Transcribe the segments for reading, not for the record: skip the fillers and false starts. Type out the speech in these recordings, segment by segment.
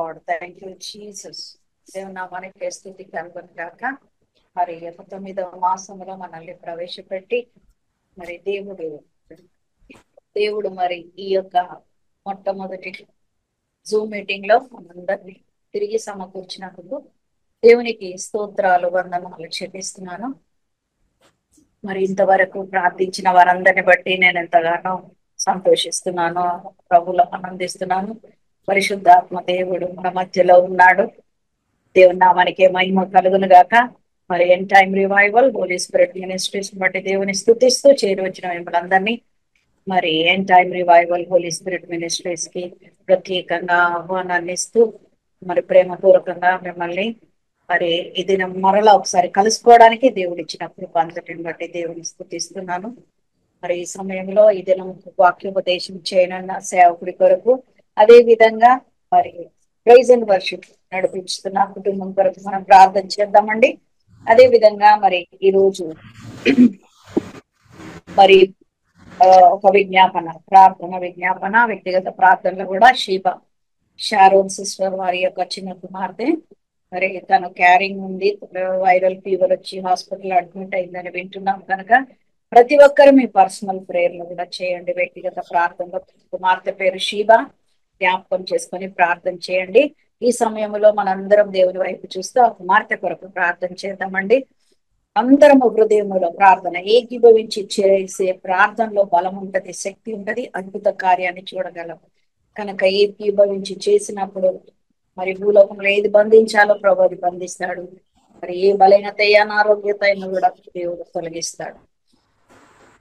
Lord, thank you Jesus. దేవుని నామానికి స్తుతి కలుగును గాక. మరి 9వ మాసంలో మనల్ని ప్రవేశపెట్టి మరి దేవుడు మరి ఈ యొక్క మొట్టమొదటి జూమ్ మీటింగ్ లో మనందరినీ తిరిగి సమకూర్చినందుకు దేవునికి స్తోత్రాలు, వందనాలు చెల్లిస్తున్నాను. మరి ఇంతవరకు ప్రార్థించిన వారందరిని బట్టి నేను ఎంతగానో సంతోషిస్తున్నాను, ప్రభువులో ఆనందిస్తున్నాను. పరిశుద్ధాత్మ దేవుడు మన మధ్యలో ఉన్నాడు. దేవుని నామానికి మహిమ కలుగును గాక. మరి End Time revival Holy Spirit Ministries బట్టి దేవుని స్తుతిస్తూ చేరి వచ్చిన మిమ్మల్ని మరి End Time revival Holy Spirit Ministries కి ప్రత్యేకంగా ఆహ్వానాన్ని ఇస్తూ మరి ప్రేమపూర్వకంగా మిమ్మల్ని మరి ఈ దినం మరలా ఒకసారి కలుసుకోవడానికి దేవుడు ఇచ్చిన కృప అంతటిని బట్టి దేవుని స్తుతిస్తున్నాను. మరి ఈ సమయంలో ఈ దినం వాక్యోపదేశం చేయనున్న సేవకుడి కొరకు, అదే విధంగా మరి ప్రైజ్ అండ్ వర్షిప్ నడిపించుతున్న కుటుంబం కొరకు మనం ప్రార్థన చేద్దామండి. అదే విధంగా మరి ఈరోజు మరి ఒక ప్రార్థన విజ్ఞాపన, వ్యక్తిగత ప్రార్థనలు కూడా షారోన్ సిస్టర్ వారి యొక్క చిన్న కుమార్తె మరి తను క్యారింగ్ ఉంది, వైరల్ ఫీవర్ వచ్చి హాస్పిటల్ అడ్మిట్ అయిందని వింటున్నాం కనుక ప్రతి ఒక్కరు మీ పర్సనల్ ప్రేయర్లు కూడా చేయండి. వ్యక్తిగత ప్రార్థనలో కుమార్తె పేరు షీబా జ్ఞాపకం చేసుకొని ప్రార్థన చేయండి. ఈ సమయంలో మనందరం దేవుని వైపు చూస్తూ ఆ కుమార్తె కొరకు ప్రార్థన చేద్దామండి. అందరము హృదయములో ప్రార్థన ఏకీభవించి చేసే ప్రార్థనలో బలం ఉంటది, శక్తి ఉంటది, అద్భుత కార్యాన్ని చూడగలం. కనుక ఏకీభవించి చేసినప్పుడు మరి భూలోకంలో ఏది బంధించాలో ప్రభు అది బంధిస్తాడు. మరి ఏ బలహీనత అనారోగ్యత అయినా కూడా దేవుడు తొలగిస్తాడు.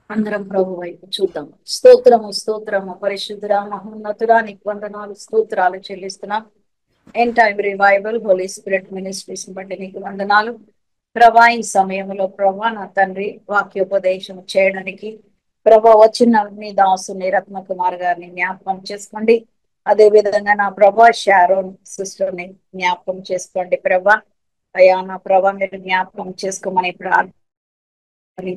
అందరం ప్రభు వైపు చూద్దాం. స్తోత్రము పరిశుద్ధురా మహోన్నతుడా నీకు వందనాలు, స్తోత్రాలు చెల్లిస్తున్నాం. End Time revival Holy Spirit Ministries బట్టి నీకు వందనాలు ప్రభా. ఈ సమయంలో ప్రభా నా తండ్రి వాక్యోపదేశం చేయడానికి ప్రభా వచ్చిన మీ దాసుని రత్నకుమార్ గారిని జ్ఞాపకం చేసుకోండి. అదే విధంగా నా ప్రభా షారోన్ సిస్టర్ ని జ్ఞాపకం చేసుకోండి ప్రభా. అయ్యా నా ప్రభా మీరు జ్ఞాపకం చేసుకోమని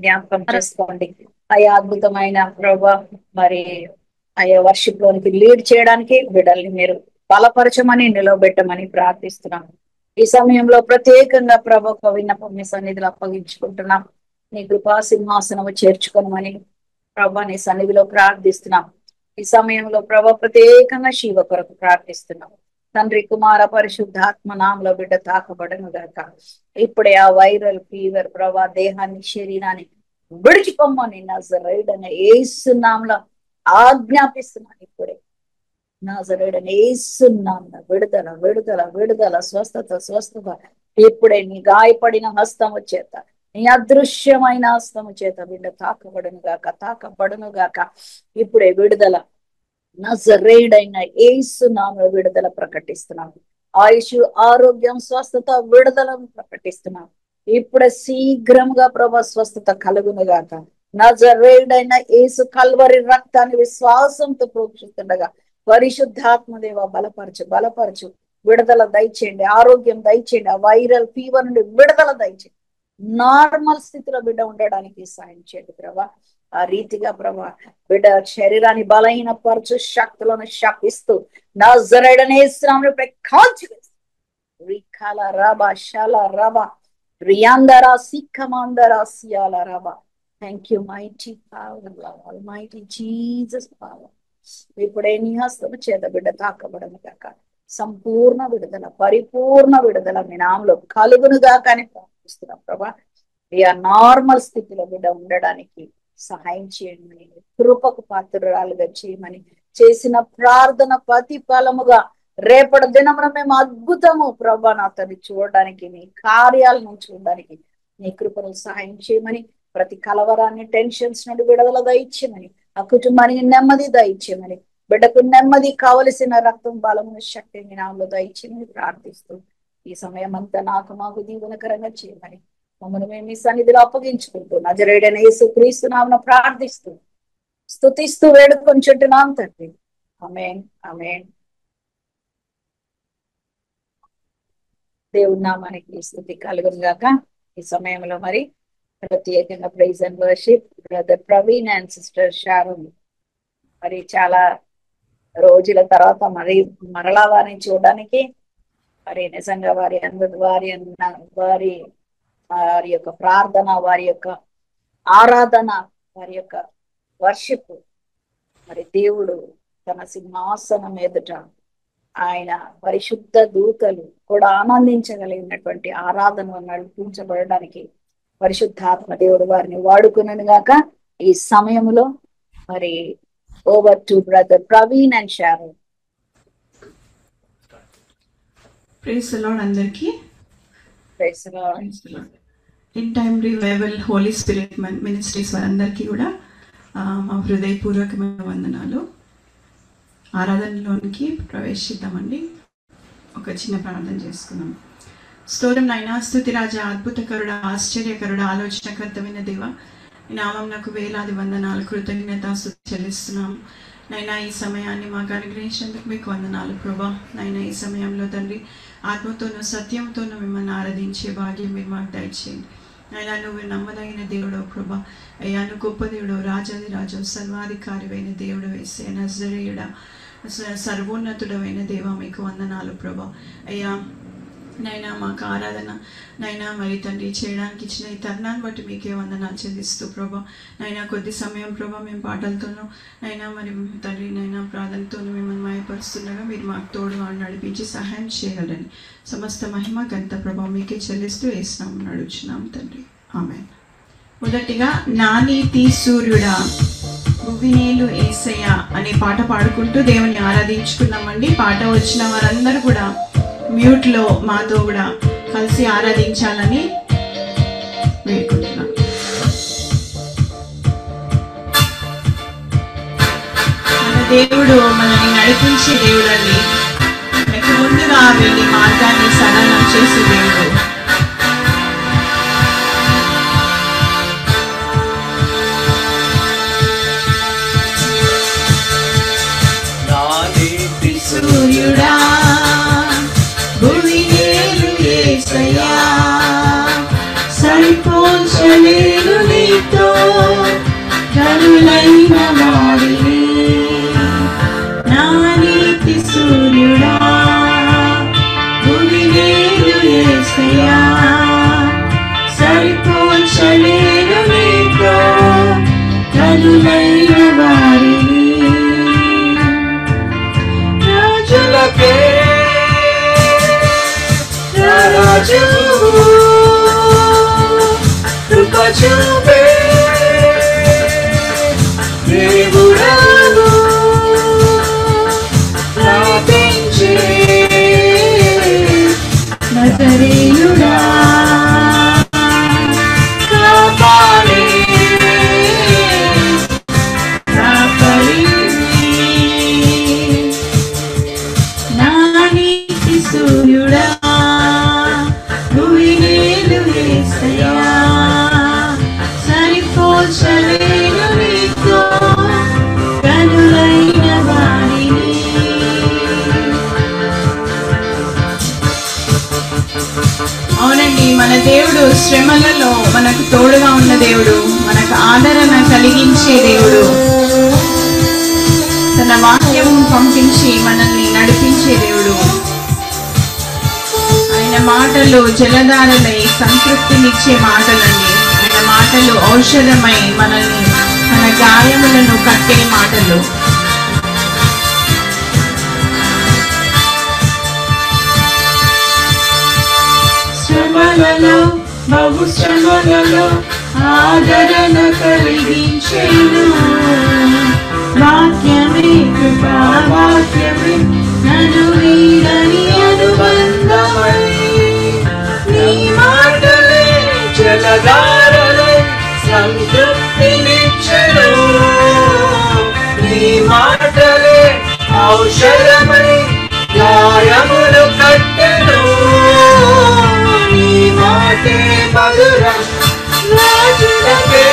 జ్ఞాపకం చేసుకోండి అయ్యా. అద్భుతమైన ప్రభా మరి అయ్యా వర్షిప్ లోనికి లీడ్ చేయడానికి బిడ్డల్ని మీరు బలపరచమని నిలవబెట్టమని ప్రార్థిస్తున్నాం. ఈ సమయంలో ప్రత్యేకంగా ప్రభు ఒక విన్నపం మీ సన్నిధిలో అప్పగించుకుంటున్నాం. నీ కృపా సింహాసనము చేర్చుకోమని ప్రభా నీ సన్నిధిలో ప్రార్థిస్తున్నాం. ఈ సమయంలో ప్రభు ప్రత్యేకంగా శివ కొరకు ప్రార్థిస్తున్నాం. తండ్రి కుమార పరిశుద్ధాత్మ నామలో బిడ్డ తాకబడను గాక. ఇప్పుడే ఆ వైరల్ ఫీవర్ ప్రభా దేహాన్ని శరీరాన్ని విడిచిపోమ్మని నజరేయుడైన యేసు నామములో ఆజ్ఞాపిస్తున్నాను. ఇప్పుడే నజరేయుడైన యేసు నామమున విడుదల విడుదల విడుదల, స్వస్థత ఇప్పుడే నీ గాయపడిన హస్తము చేత, నీ అదృశ్యమైన హస్తము చేత బిడ్డ తాకబడును గాక. ఇప్పుడే విడుదల నజరేయుడైన యేసు నామములో విడుదల ప్రకటిస్తున్నాం. ఆయుష్, ఆరోగ్యం, స్వస్థత, విడుదలను ప్రకటిస్తున్నాం. ఇప్పుడే శీఘ్రంగా ప్రభు స్వస్థత కలుగును గాక. నజరేయుడైన యేసు కల్వరి రక్తాన్ని విశ్వాసంతో ప్రోక్షిస్తుండగా పరిశుద్ధాత్మదేవ బలపరచు విడుదల దయచేయండి, ఆరోగ్యం దయచేయండి. ఆ వైరల్ ఫీవర్ నుండి విడుదల దయచేయండి. నార్మల్ స్థితిలో బిడ్డ ఉండడానికి సాయం చేయండి ప్రభా. ఆ రీతిగా ప్రభా బిడ్డ శరీరాన్ని బలహీనపరచు శక్తులను శపిస్తూ నజరేయుడైన యేసు నామములో కాల్చివేస్తూ రికాల రబా షాల రబా రియాందరా సిక్కమాందరా సియాల రబా. Thank you mighty power, almighty Jesus power. ఇప్పుడే నీ హస్తము చేత బిడ్డ తాకబడను గాక. సంపూర్ణ విడుదల, పరిపూర్ణ విడుదల మీ నామములో కలుగును గాక అని ప్రార్థిస్తున్నాం ప్రభా. నార్మల్ స్థితిలో బిడ్డ ఉండడానికి సహాయం చేయండి, కృపకు పాత్రురాలుగా చేయమని చేసిన ప్రార్థన ప్రతిఫలముగా రేపటి దినమున మేము అద్భుతము ప్రభా నా తల్లి చూడడానికి, నీ కార్యాలను చూడడానికి నీ కృపను సహాయం చేయమని, ప్రతి కలవరాన్ని టెన్షన్స్ నుండి విడుదల దయచేయమని, ఆ కుటుంబానికి నెమ్మది దయచేయమని, బిడ్డకు నెమ్మది కావలసిన రక్తం, బలమును, శక్తి మీ నామములో దయచేయమని ప్రార్థిస్తూ ఈ సమయం అంతా మాకు దీవెనకరంగా చేయమని మమ్మల్ని మేము మీ సన్నిధిలో అప్పగించుకుంటూ నజరేయుడైన యేసుక్రీస్తు నామమున ప్రార్థిస్తూ స్తుతిస్తూ వేడుకొంచుంటున్నాం తండ్రి. ఆమేన్ ఆమేన్. దేవుని నామానికి స్తుతి కలుగును గాక. ఈ సమయంలో మరి ప్రత్యేకంగా praise and worship brother Praveen and sister Sharon మరి చాలా రోజుల తర్వాత మరలా వారిని చూడడానికి మరి నిజంగా వారి వారి యొక్క ప్రార్థన, వారి యొక్క ఆరాధన, వారి యొక్క వర్షిప్, మరి దేవుడు తన సింహాసనం ఎదుట ఆయన పరిశుద్ధ దూతలు కూడా ఆనందించగలిగినటువంటి ఆరాధన నడిపించబడడానికి పరిశుద్ధాత్మ దేవుడు వారిని వాడుకున్నాను గాక. ఈ సమయంలో మరి over to brother Praveen and Sharon. Praise the Lord అందరికీ. Praise the Lord. End Time revival Holy Spirit Ministries వారందరికీ కూడా మా హృదయపూర్వకమైన వందనాలు. ఆరాధనలోనికి ప్రవేశిద్దామండి. ఒక చిన్న ప్రార్థన చేసుకుందాం. స్తోత్రం నాయనా, స్తుతి రాజా, అద్భుతకరుడ, ఆశ్చర్యకరుడ, ఆలోచనకర్తమైన దేవ, ఈ నామం నాకు వేలాది వందనాలు, కృతజ్ఞతాస్తుతి చెల్లిస్తున్నాం. నైనా ఈ సమయాన్ని మాకు అనుగ్రహించినందుకు మీకు వందనాలు ప్రభా. నైనా ఈ సమయంలో తండ్రి ఆత్మతోనూ సత్యంతోనూ మిమ్మల్ని ఆరాధించే భాగ్యం మీరు మాకు దయచేయండి. అయినా నువ్వు నమ్మదగిన దేవుడో ప్రభా. అయ్యా నువ్వు గొప్ప దేవుడు, రాజాది రాజు, సర్వాధికారివైన దేవుడు, వేసే నజరేయుడ, సర్వోన్నతుడమైన దేవ, మీకు వందనాలు ప్రభా. అయ్యా నైనా మాకు ఆరాధన నైనా మరి తండ్రి చేయడానికి ఇచ్చిన ఈ తరుణాన్ని బట్టి మీకే వందనాలు చెల్లిస్తూ ప్రభా. నైనా కొద్ది సమయం ప్రభా మేము పాటలతోనూ నైనా మరి తండ్రి నైనా ప్రార్థనతోనూ మిమ్మల్ని మాయపరుస్తుండగా మీరు మాకు తోడు నడిపించి సహాయం చేయగలని సమస్త మహిమ గంత ప్రభా మీకే చెల్లిస్తూ వేసినాం నడుచున్నాం తండ్రి. ఆమేన్. మొదటిగా నా నీతి సూర్యుడా భువినేలు యేసయ్య అనే పాట పాడుకుంటూ దేవుని ఆరాధించుకున్నామండి. పాట వచ్చిన వారందరూ కూడా మ్యూట్లో మాతో కూడా కలిసి ఆరాధించాలని వేడుకుంటున్నాం. మన దేవుడు మనల్ని నడిపించే దేవుడు అండి. మనకు ముందుగా వెళ్ళి మార్గాన్ని సరళం చేసే దేవుడు. సూర్యుడా భువినేలు యేసయ్యా, సరిపోల్చలేను నీతో కరులైన వాడిని. నా నీతి సూర్యుడా భువినేలు యేసయ్యా, సరిపోల్చలేను నీతో కరులైన వాడిని. రాజులకే రాజు కృప చూపే దేవుడను ప్రార్థించే నజరేయుడా, కాపాడే నా నీతి సూర్యుడా భువినేలు యేసయ్యా, సరిపోల్చలేను నీతో కనులైన వాడిని. అవునండి, మన దేవుడు శ్రమలలో మనకు తోడుగా ఉన్న దేవుడు, మనకు ఆదరణ కలిగించే దేవుడు, తన వాక్యం పంపించి మనల్ని నడిపించే దేవుడు. ఆయన మాటలు జలధారలై సంతృప్తినిచ్చే మాటలండి. ఆయన మాటలు ఔషధమై మనల్ని మన గాయములను కట్టే మాటలు. శ్రమలలో బహుశ్రమలలో ఆదరణ కలిగించేను వాక్యమే, కృపా వాక్యమే నన్ను వీడని అనుబంధమై. నీ మాటలే జలధారలై సంతృప్తినిచ్చెను, నీ మాటలే ఔషధమై గాయములు కట్టెను. నీ మాటే మధురం రాజులకే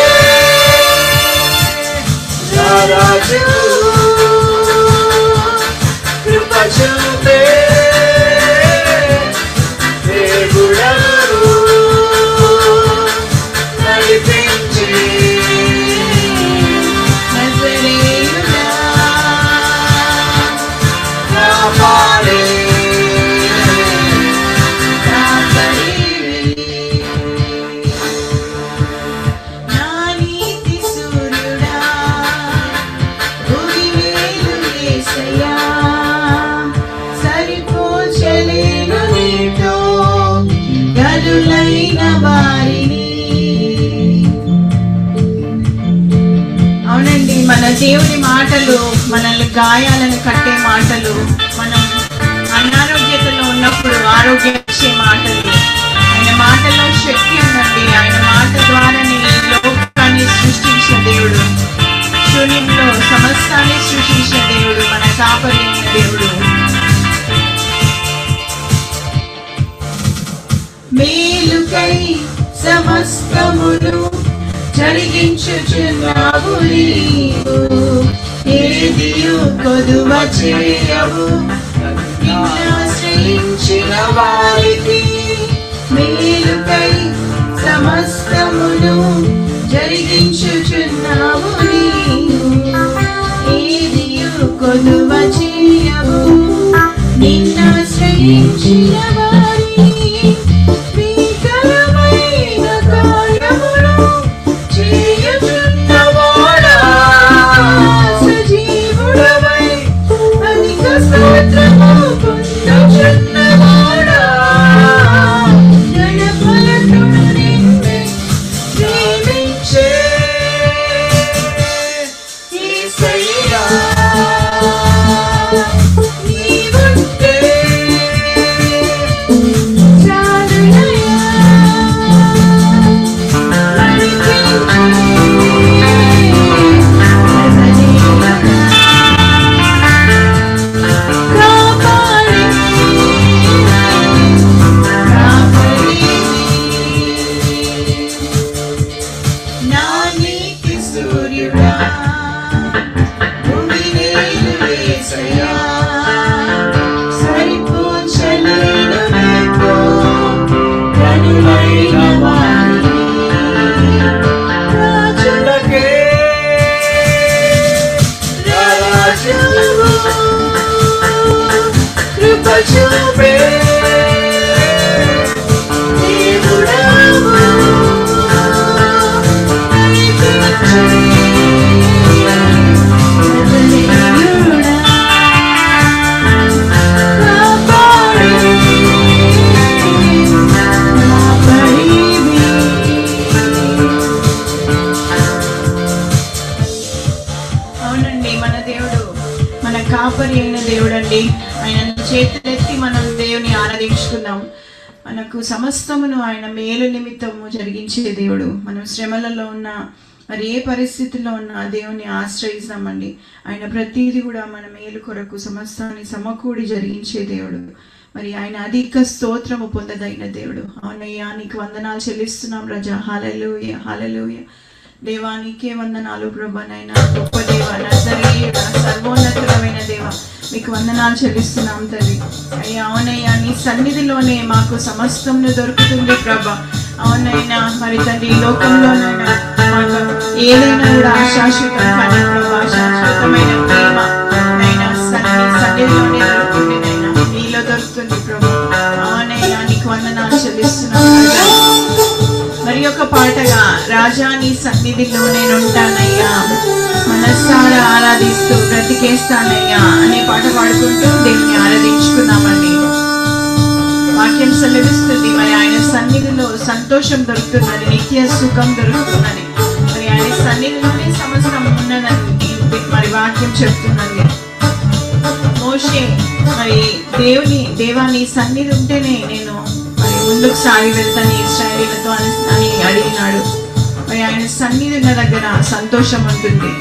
రాజు కృప చూపే దేవుడను నడిపించే నజరేయుడా, కాపాడే గనులైన వారిని. అవునండి, మన దేవుని మాటలు మనల్ని గాయాలను కట్టే మాటలు, మనం అనారోగ్యతలో ఉన్నప్పుడు ఆరోగ్యం ఇచ్చే మాటలు. ఆయన మాటలో శక్తి ఉందండి. ఆయన మాట ద్వారానే ఈ లోకాన్ని సృష్టించిన దేవుడు, శూన్యంలో సమస్తాన్ని సృష్టించిన దేవుడు, మన కాపరి అయిన దేవుడు. మేలుకై సమస్తమును జరిగించుచున్నావు నీవు, ఏదియు కొదువ చేయవు నిన్నాశ్రయించిన వారికి. మేలుకై సమస్తమును జరిగించుచున్నావు నీవు, ఏదియు కొదువ చేయవు నిన్నాశ్రయించిన వారికి. మనకు సమస్తమును ఆయన మేలు నిమిత్తము జరిగించే దేవుడు. మనం శ్రమలలో ఉన్న మరి ఏ పరిస్థితిలో ఉన్న దేవుని ఆశ్రయిస్తామండి. ఆయన ప్రతిదీ కూడా మన మేలు కొరకు సమస్తాన్ని సమకూడి జరిగించే దేవుడు. మరి ఆయన అధిక స్తోత్రము పొందదైన దేవుడు. అవునయ్యా, నీకు వందనాలు చెల్లిస్తున్నాం రజా. హల్లెలూయా, హల్లెలూయా. దేవా, నీకే వందనాలు ప్రభా. నైనా గొప్ప దేవ, నజరేయుడా, సర్వోన్నతుడమైన దేవ, మీకు వందనాలు చెల్లిస్తున్నాం తల్లి. అయ్యా, అవునయ్యా, నీ సన్నిధిలోనే మాకు సమస్తమును దొరుకుతుంది ప్రభా. అవునైనా మరి తండ్రి, ఈ లోకంలోనైనా మాకు ఏదైనా కూడా అశాశ్వతం కానీ ప్రభా, శాశ్వతమైన ప్రేమ నైనా సన్నిధిలోనే దొరుకుతుంది. నైనా నీలో దొరుకుతుంది ప్రభా. అవునయ్యా, నీకు వందనాలు చెల్లిస్తున్నాం. మరి ఒక పాటగా రాజా నీ సన్నిధిలో నేనుంటానయ్యా, మనస్సారా ఆరాధిస్తూ బ్రతికేస్తానయ్యా అనే పాట పాడుకుంటూ దేవుని ఆరాధించుకున్నామండి. వాక్యం సెలవిస్తుంది మరి ఆయన సన్నిధిలో సంతోషం దొరుకుతున్నది, నిత్య సుఖం దొరుకుతున్నది. మరి ఆయన సన్నిధిలోనే సమస్తం ఉన్నదని మరి వాక్యం చెప్తున్నది. మోషే మరి దేవాని సన్నిధి ఉంటేనే నేను మరి ముందుకు సాగి వెళ్తాను ఇశ్రాయేలీయులతో అని అడిగినాడు. మరి ఆయన సన్నిధి ఉన్న దగ్గర సంతోషం ఉంటుంది.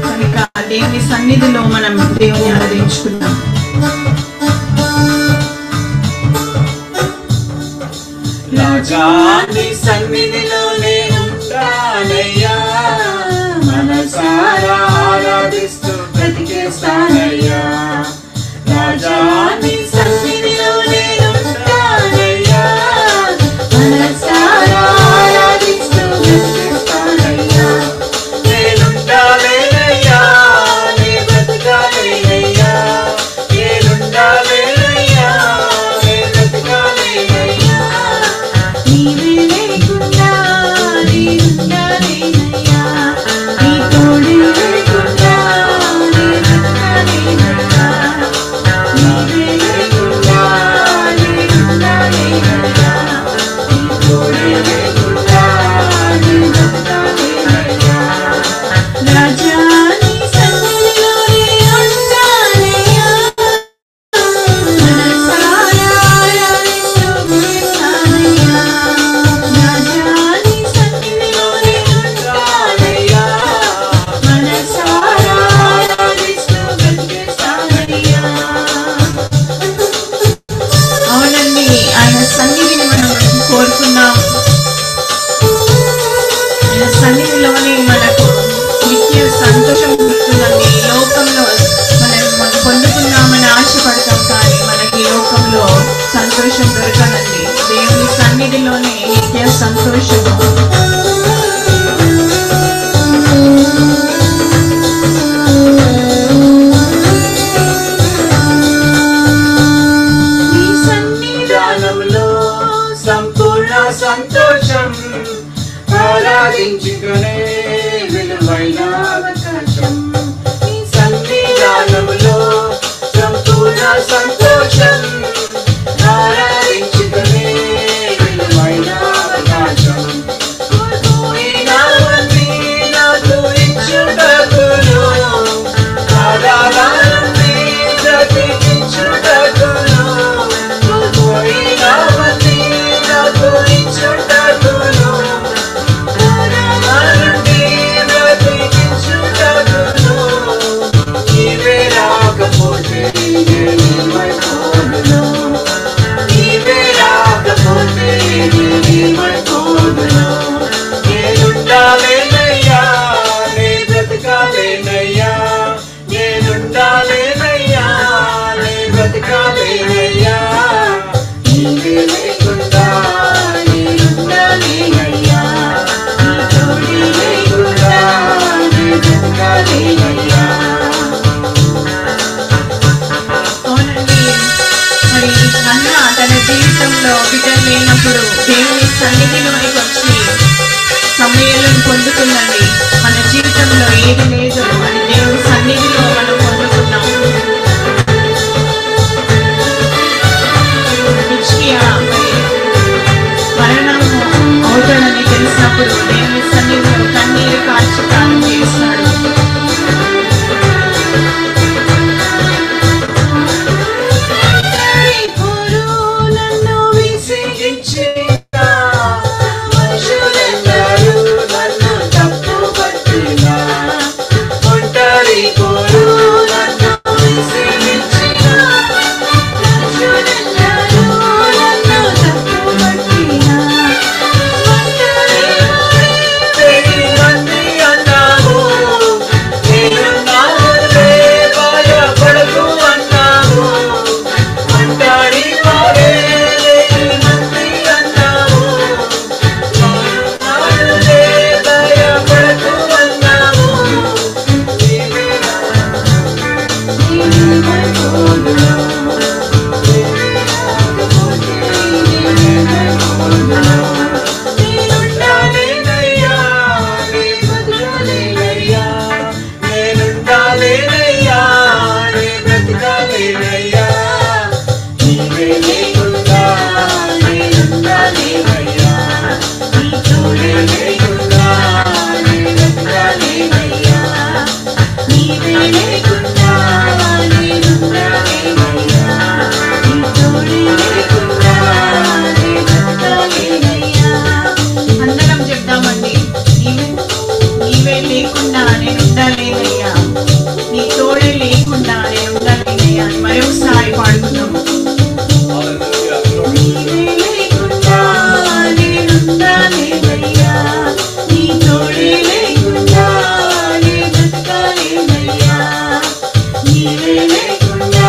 కనుక దేవుని సన్నిధిలో మనం దేవుని ఆరాధించుకున్నాం. రాజా నీ సన్నిధిలో నేనుంటానయ్యా, మనసారా ఆరాధిస్తూ బ్రతికేస్తానయ్యా. రాజా నీ సన్నిధిలో నేనుంటానయ్యా, మనసారా ఆరాధిస్తూ బ్రతికేస్తానయ్యా. నేనుండాలేనయ్యా, నే బ్రతకాలేనయ్యా, నేనుండాలేనయ్యా, నే బ్రతకాలేనయ్యా. నీవే లేకుండా నేనుండాలేనయ్యా, నీ తోడే లేకుండా నే బ్రతకాలేనయ్యా. సన్నిధిలోనే నిత్య సంతోషము. సంపూర్ణ సంతోషం ఆరాధించుకునే విలువైన అవకాశం. ఈ సన్నిధానములో సంపూర్ణ సంతోషం ఆరాధించుకునే విలువైన అవకాశం. కోల్పోయినవన్నీ నాకు ఇచ్చుటకును, ఆరాధనని బ్రతికించుటకును, కోల్పోయినవన్నీ నాకు ఇచ్చుటకును, ఆరాధనని బ్రతికించుటకును. నీవే రాకపోతే నేనేమైపోదును, నీవే రాకపోతే నేనేమైపోదును. నేనుండాలేనయ్యా, నే బ్రతకాలేనయ్యా, నేనుండాలేనయ్యా, నే బ్రతకాలేనయ్యా. నీవే లేకుండా నేనుండాలేనయ్యా, నీ తోడే లేకుండా నే బ్రతకాలేనయ్యా. అవునండి, మరి అన్న తన జీవితంలో బిడ్డలు లేనప్పుడు దేవుని సన్నిధిలోనికి వచ్చి సమయాలను పొందుతుందండి. మన జీవితంలో ఏది లేదు అని దేవుని సన్నిధిలో మనం పొందుతున్నాం. హిజ్కియా మరణం అవుతాడని తెలిసినప్పుడు దేవుని సన్నిధిలో కన్నీరు కార్చి ప్రాణం చేస్తాడు. నన్ను విసిగించిన మనుషులెందరూ నన్ను తప్పుపట్టిన, ఒంటరి కోరు నన్ను విసిగించిన మనుషులెందరూ నన్ను తప్పుపట్టిన, ఒంటరి వెయ్యి మంది అన్నావు, నేనున్నానులే భయపడకు అన్నావు. ఒంటరి వారే వెయ్యి మంది అన్నావు, నేనున్నానులే భయపడకు అన్నావు. నీవే నేనేమైపోదును, నేనుండాలేనయ్యా, నే బ్రతకాలేనయ్యా, నేనుండాలేనయ్యా, నే బ్రతకాలేనయ్యా. నీవే లేకుండా నేనుండాలేనయ్యా, నీ తోడే లేకుండా నే బ్రతకాలేనయ్యా. నీవే లేకుండా నేనుండాలేనయ్యా, నీ తోడే లేకుండా నే బ్రతకాలేనయ్యా. అందరం చెప్తామండి, నీవే లేకుండా నేను ఉండలేనయ్యా, నీ తోడే లేకుండా నేను ఉండలేనయ్యా అని మరొకసారి పాడుకుందాం. నీవే లేకుండా నేనుండాలేనయ్యా, నీ తోడే లేకుండా నే బ్రతకాలేనయ్యా. నీవే లేకుండా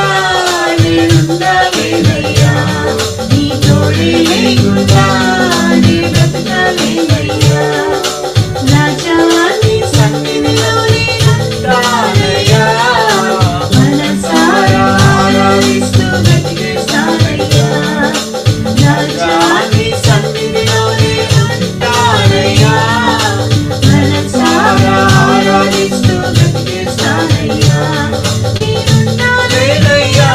నేనుండాలేనయ్యా, నీ తోడే లేకుండా నే బ్రతకాలేనయ్యా. రాజా నీ సన్నిధిలో నేనుంటానయ్యా, మనసారా ఆరాధిస్తూ బ్రతికేస్తానయ్యా. రాజా నీ సన్నిధిలో నేనుంటానయ్యా, మనసారా ఆరాధిస్తూ బ్రతికేస్తానయ్యా. నేనుండాలేనయ్యా,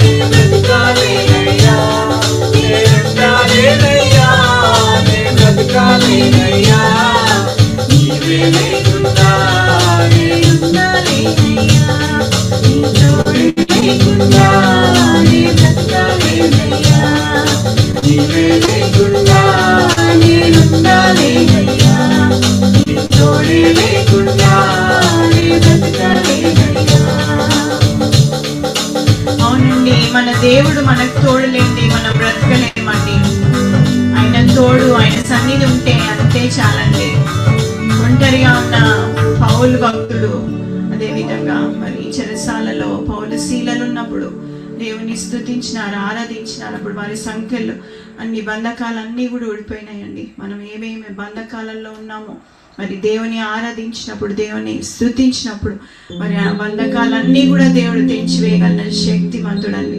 నే బ్రతకాలేనయ్యా, నేనుండాలేనయ్యా, నే బ్రతకాలేనయ్యా. నీవే లేకుండా నేనుండాలేనయ్యా, నీ తోడే లేకుండా నే బ్రతకాలేనయ్యా. నీవే లేకుండా నేనుండాలేనయ్యా, నీ తోడే లేకుండా నే బ్రతకాలేనయ్యా. అవునండి, మన దేవుడు మనకు తోడు లేనిది మనం బ్రతకలేమండి. ఆయన తోడు, ఆయన సన్నిధి ఉంటే అంతే చాలండి. ఒంటరిగా ఉన్న పౌలు భక్తుడు అదేవిధంగా మరి చెరసాలలో పౌలు శీలలు ఉన్నప్పుడు దేవుని స్తుతించినారు, ఆరాధించినారు. అప్పుడు వారి సంఖ్యలు అన్ని బంధకాలన్నీ కూడా ఊడిపోయినాయండి. మనం ఏమేమి బంధకాలలో ఉన్నామో మరి దేవుని ఆరాధించినప్పుడు, దేవుని స్తుతించినప్పుడు మరి ఆ బంధకాలన్నీ కూడా దేవుడు తెంచివేయగల శక్తిమంతుడండి.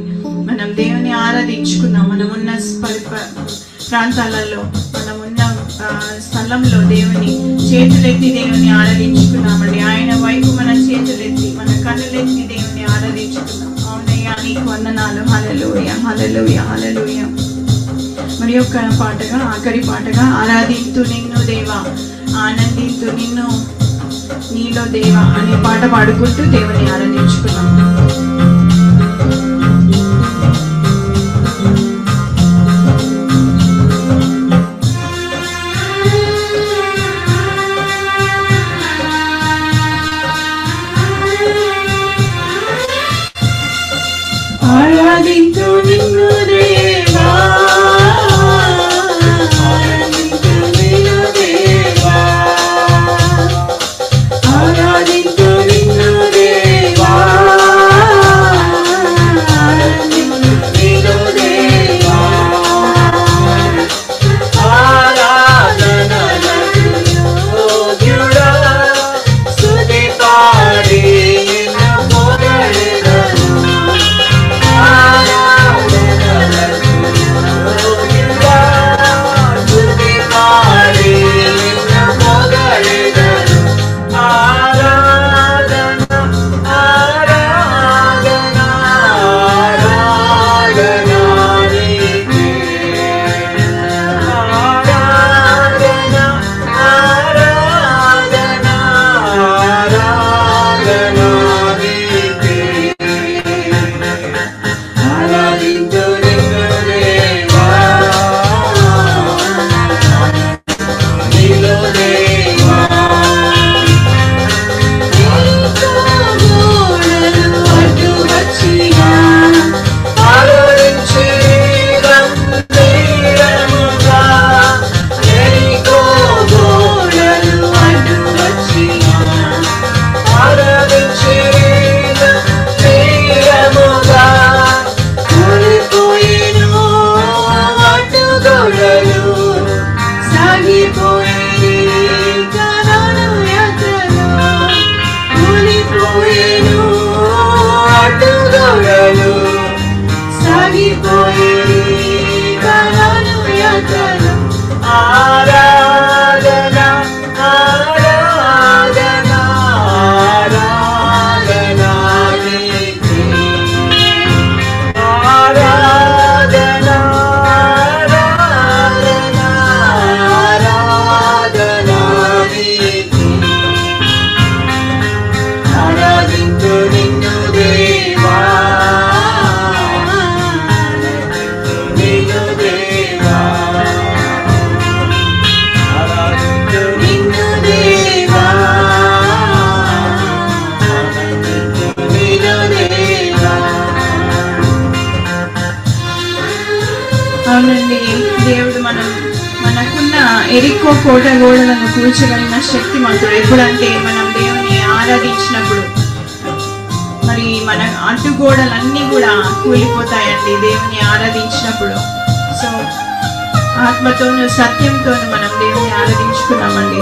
మనం దేవుని ఆరాధించుకుందాం. మనం ఉన్న ప్రాంతాలలో, మనం ఉన్న స్థలంలో దేవుని చేతులెత్తి దేవుని ఆరాధించుకుందామండి. ఆయన వైపు మన చేతులెత్తి, మన కన్నులెత్తి దేవుని ఆరాధించుకుందాం. అవునయ్యా, నీకు వందనాలు. హల్లెలూయా, హల్లెలూయా, హల్లెలూయా. మరి యొక్క పాటగా, ఆఖరి పాటగా, ఆరాధింతు నిన్ను దేవా, ఆనందింతు నిన్ను నీలో దేవా అనే పాట పాడుకుంటూ దేవుని ఆరాధించుకున్నాం. ఆరాధింతు నిన్ను దేవా, ఆరాధింతు నిన్ను దేవా, ఆరాధింతు నిన్ను దేవా, ఆరాధనలకు యోగ్యుడా, స్తుతి పాడి నిన్ను పొగడెదను. ఆరాధనలకు యోగ్యుడా, స్తుతి పాడి నిన్ను పొగడెదను. ఆరాధన, ఆరాధన, ఆరాధన నీకే. ఆరాధన, ఆరాధన, ఆరాధన నీకే. ఆరాధింతు నిన్ను దేవా, నీలో దేవా, అడ్డు వచ్చినా ఆలోచించి గంభీరముగా, ఎరికో గోడలు అడ్డు వచ్చినా ఆరాధించి గంభీరముగా, కూలిపోయిను అడ్డుగోడలు, సాగిపోయి కరోను యాత్రలో, కూలిపోయిను అడ్డుగోడలు, సాగిపోయి కరోను యాత్రలో. ఆరాధన, ఆరాధన, ఆరాధన నీకే. ఆరాధన, ఆరాధన, ఆరాధన నీకే. ఆరాధింతు నిన్ను దేవా, ఆరాధింతు నిన్ను దేవా, ఆరాధింతు నిన్ను దేవా, ఆరాధింతు నిన్ను దేవా. అవునండి, దేవుడు మనకున్న ఎరికో కోట గోడలను కూల్చగలిగిన శక్తిమంతుడు. ఎప్పుడంటే మనం దేవుని ఆరాధించినప్పుడు మరి మన అడ్డుగోడలన్నీ కూడా కూలిపోతాయండి దేవుని ఆరాధించినప్పుడు. సో ఆత్మతోను సత్యంతోను మనం దేవుని ఆరాధించుకున్నామండి.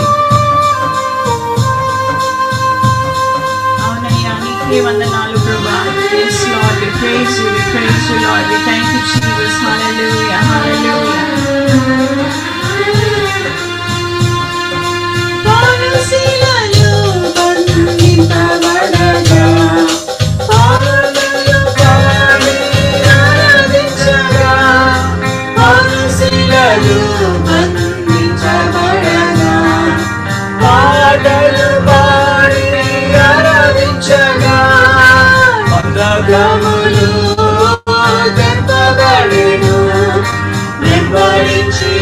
అవునయ్యా, నీకే వందనాలు ప్రభువా. Yes Lord, we praise you, Lord, we thank you Jesus. Hallelujah, hallelujah. పానుశీలలు బంధింపబడగా, పానులు పాడి ఆరాధించగా, పానుశీలలు బంధించబడగా, పాటలు పాడి ఆరాధించగా, బంధకములు తెంపబడెను, వెంబడించి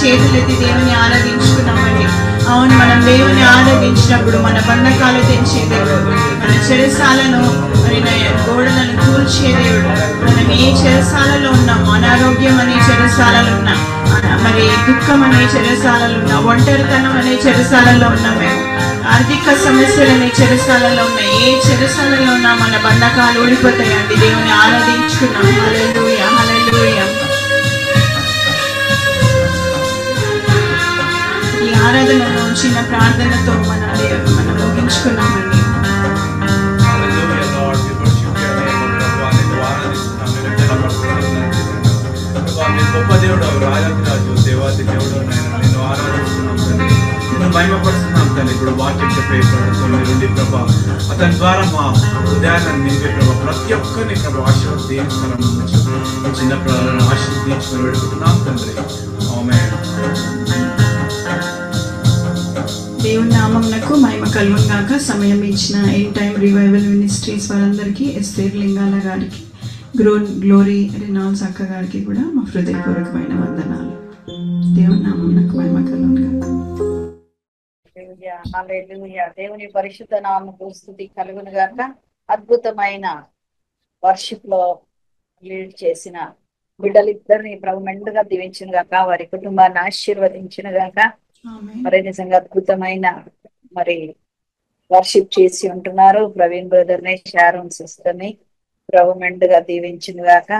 చేతులెత్తి దేవుని ఆరాధించుకున్నామండి. అవును, మనం దేవుని ఆరాధించినప్పుడు మన బంధకాలు తెంచే దేవుడు, మన చెరసాలను మరి గోడలను కూల్చే దేవుడు. మనం ఏ చెరసాలలో ఉన్నాం, అనారోగ్యం అనే చెరసాలలో ఉన్నాం, మరి దుఃఖం అనే చెరసాలలో ఉన్నాం, ఒంటరితనం అనే చెరసాలలో ఉన్నాం, మేము ఆర్థిక సమస్యలు అనే చెరసాలలో ఉన్నాయి. ఏ చెరసాలలో ఉన్నా మన బంధకాలు ఊడిపోతాయండి. దేవుని ఆరాధించుకున్నాం. హల్లెలూయా, హల్లెలూయా. ఈ ఆరాధనను చిన్న ప్రార్థనతో మనం ముగించుకున్నామండి. గొప్ప దేవుడు, రాజు దేవాది దేవుడు, నేను ఆరాధిస్తున్నాం తండ్రి, నేను మహిమపరుస్తున్నాం తండ్రి. ఇప్పుడు వాక్యం చెప్పే నుండి ప్రభా, అతని ద్వారా మా హృదయాన్ని నింపే ప్రభా, ప్రతి ఒక్కరిని ప్రభా ఆశీర్వదించాలని చిన్న ప్రాణాలను ఆశీర్వదించుకొని పెడుతున్నాం తండ్రి. ఆమేన్. దేవుని నామమునకు మహిమ కలుగును గాక. సమయం ఇచ్చిన ఎండ్ టైమ్ రివైవల్ మినిస్ట్రీస్ వారందరికీ, ఎస్తేర్ లింగాల గారికి, గ్లోరీ రెనాల్డ్స్ అక్క గారికి కూడా మా హృదయపూర్వకమైన వందనాలు. దేవుని నామమునకు మహిమ కలుగును గాక. హల్లెలూయా. దేవుని పరిశుద్ధ నామముకు స్తుతి కలుగును గాక. అద్భుతమైన వర్షిప్ లో లీడ్ చేసిన బిడ్డలిద్దరిని ప్రభు మెండుగా దీవించును గాక, వారి కుటుంబాన్ని ఆశీర్వదించును గాక. మరి నిజంగా అద్భుతమైన మరి వర్షిప్ చేసి ఉంటున్నారు. ప్రవీణ్ బ్రదర్ ని, షారోన్ సిస్టర్ ని ప్రభు మెండుగా దీవించును గాక.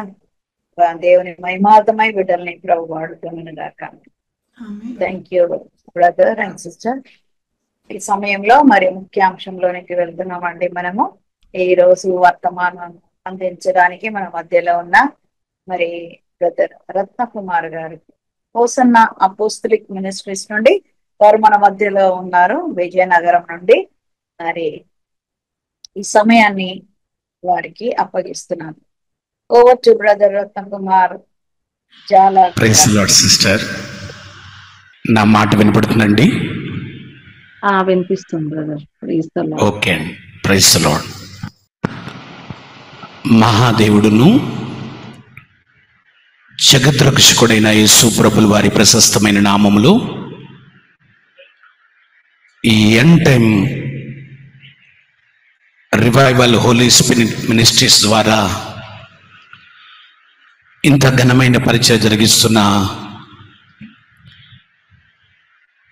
దేవుని మహిమార్థమై బిడ్డల్ని ప్రభు వాడుతును గాక. Thank you brother and sister. ఈ సమయంలో మరి ముఖ్యాంశంలోనికి వెళ్తున్నామండి. మనము ఈ రోజు వర్తమానం అందించడానికి మన మధ్యలో ఉన్న మరి బ్రదర్ రత్నకుమార్ గారు, హోసన్న అపోస్తలిక్ మినిస్ట్రీస్ నుండి వారు మన మధ్యలో ఉన్నారు, విజయనగరం నుండి. మరి ఈ సమయాన్ని వారికి అప్పగిస్తున్నాను. Over to brother Ratnakumar. చాలా ప్రైజ్ ది లార్డ్ సిస్టర్. నా మాట వినపడుతుందండి? వినిపిస్తుంది brother. Praise the Lord. Okay అండి. Praise the Lord. మహాదేవుడును జగద్రక్షకుడైన యేసు ప్రభుల వారి ప్రశస్తమైన నామములో ఈ End Time Revival Holy Spirit ministries ద్వారా ఇంత ఘనమైన పరిచయం జరిగిస్తున్న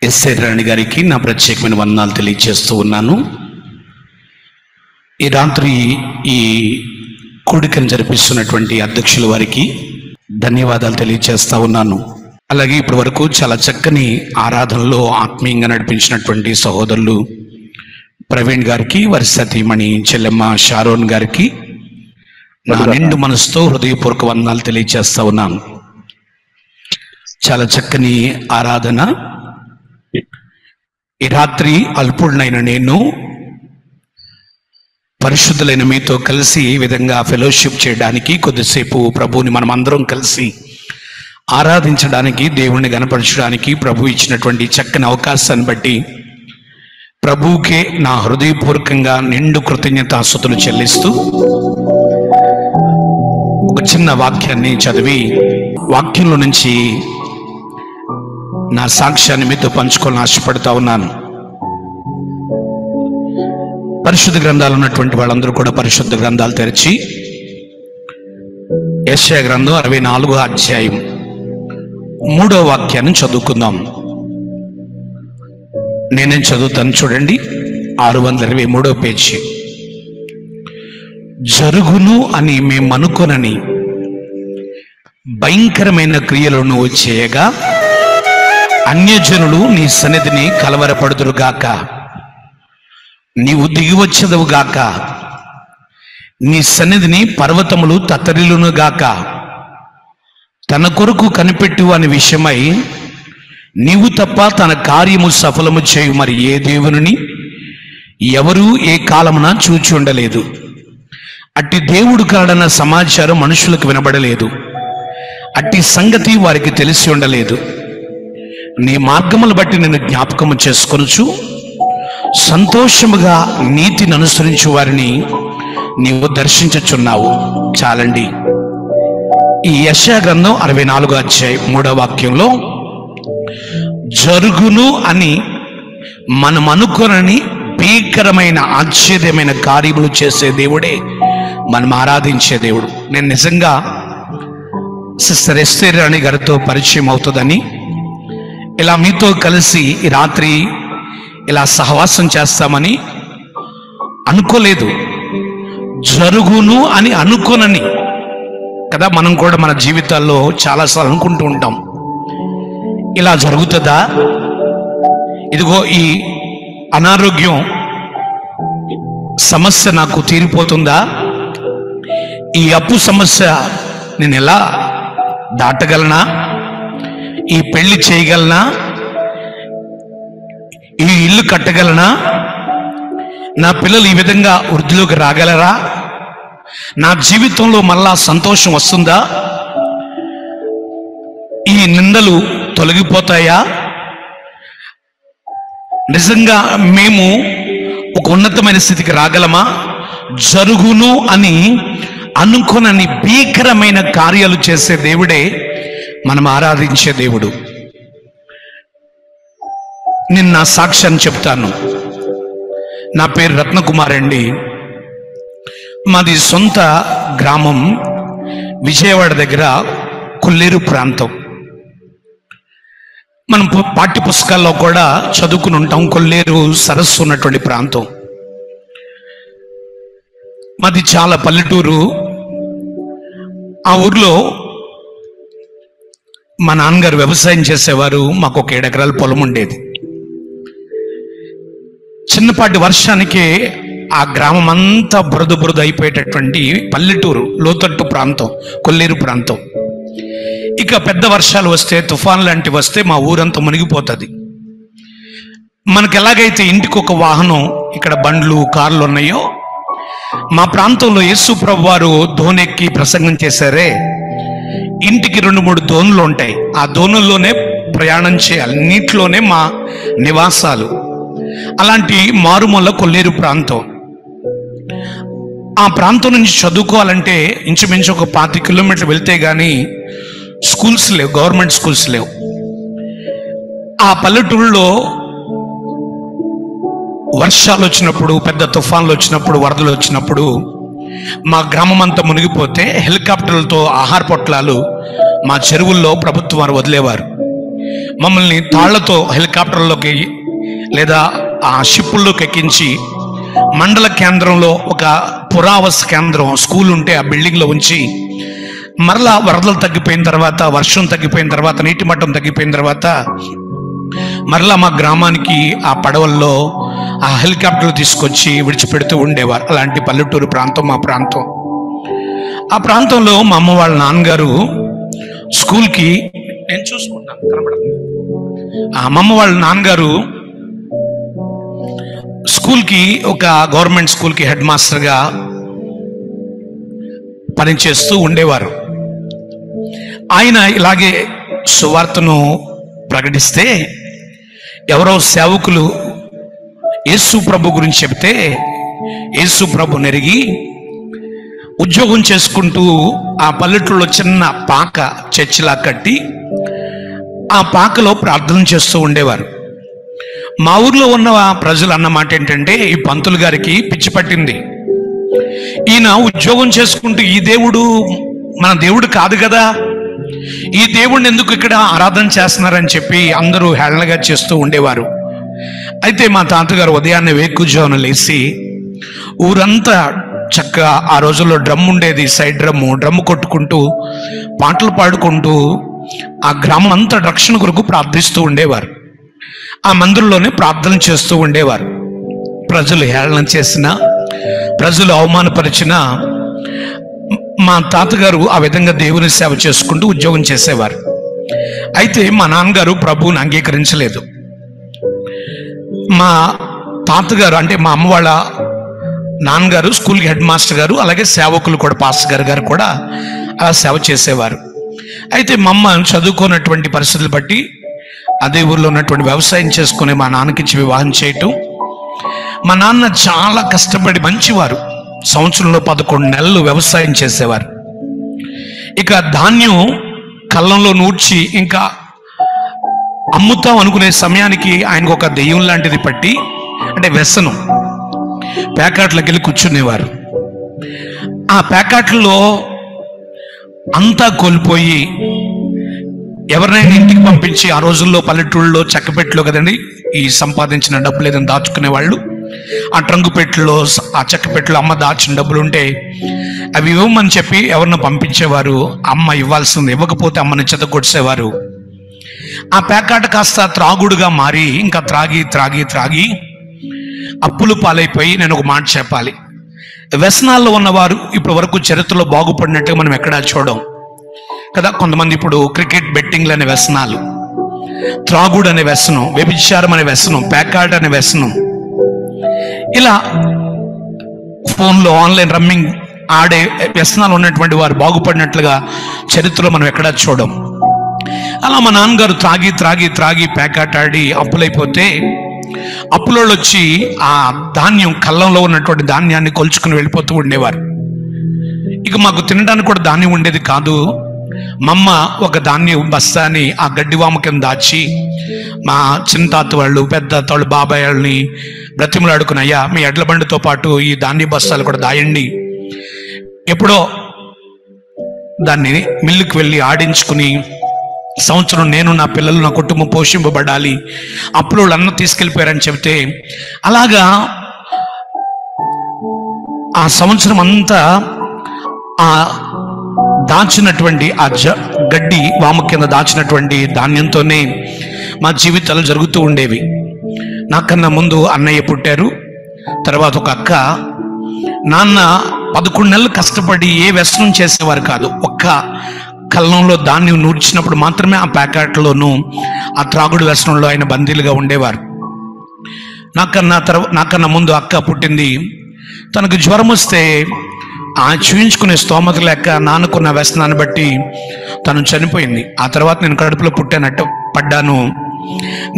ఎస్ఐ రాణి గారికి నా ప్రత్యేకమైన వందనాలు తెలియజేస్తూ ఉన్నాను. ఈ రాత్రి ఈ కూడికను జరిపిస్తున్నటువంటి అధ్యక్షుల వారికి ధన్యవాదాలు తెలియజేస్తా ఉన్నాను. అలాగే ఇప్పటి వరకు చాలా చక్కని ఆరాధనలో ఆత్మీయంగా నడిపించినటువంటి సహోదరులు ప్రవీణ్ గారికి, వారి సతీమణి చెల్లెమ్మ షారోన్ గారికి నా నిండు మనసుతో హృదయపూర్వక వందనాలు తెలియజేస్తా ఉన్నాను. చాలా చక్కని ఆరాధన. ఈ రాత్రి అల్పుడినైన నేను పరిశుద్ధులైన మీతో కలిసి ఈ విధంగా ఫెలోషిప్ చేయడానికి, కొద్దిసేపు ప్రభువుని మనం అందరం కలిసి ఆరాధించడానికి, దేవుణ్ణి గణపరచడానికి ప్రభు ఇచ్చినటువంటి చక్కని అవకాశాన్ని బట్టి ప్రభువుకే నా హృదయపూర్వకంగా నిండు కృతజ్ఞతాస్తుతులు చెల్లిస్తూ ఒక చిన్న వాక్యాన్ని చదివి వాక్యంలో నుంచి నా సాక్ష్యాన్ని మీతో పంచుకోవాలని ఆశపడుతూ ఉన్నాను. పరిశుద్ధ గ్రంథాలు ఉన్నటువంటి వాళ్ళందరూ కూడా పరిశుద్ధ గ్రంథాలు తెరిచి యెషయా గ్రంథం 64వ అధ్యాయం 3వ వాక్యాన్ని చదువుకుందాం. నేనేం చదువుతాను చూడండి. 623వ పేజీ. జరుగును అని మేము అనుకొనని భయంకరమైన క్రియలను చేయగా అన్యజనులు నీ సన్నిధిని కలవరపడుదురుగాక. నీవు దిగివచ్చదువుగాక. నీ సన్నిధిని పర్వతములు తత్తరిల్లునుగాక. తన కొరకు కనిపెట్టు అనే విషయమై నీవు తప్ప తన కార్యము సఫలము చేయు మరి ఏ దేవుని ఎవరూ ఏ కాలమున చూచి ఉండలేదు. అట్టి దేవుడు కాడన్న సమాచారం మనుషులకు వినబడలేదు. అట్టి సంగతి వారికి తెలిసి ఉండలేదు. నీ మార్గములు బట్టి నేను జ్ఞాపకము చేసుకొనుచు సంతోషముగా నీతిని అనుసరించు వారిని నీవు దర్శించుచున్నావు. చాలండి. ఈ యెషయా గ్రంథం 64వ అధ్యాయం 3వ వాక్యంలో జరుగును అని మనం అనుకోనని భీకరమైన ఆశ్చర్యమైన కార్యములు చేసే దేవుడే మనం ఆరాధించే దేవుడు. నేను నిజంగా సిస్టర్ ఎస్తేర్ రాణి గారితో పరిచయం అవుతుందని ఇలా మీతో కలిసి ఈ రాత్రి ఇలా సహవాసం చేస్తామని అనుకోలేదు. జరుగును అని అనుకోనని కదా, మనం కూడా మన జీవితాల్లో చాలాసార్లు అనుకుంటూ ఉంటాం, ఇలా జరుగుతుందా, ఇదిగో ఈ అనారోగ్యం సమస్య నాకు తీరిపోతుందా, ఈ అప్పు సమస్య నేను ఎలా దాటగలనా, ఈ పెళ్లి చేయగలనా, ఈ ఇల్లు కట్టగలనా, నా పిల్లలు ఈ విధంగా వృద్ధిలోకి రాగలరా, నా జీవితంలో మళ్ళా సంతోషం వస్తుందా, ఈ నిందలు తొలగిపోతాయా, నిజంగా మేము ఒక ఉన్నతమైన స్థితికి రాగలమా, జరుగును అని అనుకోనని భీకరమైన కార్యాలు చేసే దేవుడే మనం ఆరాధించే దేవుడు. నిన్న సాక్ష్యాన్ని చెప్తాను. నా పేరు రత్నకుమార్ అండి. మాది సొంత గ్రామం విజయవాడ దగ్గర కొల్లేరు ప్రాంతం. మనం పాఠ్య పుస్తకాల్లో కూడా చదువుకుని ఉంటాం, కొల్లేరు సరస్సు ఉన్నటువంటి ప్రాంతం. మాది చాలా పల్లెటూరు. ఆ ఊర్లో మా నాన్నగారు వ్యవసాయం చేసేవారు. మాకు ఒక 7 ఎకరాల పొలం ఉండేది. చిన్నపాటి వర్షానికి ఆ గ్రామం అంతా బురద బురద అయిపోయేటటువంటి పల్లెటూరు, లోతట్టు ప్రాంతం, కొల్లేరు ప్రాంతం. ఇక పెద్ద వర్షాలు వస్తే, తుఫాన్ లాంటివి వస్తే మా ఊరంతా మునిగిపోతుంది. మనకు ఎలాగైతే ఇంటికి ఒక వాహనం, ఇక్కడ బండ్లు కార్లు ఉన్నాయో, మా ప్రాంతంలో యేసు ప్రభు వారు దోణెక్కి ప్రసంగం చేశారే, ఇంటికి 2-3 దోణులు ఉంటాయి. ఆ దోణుల్లోనే ప్రయాణం చేయాలి, నీటిలోనే మా నివాసాలు. అలాంటి మారుమూల కొల్లేరు ప్రాంతం. ఆ ప్రాంతం నుంచి చదువుకోవాలంటే ఇంచుమించు ఒక 25 కిలోమీటర్లు వెళ్తే గానీ స్కూల్స్ లేవు, గవర్నమెంట్ స్కూల్స్ లేవు. ఆ పల్లెటూళ్ళలో వర్షాలు వచ్చినప్పుడు, పెద్ద తుఫాన్లు వచ్చినప్పుడు, వరదలు వచ్చినప్పుడు మా గ్రామం అంతా మునిగిపోతే హెలికాప్టర్లతో ఆహార పొట్లాలు మా చెరువుల్లో ప్రభుత్వం వారు వదిలేవారు. మమ్మల్ని తాళ్లతో హెలికాప్టర్లోకి లేదా ఆ షిప్పుల్లోకి ఎక్కించి మండల కేంద్రంలో ఒక పురావస్తు కేంద్రం స్కూల్ ఉంటే ఆ బిల్డింగ్లో ఉంచి, మరలా వరదలు తగ్గిపోయిన తర్వాత, వర్షం తగ్గిపోయిన తర్వాత, నీటి మట్టం తగ్గిపోయిన తర్వాత మరలా మా గ్రామానికి ఆ పడవల్లో ఆ హెలికాప్టర్లు తీసుకొచ్చి విడిచిపెడుతూ ఉండేవారు. అలాంటి పల్లెటూరు ప్రాంతం మా ప్రాంతం. ఆ ప్రాంతంలో మా అమ్మ వాళ్ళ నాన్నగారు స్కూల్కి, నేను చూసుకుంటాను కనబడుతుంది, ఆ అమ్మమ్మ వాళ్ళ నాన్నగారు స్కూల్కి, ఒక గవర్నమెంట్ స్కూల్కి హెడ్ మాస్టర్గా పనిచేస్తూ ఉండేవారు. ఆయన ఇలాగే సువార్తను ప్రకటిస్తే ఎవరో సేవకులు యేసు ప్రభు గురించి చెప్తే యేసు ప్రభు నెరిగి ఉద్యోగం చేసుకుంటూ ఆ పల్లెటూరులో చిన్న పాక చర్చిలా కట్టి ఆ పాకలో ప్రార్థన చేస్తూ ఉండేవారు. మా ఊర్లో ఉన్న ప్రజలు అన్నమాట ఏంటంటే, ఈ పంతులు గారికి పిచ్చి పట్టింది, ఈయన ఉద్యోగం చేసుకుంటూ ఈ దేవుడు మన దేవుడు కాదు కదా, ఈ దేవుడిని ఎందుకు ఇక్కడ ఆరాధన చేస్తున్నారని చెప్పి అందరూ హేళనగా చేస్తూ ఉండేవారు. అయితే మా తాతగారు ఉదయాన్నే వేకుజామున లేచి ఊరంతా చక్కగా, ఆ రోజుల్లో డ్రమ్ ఉండేది, సైడ్ డ్రమ్ము కొట్టుకుంటూ పాటలు పాడుకుంటూ ఆ గ్రామం అంతా రక్షణ కొరకు ప్రార్థిస్తూ ఉండేవారు. ఆ మందిరంలోనే ప్రార్థన చేస్తూ ఉండేవారు. ప్రజలు హేళన చేసినా, ప్రజలు అవమానపరిచినా మా తాతగారు ఆ విధంగా దేవుని సేవ చేసుకుంటూ ఉద్యోగం చేసేవారు. అయితే మా నాన్నగారు ప్రభువుని అంగీకరించలేదు. మా తాతగారు అంటే మా అమ్మ వాళ్ళ నాన్నగారు స్కూల్కి హెడ్ మాస్టర్ గారు, అలాగే సేవకులు కూడా పాస్టర్ గారు కూడా అలా సేవ చేసేవారు. అయితే మా అమ్మ చదువుకున్నటువంటి పరిస్థితులు బట్టి అదే ఊర్లో ఉన్నటువంటి వ్యవసాయం చేసుకునే మా నాన్నకిచ్చి వివాహం చేయటం. మా నాన్న చాలా కష్టపడి మంచివారు, సంవత్సరంలో 11 నెలలు వ్యవసాయం చేసేవారు. ఇక ధాన్యం కళ్ళంలో నూర్చి ఇంకా అమ్ముతాం అనుకునే సమయానికి ఆయనకు ఒక దెయ్యం లాంటిది పట్టి, అంటే వ్యసనం, ప్యాకెట్లకు వెళ్ళి కూర్చునేవారు. ఆ ప్యాకెట్లో అంతా కోల్పోయి ఎవరినైనా ఇంటికి పంపించి, ఆ రోజుల్లో పల్లెటూళ్ళలో చెక్కపెట్టలో కదండి ఈ సంపాదించిన డబ్బులు ఏదైనా దాచుకునే వాళ్ళు, ఆ ట్రంకు పెట్టెలో, ఆ చెక్కపెట్టలో అమ్మ దాచిన డబ్బులు ఉంటే అవి ఇవ్వమని చెప్పి ఎవరినో పంపించేవారు. అమ్మ ఇవ్వాల్సింది ఇవ్వకపోతే అమ్మని చెదగొట్టేవారు. ఆ ప్యాకెట్ కాస్త త్రాగుడుగా మారి ఇంకా త్రాగి త్రాగి త్రాగి అప్పులు పాలైపోయి, నేను ఒక మాట చెప్పాలి, వ్యసనాల్లో ఉన్నవారు ఇప్పటి వరకు చరిత్రలో బాగుపడినట్టుగా మనం ఎక్కడా చూడం కదా. కొంతమంది ఇప్పుడు క్రికెట్ బెట్టింగ్లు అనే వ్యసనాలు, త్రాగుడు అనే వ్యసనం, వ్యభిచారం అనే వ్యసనం, ప్యాకెట్ అనే వ్యసనం, ఇలా ఫోన్లో ఆన్లైన్ రమ్మింగ్ ఆడే వ్యసనాలు ఉన్నటువంటి వారు బాగుపడినట్లుగా చరిత్రలో మనం ఎక్కడా చూడం. అలా మా నాన్నగారు త్రాగి త్రాగి త్రాగి ప్యాకెట్ ఆడి అప్పులైపోతే అప్పులోళ్ళు వచ్చి ఆ ధాన్యం, కళ్ళంలో ఉన్నటువంటి ధాన్యాన్ని కొలుచుకుని వెళ్ళిపోతూ ఉండేవారు. ఇక మాకు తినడానికి కూడా ధాన్యం ఉండేది కాదు. మా అమ్మ ఒక ధాన్యం బస్తాని ఆ గడ్డివామ కింద దాచి మా చిన్న తాత వాళ్ళు, పెద్ద తాళ్ళు, బాబాయ్ వాళ్ళని బ్రతిమలాడుకుని, అయ్యా మీ ఎడ్ల బండితో పాటు ఈ ధాన్య బస్తాలు కూడా దాయండి, ఎప్పుడో దాన్ని మిల్లుకి వెళ్ళి ఆడించుకుని సంవత్సరం నేను, నా పిల్లలు, నా కుటుంబం పోషింపబడాలి, అప్పుడు వాళ్ళు అన్నం తీసుకెళ్ళిపోయారని చెబితే, అలాగా ఆ సంవత్సరం అంతా ఆ దాచినటువంటి ఆ గడ్డి వాము కింద దాచినటువంటి ధాన్యంతోనే మా జీవితాలు జరుగుతూ ఉండేవి. నాకన్నా ముందు అన్నయ్య పుట్టారు, తర్వాత ఒక అక్క. నాన్న 11 నెలలు కష్టపడి ఏ వ్యసనం చేసేవారు కాదు. ఒక్క కళ్ళంలో ధాన్యం నూర్చినప్పుడు మాత్రమే ఆ ప్యాకెట్లోనూ ఆ త్రాగుడు వ్యసనంలో ఆయన బందీలుగా ఉండేవారు. నాకన్నా ముందు అక్క పుట్టింది. తనకు జ్వరం వస్తే ఆ చూయించుకునే స్తోమత లేక నాన్నకున్న వ్యసనాన్ని బట్టి తను చనిపోయింది. ఆ తర్వాత నేను కడుపులో పడ్డాను.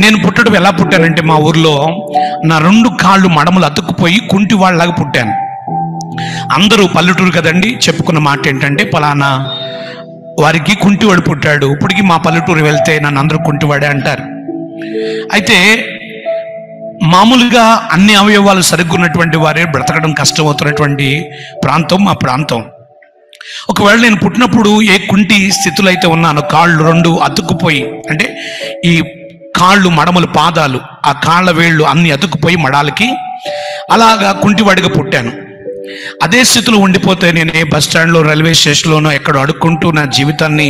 నేను పుట్టడం ఎలా పుట్టానంటే, మా ఊర్లో నా 2 కాళ్ళు మడమలు అతుక్కుపోయి కుంటి వాళ్ళలాగా పుట్టాను. అందరూ పల్లెటూరు కదండి, చెప్పుకున్న మాట ఏంటంటే, పలానా వారికి కుంటివాడు పుట్టాడు. ఇప్పటికీ మా పల్లెటూరు వెళ్తే నన్ను అందరూ కుంటివాడే అంటారు. అయితే మామూలుగా అన్ని అవయవాలు సరిగ్గా ఉన్నటువంటి వారే బ్రతకడం కష్టమవుతున్నటువంటి ప్రాంతం మా ప్రాంతం. ఒకవేళ నేను పుట్టినప్పుడు ఏ కుంటి స్థితిలో అయితే ఉన్నానో, కాళ్ళు 2 అతుక్కుపోయి, అంటే ఈ కాళ్ళు మడమలు, పాదాలు, ఆ కాళ్ళ వేళ్ళు అన్ని అతుక్కుపోయి మడాలకి, అలాగా కుంటివాడిగా పుట్టాను. అదే స్థితిలో ఉండిపోతే నేను ఏ బస్ స్టాండ్లో, రైల్వే స్టేషన్లోనో ఎక్కడో అడుక్కుంటూ నా జీవితాన్ని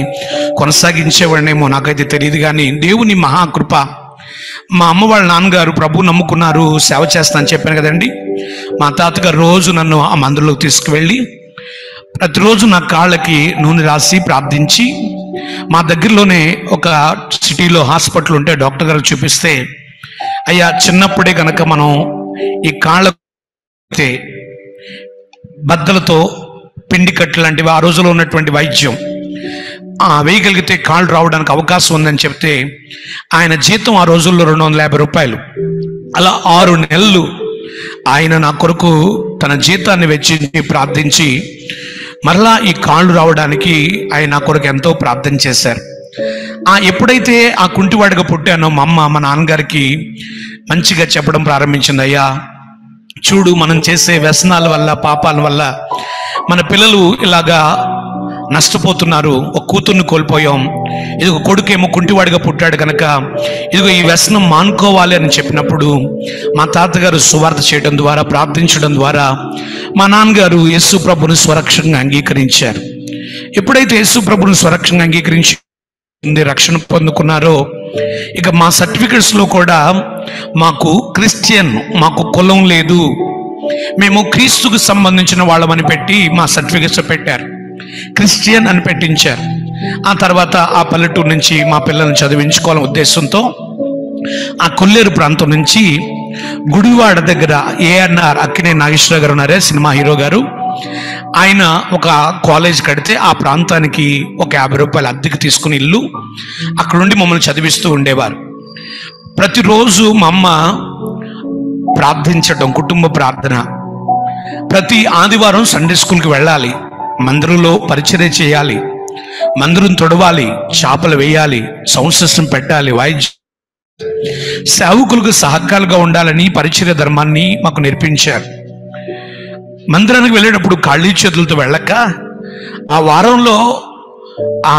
కొనసాగించేవాడినేమో, నాకైతే తెలియదు. కానీ దేవుని మహాకృప, మా అమ్మ వాళ్ళ నాన్నగారు ప్రభు నమ్ముకున్నారు, సేవ చేస్తానని చెప్పాను కదండి. మా తాతగారు రోజు నన్ను ఆ మందిరంలోకి తీసుకువెళ్ళి ప్రతిరోజు నా కాళ్ళకి నూనె రాసి ప్రార్థించి, మా దగ్గరలోనే ఒక సిటీలో హాస్పిటల్ ఉంటే డాక్టర్ గారు చూపిస్తే, అయ్యా చిన్నప్పుడే కనుక మనం ఈ కాళ్ళ బద్దలతో పిండి కట్టు లాంటివి, ఆ రోజులో ఉన్నటువంటి వైద్యం వేయగలిగితే కాళ్ళు రావడానికి అవకాశం ఉందని చెప్తే, ఆయన జీతం ఆ రోజుల్లో 250 రూపాయలు. అలా 6 నెలలు ఆయన నా కొరకు తన జీతాన్ని వెచ్చించి ప్రార్థించి మరలా ఈ కాళ్ళు రావడానికి ఆయన నా కొరకు ఎంతో ప్రార్థన చేశారు. ఎప్పుడైతే ఆ కుంటివాడిగా పుట్టానో, మా అమ్మ మా నాన్నగారికి మంచిగా చెప్పడం ప్రారంభించింది, అయ్యా చూడు, మనం చేసే వ్యసనాల వల్ల, పాపాల వల్ల మన పిల్లలు ఇలాగా నష్టపోతున్నారు. ఒక కూతుర్ని కోల్పోయాం, ఇదిగో కొడుకేమో కుంటివాడిగా పుట్టాడు కనుక ఇదిగో ఈ వ్యసనం మానుకోవాలి అని చెప్పినప్పుడు, మా తాతగారు సువార్త చేయడం ద్వారా, ప్రార్థించడం ద్వారా మా నాన్నగారు యేసు ప్రభుని స్వరక్షణగా అంగీకరించారు. ఎప్పుడైతే యేసు ప్రభుని స్వరక్షణగా అంగీకరించి రక్షణ పొందుకున్నారో, ఇక మా సర్టిఫికెట్స్లో కూడా మాకు క్రిస్టియన్, మాకు కులం లేదు, మేము క్రీస్తుకు సంబంధించిన వాళ్ళమని పెట్టి మా సర్టిఫికెట్స్ పెట్టారు. క్రిస్టియన్ అని పెట్టించారు. ఆ తర్వాత ఆ పల్లెటూరు నుంచి మా పిల్లల్ని చదివించుకోవాలనే ఉద్దేశంతో ఆ కొల్లేరు ప్రాంతం నుంచి గుడివాడ దగ్గర ఏఎన్ఆర్ అక్కినే నాగేశ్వరరావు గారు ఉన్నారే, సినిమా హీరో గారు, ఆయన ఒక కాలేజ్ కడితే ఆ ప్రాంతానికి ఒక 50 రూపాయలు అద్దెకి తీసుకుని ఇల్లు, అక్కడ నుండి మమ్మల్ని చదివిస్తూ ఉండేవారు. ప్రతిరోజు మా అమ్మ ప్రార్థించడం, కుటుంబ ప్రార్థన. ప్రతి ఆదివారం సండే స్కూల్కి వెళ్ళాలి, మందిరంలో పరిచర్య చేయాలి, మందిరం తొడవాలి, చేపలు వేయాలి, సౌండ్ సిస్టమ్ పెట్టాలి, వాయిద్యం సేవకులకు సహకారులుగా ఉండాలని పరిచర్య ధర్మాన్ని మాకు నేర్పించారు. మందిరానికి వెళ్ళేటప్పుడు ఖాళీ చేతులతో వెళ్ళక ఆ వారంలో ఆ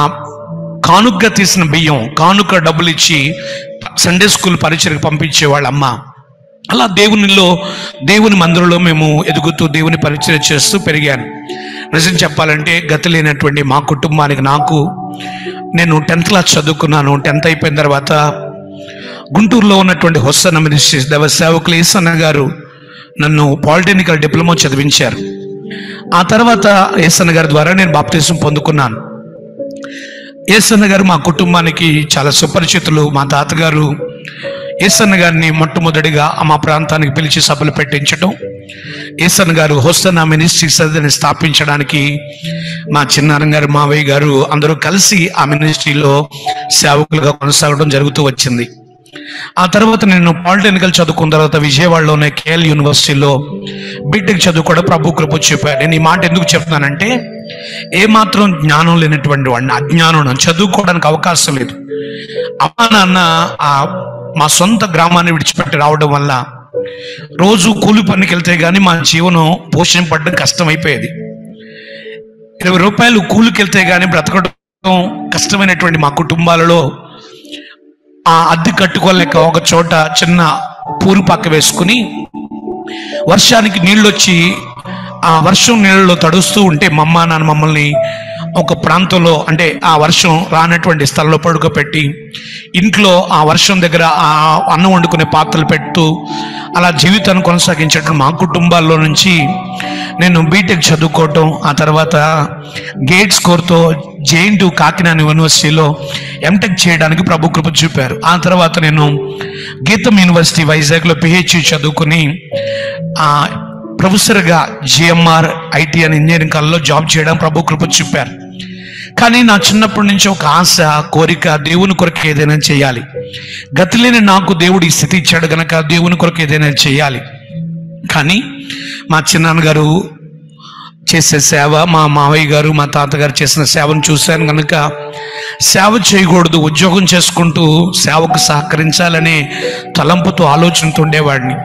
కానుకగా తీసిన బియ్యం, కానుక డబ్బులు ఇచ్చి సండే స్కూల్ పరిచర్యకు పంపించేవాళ్ళ అమ్మ. అలా దేవుని మందిరంలో మేము ఎదుగుతూ దేవుని పరిచర్య చేస్తూ పెరిగాను. నిజం చెప్పాలంటే గతి లేనటువంటి మా కుటుంబానికి నేను 10th క్లాస్ చదువుకున్నాను. 10th అయిపోయిన తర్వాత గుంటూరులో ఉన్నటువంటి హొస్సన్న మినిస్ట్రీస్ దేవ సేవకులు ఏసన్న గారు నన్ను పాలిటెక్నికల్ డిప్లొమా చదివించారు. ఆ తర్వాత ఏసన్న గారి ద్వారా నేను బాప్తిజం పొందుకున్నాను. ఏసన్న గారు మా కుటుంబానికి చాలా సుపరిచితులు. మా తాతగారు ఏసన్న గారిని మొట్టమొదటిగా మా ప్రాంతానికి పిలిచి సభలు పెట్టించడం, ఏసన్న గారు హొస్సన్న మినిస్ట్రీస్ అని స్థాపించడానికి మా చిన్నాన్న గారు, మావయ్య గారు అందరూ కలిసి ఆ మినిస్ట్రీలో సేవకులుగా కొనసాగడం జరుగుతూ వచ్చింది. ఆ తర్వాత నేను పాలిటెక్నికల్ చదువుకున్న తర్వాత విజయవాడలోనే కేఎల్ యూనివర్సిటీలో బీటెక్ చదువు కూడా ప్రభు కృప చూపాను. నేను ఈ మాట ఎందుకు చెప్తున్నానంటే, ఏమాత్రం జ్ఞానం లేనటువంటి వాడిని, అజ్ఞానం, చదువుకోవడానికి అవకాశం లేదు. అమ్మా నాన్న మా సొంత గ్రామాన్ని విడిచిపెట్టి రావడం వల్ల రోజు కూలి పనికి వెళ్తే గానీ మా జీవనం పోషింపడడం కష్టమైపోయేది. 20 రూపాయలు కూలికి వెళ్తే గానీ బ్రతకడం కష్టమైనటువంటి మా కుటుంబాలలో ఆ అద్దె కట్టుకోలేక ఒక చోట చిన్న పూరు పక్క వేసుకుని వర్షానికి నీళ్ళు వచ్చి ఆ వర్షం నీళ్ళలో తడుస్తూ ఉంటే మా అమ్మ నాన్న మమ్మల్ని ఒక ప్రాంతంలో, అంటే ఆ వర్షం రానటువంటి స్థలంలో పడుకోబెట్టి ఇంట్లో ఆ వర్షం దగ్గర ఆ అన్నం వండుకునే పాత్రలు పెడుతూ అలా జీవితాన్ని కొనసాగించడం మా కుటుంబాల్లో నుంచి నేను బీటెక్ చదువుకోవటం, ఆ తర్వాత గేట్ స్కోర్తో జేఎన్‌టీయూ కాకినాడ యూనివర్సిటీలో ఎంటెక్ చేయడానికి ప్రభు కృప చూపారు. ఆ తర్వాత నేను గీతం యూనివర్సిటీ వైజాగ్లో పిహెచ్డి చదువుకుని ప్రొఫెసర్గా జిఎంఆర్ ఐటీ అని ఇంజనీరింగ్ కాలేజ్లో జాబ్ చేయడం ప్రభు కృప చూపారు. కానీ నా చిన్నప్పటి నుంచి ఒక ఆశ, కోరిక, దేవుని కొరకు ఏదైనా చేయాలి. గతి లేని నాకు దేవుడు ఈ స్థితి ఇచ్చాడు కనుక దేవుని కొరకు ఏదైనా చేయాలి. కానీ మా చిన్నాన్నగారు చేసే సేవ, మా మావయ్య గారు, మా తాతగారు చేసిన సేవను చూశాను కనుక సేవ చేయకూడదు, ఉద్యోగం చేసుకుంటూ సేవకు సహకరించాలనే తలంపుతో ఆలోచనతో ఉండేవాడిని.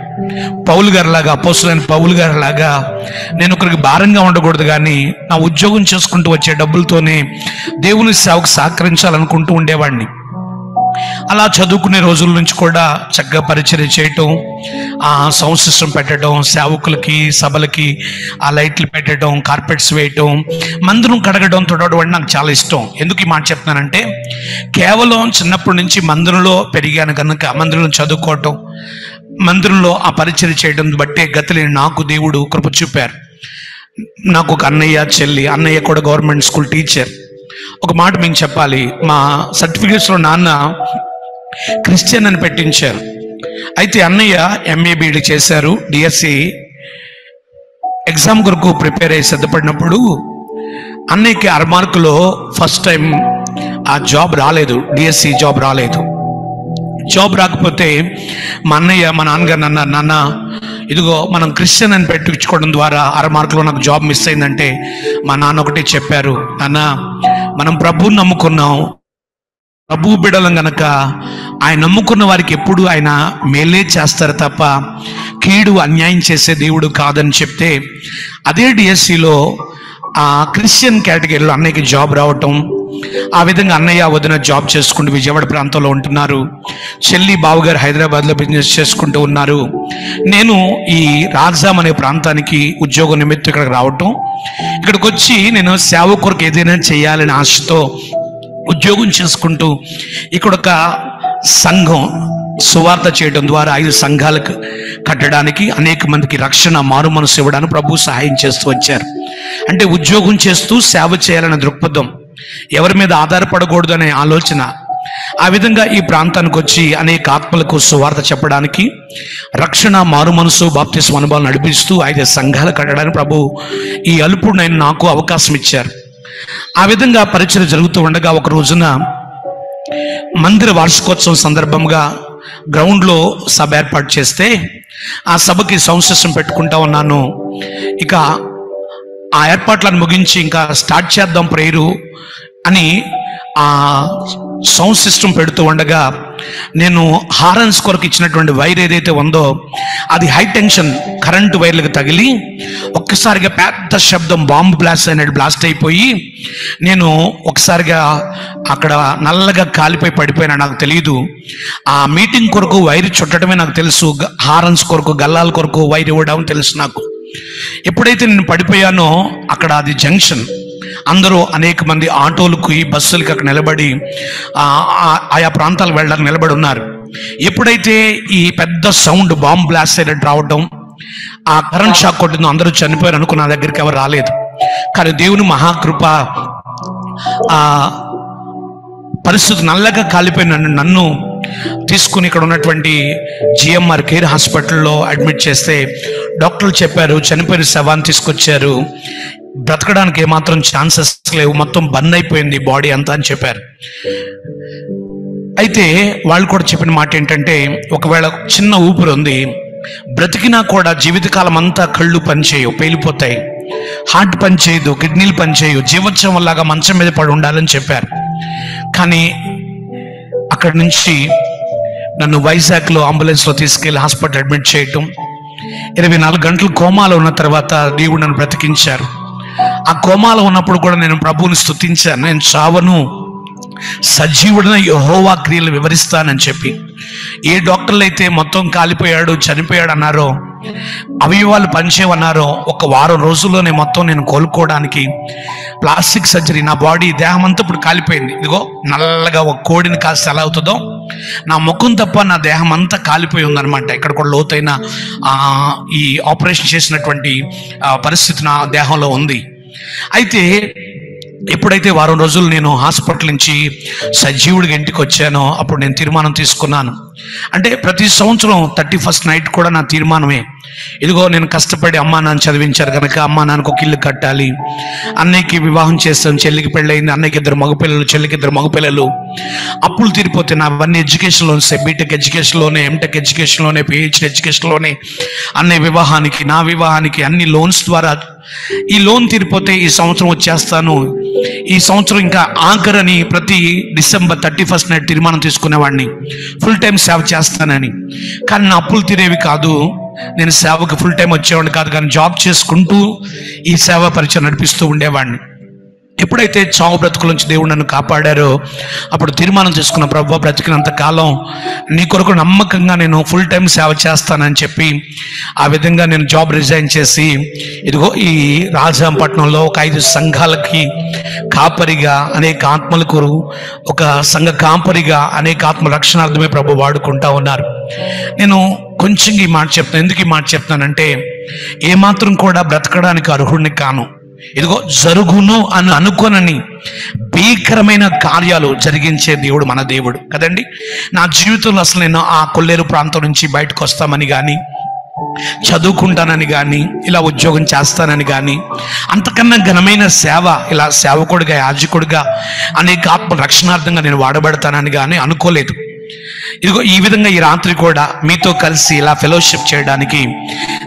పౌలు గారిలాగా, అపోస్తలుడైన పౌలు గారిలాగా నేను ఒకరికి భారంగా ఉండకూడదు, కానీ నా ఉద్యోగం చేసుకుంటూ వచ్చే డబ్బులతోనే దేవుని సేవకు సహకరించాలనుకుంటూ ఉండేవాడిని. అలా చదువుకునే రోజుల నుంచి కూడా చక్కగా పరిచర్య చేయటం, ఆ సౌండ్ సిస్టమ్ పెట్టడం, సేవకులకి సభలకి ఆ లైట్లు పెట్టడం, కార్పెట్స్ వేయటం, మందిరం కడగడం, తొడవడం నాకు చాలా ఇష్టం. ఎందుకు ఈ మాట చెప్తున్నానంటే, కేవలం చిన్నప్పటి నుంచి మందిరంలో పెరిగాను కనుక మందిరంలో చదువుకోవటం, మందిరంలో ఆ పరిచర్య చేయడం బట్టే గతిలేని నాకు దేవుడు కృప చూపారు. నాకు ఒక అన్నయ్య, చెల్లి. అన్నయ్య కూడా గవర్నమెంట్ స్కూల్ టీచర్. ఒక మాట మీకు చెప్పాలి, మా సర్టిఫికేట్స్లో నాన్న క్రిస్టియన్ అని పెట్టించారు. అయితే అన్నయ్య ఎంఏ బీఈడి చేశారు. డిఎస్సి ఎగ్జామ్ కొరకు ప్రిపేర్ అయ్యి సిద్ధపడినప్పుడు అన్నయ్యకి 6 మార్కులో ఫస్ట్ టైం ఆ జాబ్ రాలేదు, డిఎస్సి జాబ్ రాలేదు. జాబ్ రాకపోతే మా అన్నయ్య, మా నాన్నగారు అన్నారు, నాన్న ఇదిగో మనం క్రిస్టియన్ అని పెట్టించుకోవడం ద్వారా 6 మార్కులో నాకు జాబ్ మిస్ అయిందంటే మా నాన్న ఒకటే చెప్పారు, నాన్న మనం ప్రభువుని నమ్ముకున్నాం, ప్రభు బిడలం గనక ఆయన నమ్ముకున్న వారికి ఎప్పుడు ఆయన మేలే చేస్తారు తప్ప కీడు, అన్యాయం చేసే దేవుడు కాదని చెప్తే అదే డిఎస్సిలో ఆ క్రిస్టియన్ కేటగిరీలో అన్నయ్యకి జాబ్ రావటం, ఆ విధంగా అన్నయ్య వదిన జాబ్ చేసుకుంటూ విజయవాడ ప్రాంతంలో ఉంటున్నారు. చెల్లి బావగారు హైదరాబాద్లో బిజినెస్ చేసుకుంటూ ఉన్నారు. నేను ఈ రాజాం అనే ప్రాంతానికి ఉద్యోగం నిమిత్తం ఇక్కడికి రావటం, ఇక్కడికి వచ్చి నేను సేవ కొరకు ఏదైనా చేయాలని ఆశతో ఉద్యోగం చేసుకుంటూ ఇక్కడ ఒక సంఘం సువార్త చేయడం ద్వారా 5 సంఘాలకు కట్టడానికి, అనేక మందికి రక్షణ, మారు మనసు ఇవ్వడానికి ప్రభు సహాయం చేస్తూ వచ్చారు. అంటే ఉద్యోగం చేస్తూ సేవ చేయాలనే దృక్పథం, ఎవరి మీద ఆధారపడకూడదు అనే ఆలోచన. ఆ విధంగా ఈ ప్రాంతానికి వచ్చి అనేక ఆత్మలకు సువార్త చెప్పడానికి, రక్షణ, మారు మనసు, బాప్తిస్మ అనుభవాలు నడిపిస్తూ 5 సంఘాలు కట్టడానికి ప్రభు ఈ అల్పుడు నాకు అవకాశం ఇచ్చారు. ఆ విధంగా పరిచయం జరుగుతూ ఉండగా ఒక రోజున మందిర వార్షికోత్సవం సందర్భంగా గ్రౌండ్లో సభ ఏర్పాటు చేస్తే ఆ సభకి సౌండ్ సిస్టమ్ పెట్టుకుంటా ఉన్నాను. ఇక ఆ ఏర్పాట్లను ముగించి ఇంకా స్టార్ట్ చేద్దాం ప్రేయరు అని ఆ సౌండ్ సిస్టమ్ పెడుతూ ఉండగా నేను హారన్స్ కొరకు ఇచ్చినటువంటి వైర్ ఏదైతే ఉందో అది హై టెన్షన్ కరెంటు వైర్లకు తగిలి ఒక్కసారిగా పెద్ద శబ్దం, బాంబు బ్లాస్ట్ అయిపోయి నేను ఒకసారిగా అక్కడ నల్లగా కాలిపోయి పడిపోయినా. నాకు తెలియదు. ఆ మీటింగ్ కొరకు వైర్ చుట్టడమే నాకు తెలుసు, హారన్స్ కొరకు గల్లాల కొరకు వైర్ ఇవ్వడం తెలుసు నాకు. ఎప్పుడైతే నేను పడిపోయానో అక్కడ అది జంక్షన్, అందరూ అనేక మంది ఆటోలకి బస్సులకి అక్కడ నిలబడి ఆయా ప్రాంతాలకు వెళ్ళడానికి నిలబడి ఉన్నారు. ఎప్పుడైతే ఈ పెద్ద సౌండ్ బాంబ్ బ్లాస్ట్ అయినట్టు రావడం, ఆ కరెంట్ షాక్ కొట్టిందో అందరూ చనిపోయారు అనుకున్న నా దగ్గరికి ఎవరు రాలేదు. కానీ దేవుని మహాకృప, ఆ పరిస్థితి నల్లగా కాలిపోయిన నన్ను తీసుకుని ఇక్కడ ఉన్నటువంటి జిఎంఆర్ కేర్ హాస్పిటల్లో అడ్మిట్ చేస్తే డాక్టర్లు చెప్పారు చనిపోయిన శవాన్ని తీసుకొచ్చారు, బ్రతకడానికి ఏమాత్రం ఛాన్సెస్ లేవు, మొత్తం బంద్ అయిపోయింది బాడీ అంతా అని చెప్పారు. అయితే వాళ్ళు కూడా చెప్పిన మాట ఏంటంటే, ఒకవేళ చిన్న ఊపిరి ఉంది, బ్రతికినా కూడా జీవితకాలం అంతా కళ్ళు పనిచేయవు, పేలిపోతాయి, హార్ట్ పనిచేయదు, కిడ్నీలు పనిచేయవు, జీవోత్సవం లాగా మంచం మీద పడి ఉండాలని చెప్పారు. కానీ అక్కడి నుంచి నన్ను వైజాగ్లో అంబులెన్స్లో తీసుకెళ్లి హాస్పిటల్ అడ్మిట్ చేయటం, 24 గంటలు కోమాలో ఉన్న తర్వాత దేవుడు నన్ను బ్రతికించారు. ఆ కోమాలో ఉన్నప్పుడు కూడా నేను ప్రభువుని స్తుతించాను. నేను చావను, సజీవుడిన యెహోవా క్రియలు వివరిస్తానని చెప్పి. ఏ డాక్టర్లు అయితే మొత్తం కాలిపోయాడు, చనిపోయాడు అన్నారో, అవయవాలు పనిచేయమన్నారో, ఒక వారం రోజుల్లోనే మొత్తం నేను కోలుకోవడానికి ప్లాస్టిక్ సర్జరీ, నా బాడీ దేహం అంతా ఇప్పుడు కాలిపోయింది. ఇదిగో నల్లగా ఒక కోడిని కాస్త ఎలా అవుతుందో నా ముఖం తప్ప నా దేహం అంతా కాలిపోయి ఉందన్నమాట. ఇక్కడ కూడా లోతైన ఈ ఆపరేషన్ చేసినటువంటి పరిస్థితి నా దేహంలో ఉంది. అయితే ఎప్పుడైతే వారం రోజులు నేను హాస్పిటల్ నుంచి సజీవుడిగా ఇంటికి వచ్చానో అప్పుడు నేను తీర్మానం తీసుకున్నాను. అంటే ప్రతి సంవత్సరం 31st నైట్ కూడా నా తీర్మానమే, ఇదిగో నేను కష్టపడి అమ్మా నాన్న చదివించారు కనుక అమ్మా నాన్నకు ఒక ఇల్లు కట్టాలి, అన్నయ్యకి వివాహం చేస్తాను, చెల్లికి పెళ్ళయింది, అన్నయ్యకి 2 మగపిల్లలు, చెల్లికి 2 మగపిల్లలు, అప్పులు తీరిపోతే నా అవన్నీ ఎడ్యుకేషన్ లోన్స్, బీటెక్ ఎడ్యుకేషన్లోనే, ఎంటెక్ ఎడ్యుకేషన్లోనే, పిహెచ్డి ఎడ్యుకేషన్లోనే, అన్నయ్య వివాహానికి, నా వివాహానికి అన్ని లోన్స్ ద్వారా ఈ లోన్ తీరిపోతే ఈ సంవత్సరం వచ్చేస్తాను, ఈ సంవత్సరం ఇంకా ఆఖరని ప్రతి డిసెంబర్ 31st నైట్ తీర్మానం తీసుకునేవాడిని, ఫుల్ టైం సేవ చేస్తానని. కానీ నా అప్పులు తీరేవి కాదు, నేను సేవకు ఫుల్ టైం వచ్చేవాడిని కాదు, కానీ జాబ్ చేసుకుంటూ ఈ సేవా పరిచయం నడిపిస్తూ ఉండేవాడిని. ఎప్పుడైతే చావు బ్రతుకుల నుంచి దేవుడు నన్ను కాపాడారో అప్పుడు తీర్మానం చేసుకున్న, ప్రభువా బ్రతికినంత కాలం నీ కొరకు నమ్మకంగా నేను ఫుల్ టైం సేవ చేస్తానని చెప్పి ఆ విధంగా నేను జాబ్ రిజైన్ చేసి ఇదిగో ఈ రాజాంపట్నంలో ఒక 5 సంఘాలకి కాపరిగా, అనేక ఆత్మలకు ఒక సంఘ కాపరిగా, అనేక ఆత్మ రక్షణార్థమే ప్రభు వాడుకుంటా ఉన్నారు. నేను కొంచెం ఈ మాట చెప్తాను. ఎందుకు ఈ మాట చెప్తానంటే, ఏమాత్రం కూడా బ్రతకడానికి అర్హుడిని కాను, ఇదిగో జరుగును అని అనుకోనని భీకరమైన కార్యాలు జరిగించే దేవుడు మన దేవుడు కదండి. నా జీవితంలో అసలు నేను ఆ కొల్లేరు ప్రాంతం నుంచి బయటకు వస్తామని కానీ, చదువుకుంటానని కానీ, ఇలా ఉద్యోగం చేస్తానని కానీ, అంతకన్నా ఘనమైన సేవ, ఇలా సేవకుడిగా, యాజకుడిగా, అనేక ఆత్మ రక్షణార్థంగా నేను వాడబడతానని కానీ అనుకోలేదు. ఇదిగో ఈ విధంగా ఈ రాత్రి కూడా మీతో కలిసి ఇలా ఫెలోషిప్ చేయడానికి,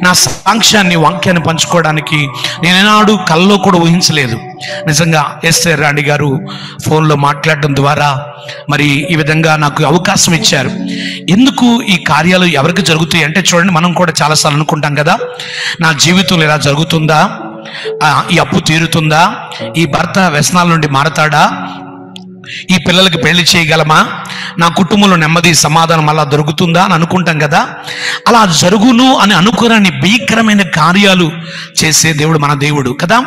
నా సాక్ష్యాన్ని, వాక్యాన్ని పంచుకోవడానికి నేను ఏనాడు కల్లో కూడా ఊహించలేదు. నిజంగా ఎస్ఆర్ రాణి గారు ఫోన్లో మాట్లాడడం ద్వారా మరి ఈ విధంగా నాకు అవకాశం ఇచ్చారు. ఎందుకు ఈ కార్యాలు ఎవరికి జరుగుతాయి అంటే, చూడండి, మనం కూడా చాలాసార్లు అనుకుంటాం కదా, నా జీవితంలో ఇలా జరుగుతుందా, ఈ అప్పు తీరుతుందా, ఈ భర్త వ్యసనాల నుండి మారతాడా, ఈ పిల్లలకి పెళ్లి చేయగలమా, నా కుటుంబంలో నెమ్మది సమాధానం అలా దొరుకుతుందా అని అనుకుంటాం కదా. అలా జరుగును అని అనుకోరని భీకరమైన కార్యాలు చేసే దేవుడు మన దేవుడు కదా.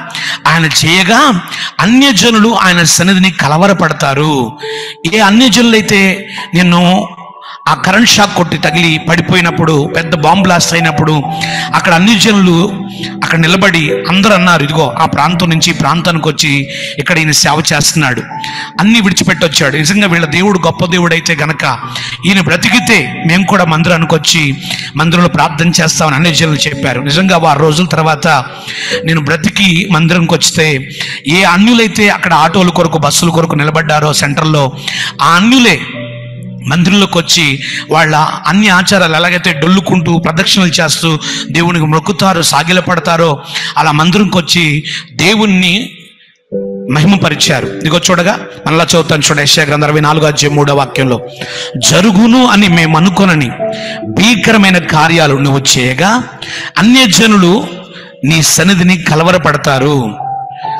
ఆయన చేయగా అన్యజనులు ఆయన సన్నిధిని కలవరపడతారు. ఏ అన్యజనులైతే నిన్ను ఆ కరెంట్ షాక్ కొట్టి తగిలి పడిపోయినప్పుడు, పెద్ద బాంబ్ బ్లాస్ట్ అయినప్పుడు అక్కడ అన్ని జనులు అక్కడ నిలబడి అందరూ అన్నారు, ఇదిగో ఆ ప్రాంతం నుంచి ఈ ప్రాంతానికి వచ్చి ఇక్కడ ఈయన సేవ చేస్తున్నాడు, అన్ని విడిచిపెట్టి వచ్చాడు. నిజంగా వీళ్ళ దేవుడు గొప్ప దేవుడు అయితే గనక ఈయన బ్రతికితే మేము కూడా మందిరానికి వచ్చి మందిరంలో ప్రార్థన చేస్తామని అన్ని జనులు చెప్పారు. నిజంగా 6 రోజుల తర్వాత నేను బ్రతికి మందిరంకి వస్తే ఏ అన్యులైతే అక్కడ ఆటోల కొరకు, బస్సుల కొరకు నిలబడ్డారో సెంటర్లో, ఆ అన్యులే మందిరంలోకి వచ్చి వాళ్ళ అన్ని ఆచారాలు ఎలాగైతే డొల్లుకుంటూ ప్రదక్షిణలు చేస్తూ దేవునికి మొక్కుతారో, సాగిలపడతారో, అలా మందిరంకి వచ్చి దేవుణ్ణి మహిమపరిచారు. ఇదిగో చూడగా మనలా చదువుతాను చూడ, యెషయా గ్రంథం 44:3 జరుగును అని మేము అనుకొనని భీకరమైన కార్యాలు నువ్వు చేయగా అన్యజనులు నీ సన్నిధిని కలవరపడతారు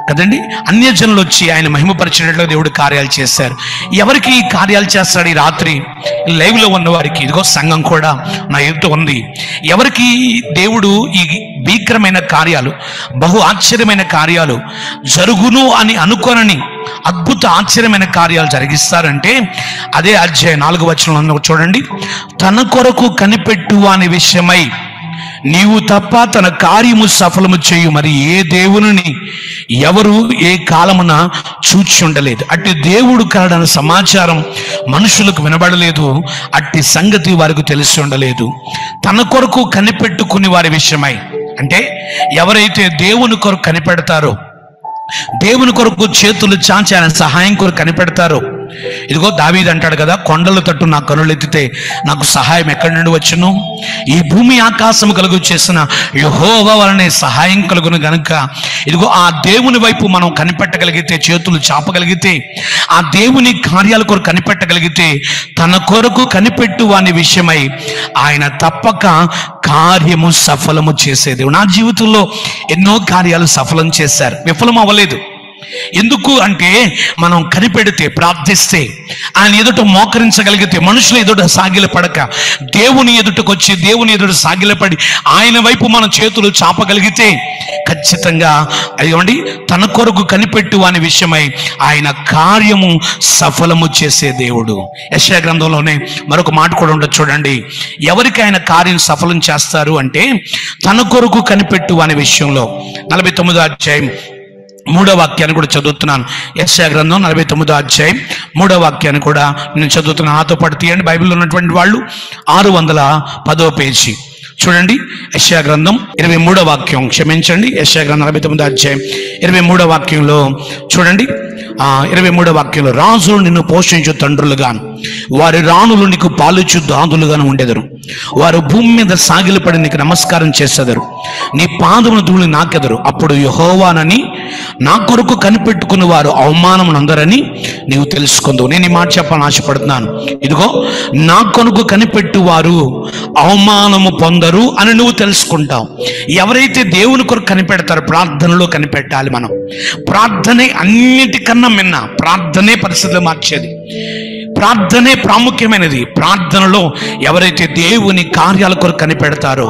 కదండి. అన్యజనులు వచ్చి ఆయన మహిమపరిచినట్లు దేవుడు కార్యాలు చేశారు. ఎవరికి ఈ కార్యాలు చేస్తాడు ఈ రాత్రి లైవ్ లో ఉన్న వారికి? ఇదిగో సంఘం కూడా నా ఎదుట ఉంది. ఎవరికి దేవుడు ఈ భీకరమైన కార్యాలు, బహు ఆశ్చర్యమైన కార్యాలు జరుగును అని అనుకోనని అద్భుత ఆశ్చర్యమైన కార్యాలు జరిగిస్తారంటే అదే అధ్యాయం 4వ వచనంలో చూడండి. తన కొరకు కనిపెట్టు అనే విషయమై నీవు తప్ప తన కార్యము సఫలము చేయు మరి ఏ దేవుని ఎవరు ఏ కాలమున చూచి ఉండలేదు. అట్టి దేవుడు కలడన్న సమాచారం మనుషులకు వినబడలేదు, అట్టి సంగతి వారికి తెలిసి ఉండలేదు. తన కొరకు కనిపెట్టుకుని వారి విషయమై, అంటే ఎవరైతే దేవుని కొరకు కనిపెడతారో, దేవుని కొరకు చేతులు చాచి ఆయన సహాయం కొరకు కనిపెడతారో, ఇదిగో దావీదు అంటాడు కదా, కొండల తట్టు నా కనులెత్తితే నాకు సహాయం ఎక్కడి నుండి వచ్చును? ఈ భూమి ఆకాశము కలుగు చేసిన యెహోవా వలనే సహాయం కలుగును గనుక ఇదిగో ఆ దేవుని వైపు మనం కనిపెట్టగలిగితే, చేతులు చాపగలిగితే, ఆ దేవుని కార్యాల కొరకు కనిపెట్టగలిగితే, తన కొరకు కనిపెట్టు అనే విషయమై ఆయన తప్పక కార్యము సఫలము చేసేది. నా జీవితంలో ఎన్నో కార్యాలు సఫలం చేశారు, విఫలం అవ్వలేదు. ఎందుకు అంటే మనం కనిపెడితే, ప్రార్థిస్తే, ఆయన ఎదుట మోకరించగలిగితే, మనుషుల ఎదుట సాగిలపడక దేవుని ఎదుటకొచ్చి దేవుని ఎదుట సాగిలపడి ఆయన వైపు మన చేతులు చాపగలిగితే ఖచ్చితంగా అయ్యండి తన కొరకు కనిపెట్టు అనే విషయమై ఆయన కార్యము సఫలము చేసే దేవుడు. యెషయా గ్రంథంలోనే మరొక మాట కూడా ఉండదు చూడండి. ఎవరికి ఆయన కార్యం సఫలం చేస్తారు అంటే తన కొరకు కనిపెట్టు అనే విషయంలో 49వ అధ్యాయం 3వ వాక్యాన్ని కూడా చదువుతున్నాను. యెషయా గ్రంథం 49వ అధ్యాయం 3వ వాక్యాన్ని కూడా నేను చదువుతున్నాను. నాతో పాటు తీయండి బైబిల్లో ఉన్నటువంటి వాళ్ళు. 610వ పేజీ చూడండి. యెషయా గ్రంథం 23వ వాక్యం, క్షమించండి, యెషయా గ్రంథం 49వ అధ్యాయం 23వ వాక్యంలో చూడండి. 23వ వాక్యంలో రాజులు నిన్ను పోషించు తండ్రులుగాను వారి రాణులు నీకు పాలిచ్చు దాదులుగాను ఉండెదరు. వారు భూమి మీద సాగిలపడి నీకు నమస్కారం చేసేదరు. నీ పాదమును ధూళి నాకెదరు. అప్పుడు యెహోవానని నా కొరకు కనిపెట్టుకుని వారు అవమానమునందరని నీవు తెలుసుకుందు. నేను ఈ మాట చెప్పాలని ఆశపడుతున్నాను. ఇదిగో నా కొరకు కనిపెట్టు వారు అవమానము పొందరు అని నువ్వు తెలుసుకుంటావు. ఎవరైతే దేవుని కొరకు కనిపెడతారో, ప్రార్థనలో కనిపెట్టాలి మనం. ప్రార్థనే అన్నిటికన్నా మిన్న, ప్రార్థనే పరిస్థితులు మార్చేది, ప్రార్థనే ప్రాముఖ్యమైనది. ప్రార్థనలో ఎవరైతే దేవుని కార్యాల కొరకు కనిపెడతారో,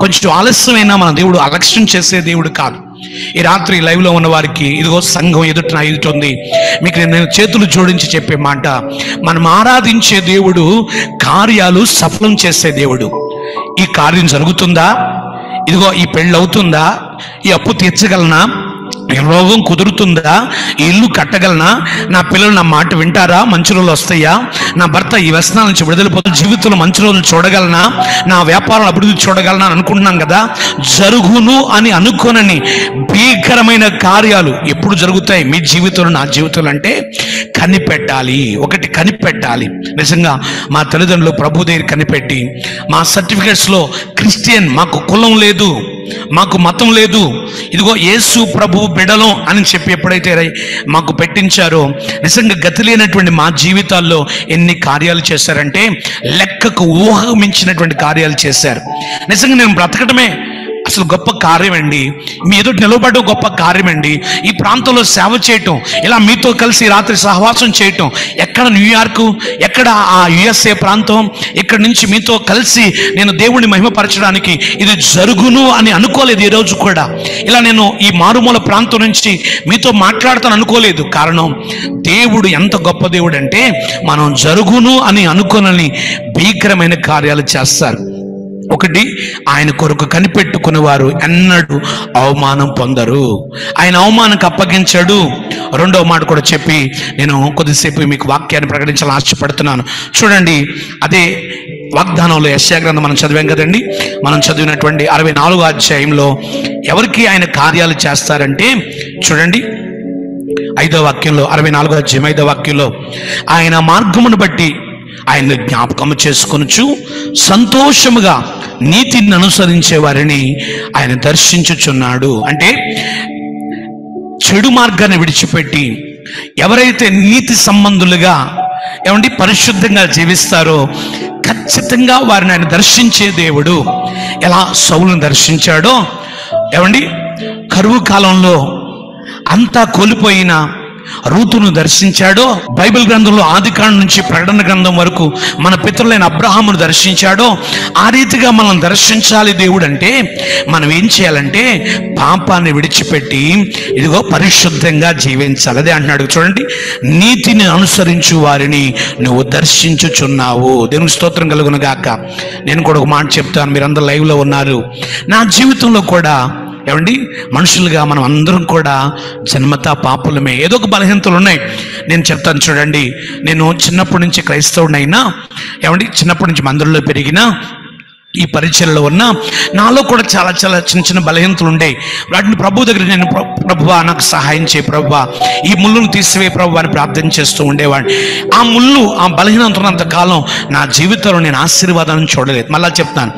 కొంచెం ఆలస్యమైనా మన దేవుడు అలక్ష్యం చేసే దేవుడు కాదు. ఈ రాత్రి లైవ్ లో ఉన్న వారికి ఇదిగో సంఘం ఎదుట ఉంది, మీకు నేను చేతులు జోడించి చెప్పే మాట, మనం ఆరాధించే దేవుడు కార్యాలు సఫలం చేసే దేవుడు. ఈ కార్యం జరుగుతుందా? ఇదిగో ఈ పెళ్ళి అవుతుందా? ఈ అప్పు తీర్చగలనా? రోగం కుదురుతుందా? ఇల్లు కట్టగలనా? నా పిల్లలు నా మాట వింటారా? మంచి రోజులు వస్తాయా? నా భర్త ఈ వ్యసనాల నుంచి విడుదలపోతే జీవితంలో మంచి రోజులు చూడగలనా? నా వ్యాపారం అభివృద్ధి చూడగలనా అని అనుకుంటున్నాం కదా. జరుగును అని అనుకోనని భీకరమైన కార్యాలు ఎప్పుడు జరుగుతాయి మీ జీవితంలో, నా జీవితంలో అంటే కనిపెట్టాలి. ఒకటి కనిపెట్టాలి. నిజంగా మా తల్లిదండ్రులు ప్రభు దగ్గర కనిపెట్టి, మా సర్టిఫికెట్స్లో క్రిస్టియన్, మాకు కులం లేదు, మాకు మతం లేదు, ఇదిగో యేసు ప్రభు బిడలం అని చెప్పి ఎప్పుడైతే మాకు పెట్టించారో, నిజంగా గతి లేనటువంటి మా జీవితాల్లో ఎన్ని కార్యాలు చేశారంటే లెక్కకు ఊహ మించినటువంటి కార్యాలు చేశారు. నిజంగా నేను బ్రతకటమే అసలు గొప్ప కార్యం అండి. మీ ఎదుటి నిలబడడం గొప్ప కార్యం అండి. ఈ ప్రాంతంలో సేవ చేయటం, ఇలా మీతో కలిసి రాత్రి సహవాసం చేయటం, ఎక్కడ న్యూయార్కు, ఎక్కడ ఆ యుఎస్ఏ ప్రాంతం, ఇక్కడి నుంచి మీతో కలిసి నేను దేవుడిని మహిమపరచడానికి ఇది జరుగును అని అనుకోలేదు. ఈ రోజు కూడా ఇలా నేను ఈ మారుమూల ప్రాంతం నుంచి మీతో మాట్లాడతాను అనుకోలేదు. కారణం, దేవుడు ఎంత గొప్ప దేవుడు అంటే మనం జరుగును అని అనుకోనని భీకరమైన కార్యాలు చేస్తారు. ఒకటి, ఆయన కొరకు కనిపెట్టుకుని వారు ఎన్నడూ అవమానం పొందరు, ఆయన అవమానంకి అప్పగించాడు. రెండవ మాట కూడా చెప్పి నేను కొద్దిసేపు మీకు వాక్యాన్ని ప్రకటించాలని ఆశపడుతున్నాను. చూడండి, అదే వాగ్దానంలో యెషయా గ్రంథం మనం చదివాం కదండి. మనం చదివినటువంటి 64వ అధ్యాయంలో ఎవరికి ఆయన కార్యాలు చేస్తారంటే చూడండి 5వ వాక్యంలో, 64వ అధ్యాయం 5వ వాక్యంలో, ఆయన మార్గమును బట్టి ఆయన జ్ఞాపకము చేసుకొనుచు సంతోషముగా నీతిని అనుసరించే వారిని ఆయన దర్శించుచున్నాడు. అంటే చెడు మార్గాన్ని విడిచిపెట్టి ఎవరైతే నీతి సంబంధులుగా పరిశుద్ధంగా జీవిస్తారో ఖచ్చితంగా వారిని ఆయన దర్శించే దేవుడు. ఎలా సౌలును దర్శించాడో, కరువు కాలంలో అంతా కోల్పోయిన రూతును దర్శించాడో, బైబిల్ గ్రంథంలో ఆదికాండం నుంచి ప్రకటన గ్రంథం వరకు మన పితరులైన అబ్రహామును దర్శించాడో, ఆ రీతిగా మనం దర్శించాలి దేవుడు. అంటే మనం ఏం చేయాలంటే పాపాన్ని విడిచిపెట్టి ఇదిగో పరిశుద్ధంగా జీవించాలి. అదే అంటున్నాడు చూడండి, నీతిని అనుసరించు వారిని నువ్వు దర్శించుచున్నావు. దేవునికి స్తోత్రం కలుగును గాక. నేను కూడా ఒక మాట చెప్తాను, మీరందరూ లైవ్లో ఉన్నారు. నా జీవితంలో కూడా మనుషులుగా మనం అందరం కూడా జన్మతా పాపులమే. ఏదో ఒక బలహీనతలు ఉన్నాయి. నేను చెప్తాను చూడండి, నేను చిన్నప్పటి నుంచి క్రైస్తవుడినైనా చిన్నప్పటి నుంచి మందిరంలో పెరిగినా ఈ పరిచయలో ఉన్న నాలో కూడా చాలా చాలా చిన్న చిన్న బలహీనతలు ఉండేవి. వాటిని ప్రభు దగ్గర నేను ప్రభువా నాకు సహాయం చేయి ప్రభువా, ఈ ముళ్ళును తీసివే ప్రభు అని ప్రార్థన చేస్తూ ఉండేవాడిని. ఆ ముళ్ళు, ఆ బలహీనత ఉన్నంత కాలం నా జీవితంలో నేను ఆశీర్వాదాన్ని చూడలేదు. మళ్ళా చెప్తాను,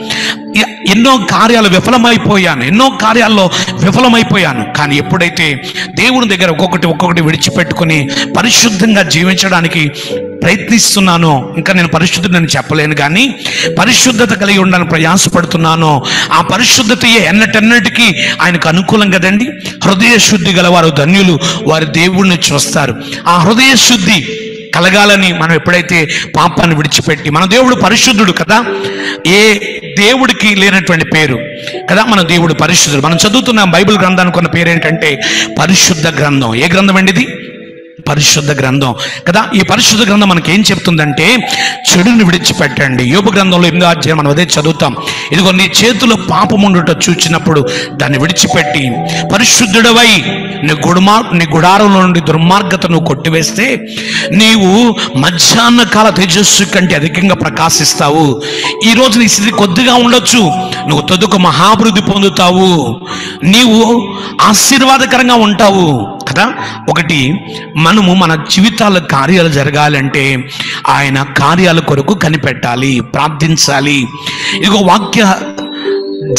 ఎన్నో కార్యాలు ఎన్నో కార్యాల్లో విఫలమైపోయాను. కానీ ఎప్పుడైతే దేవుని దగ్గర ఒక్కొక్కటి విడిచిపెట్టుకుని పరిశుద్ధంగా జీవించడానికి ప్రయత్నిస్తున్నానో, ఇంకా నేను పరిశుద్ధుడని చెప్పలేను కానీ పరిశుద్ధత కలిగి ఉండాలని ప్రయాసపడుతున్నానో, ఆ పరిశుద్ధతయే ఎన్నటెన్నటికీ ఆయనకు అనుకూలం కదండి. హృదయ శుద్ధి గల వారు ధన్యులు, వారి దేవుణ్ణి చూస్తారు. ఆ హృదయ శుద్ధి కలగాలని మనం ఎప్పుడైతే పాపాన్ని విడిచిపెట్టి, మన దేవుడు పరిశుద్ధుడు కదా, ఏ దేవుడికి లేనటువంటి పేరు కదా మన దేవుడు పరిశుద్ధుడు. మనం చదువుతున్న బైబిల్ గ్రంథానికి ఉన్న పేరు ఏంటంటే పరిశుద్ధ గ్రంథం. ఏ గ్రంథం అండి ఇది? పరిశుద్ధ గ్రంథం కదా. ఈ పరిశుద్ధ గ్రంథం మనకి ఏం చెప్తుందంటే చెడుని విడిచిపెట్టండి. యోబు గ్రంథంలో 8వ అధ్యాయం మనం అదే చదువుతాం. ఇదిగో నీ చేతిలో పాపముండుట చూచినప్పుడు దాన్ని విడిచిపెట్టి పరిశుద్ధుడవై నీ గుడారంలో నుండి దుర్మార్గతను కొట్టివేస్తే నీవు మధ్యాహ్న కాల తేజస్సు కంటే అధికంగా ప్రకాశిస్తావు. ఈ రోజు నీ స్థితి కొద్దిగా ఉండొచ్చు, నువ్వు తదుకు మహాభివృద్ధి పొందుతావు, నీవు ఆశీర్వాదకరంగా ఉంటావు కదా. ఒకటి, మనము మన జీవితాల కార్యాలు జరగాలంటే ఆయన కార్యాల కొరకు కనిపెట్టాలి, ప్రార్థించాలి. ఇదిగో వాక్య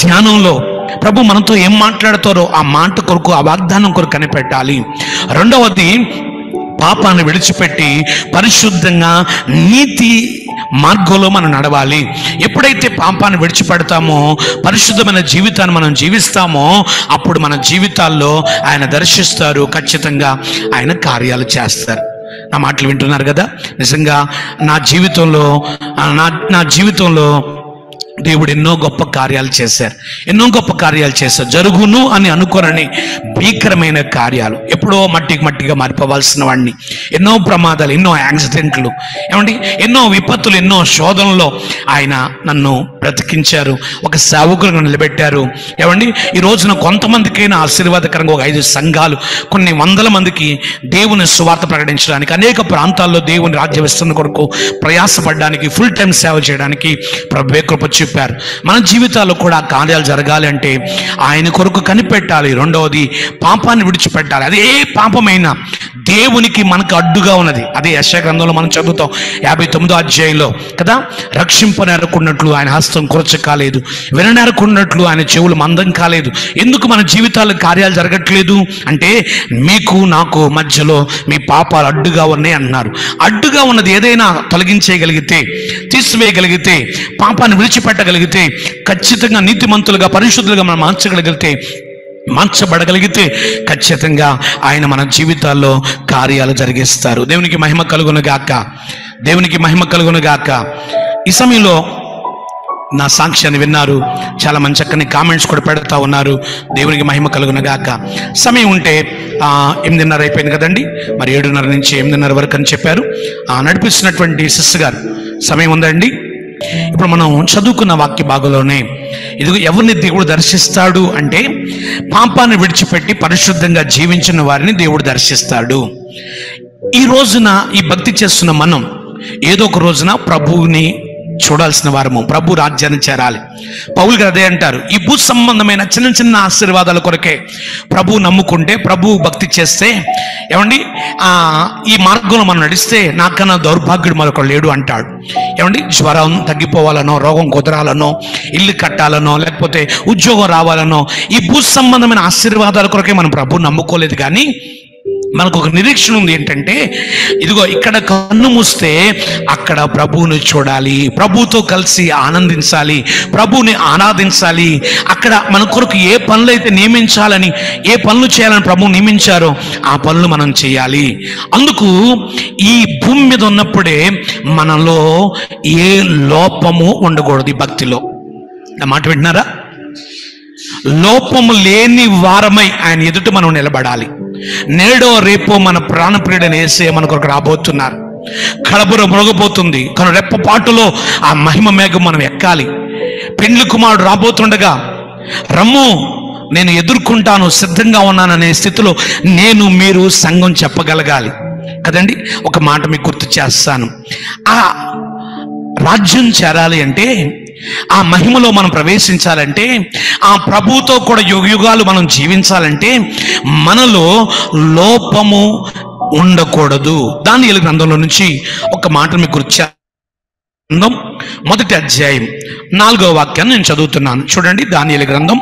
ధ్యానంలో ప్రభు మనతో ఏం మాట్లాడతారో ఆ మాట కొరకు, ఆ వాగ్దానం కొరకు కనిపెట్టాలి. రెండవది, పాపాన్ని విడిచిపెట్టి పరిశుద్ధంగా నీతి మార్గంలో మనం నడవాలి. ఎప్పుడైతే పాపాన్ని విడిచిపెడతామో, పరిశుద్ధమైన జీవితాన్ని మనం జీవిస్తామో, అప్పుడు మన జీవితాల్లో ఆయన దర్శిస్తారు, ఖచ్చితంగా ఆయన కార్యాలు చేస్తారు. నా మాటలు వింటున్నారు కదా. నిజంగా నా జీవితంలో దేవుడు ఎన్నో గొప్ప కార్యాలు చేశారు. జరుగును అని అనుకోనని భీకరమైన కార్యాలు, ఎప్పుడో మట్టిగా మారిపోవాల్సిన వాడిని, ఎన్నో ప్రమాదాలు, ఎన్నో యాక్సిడెంట్లు, ఎన్నో విపత్తులు, ఎన్నో శోధనలో ఆయన నన్ను బ్రతికించారు, ఒక సేవకులను నిలబెట్టారు. ఈ రోజున కొంతమందికైనా ఆశీర్వాదకరంగా ఒక 5 సంఘాలు, కొన్ని వందల మందికి దేవుని సువార్త ప్రకటించడానికి, అనేక ప్రాంతాల్లో దేవుని రాజ్య విస్తరణ కొరకు ప్రయాసపడడానికి, ఫుల్ టైం సేవ చేయడానికి ప్రభువే కృప చెప్పారు. మన జీవితాల్లో కూడా కార్యాలు జరగాలి అంటే ఆయన కొరకు కనిపెట్టాలి. రెండవది, పాపాన్ని విడిచిపెట్టాలి. అదే పాపమైనా దేవునికి మనకు అడ్డుగా ఉన్నది. అదే యెషయా గ్రంథంలో మనం చదువుతాం 59వ అధ్యాయంలో కదా. రక్షింపనేరకున్నట్లు ఆయన హస్తం కురచ కాలేదు, విననేరకున్నట్లు ఆయన చెవులు మందం కాలేదు. ఎందుకు మన జీవితాల్లో కార్యాలు జరగట్లేదు అంటే మీకు నాకు మధ్యలో మీ పాపాలు అడ్డుగా ఉన్నాయి అన్నారు. అడ్డుగా ఉన్నది ఏదైనా తొలగించేయగలిగితే, తీసివేయగలిగితే, పాపాన్ని విడిచిపెట్టగలిగితే, ఖచ్చితంగా నీతిమంతులుగా పరిశుద్ధులుగా మనం మార్చబడగలిగితే ఖచ్చితంగా ఆయన మన జీవితాల్లో కార్యాలు జరిగిస్తారు. దేవునికి మహిమ కలుగును గాక. ఈ సమయంలో నా సాక్ష్యాన్ని విన్నారు, చాలా మంచి చక్కని కామెంట్స్ కూడా పెడతా ఉన్నారు. దేవునికి మహిమ కలుగును గాక. సమయం ఉంటే 8:30 అయిపోయింది కదండి, మరి 7:30 నుంచి 8:30 వరకు అని చెప్పారు. నడిపిస్తున్నటువంటి సిస్టర్ గారు, సమయం ఉందండి. ఇప్పుడు మనం చదువుకున్న వాక్య భాగంలోనే ఇదిగో ఎవరిని దేవుడు దర్శిస్తాడు అంటే పాపాన్ని విడిచిపెట్టి పరిశుద్ధంగా జీవించిన వారిని దేవుడు దర్శిస్తాడు. ఈ రోజున ఈ భక్తి చేస్తున్న మనం ఏదో ఒక రోజున ప్రభువుని చూడాల్సిన వారము, ప్రభు రాజ్యాన్ని చేరాలి. పౌలు గారు అదే అంటారు, ఈ భూ సంబంధమైన చిన్న చిన్న ఆశీర్వాదాల కొరకే ప్రభు నమ్ముకుంటే, ప్రభు భక్తి చేస్తే, ఏమండి ఈ మార్గంలో మనం నడిస్తే నాకన్నా దౌర్భాగ్యుడు మరొకడు లేడు అంటాడు. ఏమండి జ్వరం తగ్గిపోవాలనో, రోగం కుదరాలనో, ఇల్లు కట్టాలనో, లేకపోతే ఉద్యోగం రావాలనో, ఈ భూ సంబంధమైన ఆశీర్వాదాల కొరకే మనం ప్రభు నమ్ముకోలేదు. కానీ మనకు ఒక నిరీక్షణ ఉంది, ఏంటంటే ఇదిగో ఇక్కడ కన్ను మూస్తే అక్కడ ప్రభువుని చూడాలి, ప్రభువుతో కలిసి ఆనందించాలి, ప్రభువుని ఆరాధించాలి. అక్కడ మన కొరకు ఏ పనులు అయితే నియమించాలని, ఏ పనులు చేయాలని ప్రభువు నియమించారో ఆ పనులు మనం చేయాలి. అందుకు ఈ భూమి మీద ఉన్నప్పుడే మనలో ఏ లోపము ఉండకూడదు. ఈ భక్తిలో నా మాట వింటున్నారా? లోపము లేని వారమై ఆయన ఎదుట మనం నిలబడాలి. నేడో రేపో మన ప్రాణప్రియుడని యేసే మన కొరకు రాబోతున్నారు. కడబుర మొరగబోతుంది, కానీ రెప్పపాటులో ఆ మహిమ మేఘం మనం ఎక్కాలి. పెండ్లి కుమారుడు రాబోతుండగా రమ్ము నేను ఎదుర్కొంటాను, సిద్ధంగా ఉన్నాననే స్థితిలో నేను మీరు సంఘం చెప్పగలగాలి కదండి. ఒక మాట మీకు గుర్తు చేస్తాను, ఆ రాజ్యం చేరాలి అంటే, ఆ మహిమలో మనం ప్రవేశించాలంటే, ఆ ప్రభువుతో కూడా యుగాలు మనం జీవించాలంటే మనలో లోపము ఉండకూడదు. దానియేలు గ్రంథంలో నుంచి ఒక మాట మీకు గుర్తు గ్రంథం 1వ అధ్యాయం 4వ వాక్యాన్ని నేను చదువుతున్నాను. చూడండి, దానియేలు గ్రంథం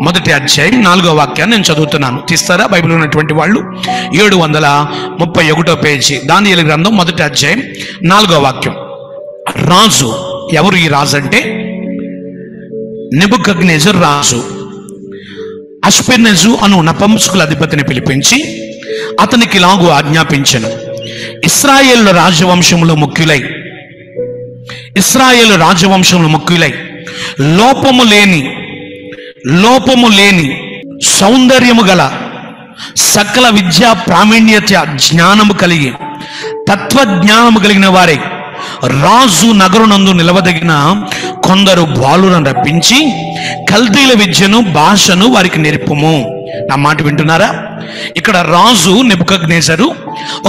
1వ అధ్యాయం 4వ వాక్యాన్ని నేను చదువుతున్నాను. తీస్తారా బైబిల్ ఉన్నటువంటి వాళ్ళు? 731 పేజీ, దానియేలు గ్రంథం 1వ అధ్యాయం 4వ వాక్యం. రాజు ఎవరు? ఈ రాజు అంటే నెబుకద్నెజరు రాజు అష్పెర్నెజు అను నపుంసకుల అధిపతిని పిలిపించి అతనికి ఇలాగు ఆజ్ఞాపించెను, ఇశ్రాయేలు రాజవంశములో ముఖ్యులై లోపము లేని సౌందర్యము గల సకల విద్యా ప్రావీణ్యత జ్ఞానము కలిగి తత్వజ్ఞానము కలిగిన వారై రాజు నగరునందు నిలవదగిన కొందరు బాలులను రప్పించి కల్దీల విద్యను భాషను వారికి నేర్పుము. నా మాట వింటున్నారా? ఇక్కడ రాజు నెబుకద్నెజరు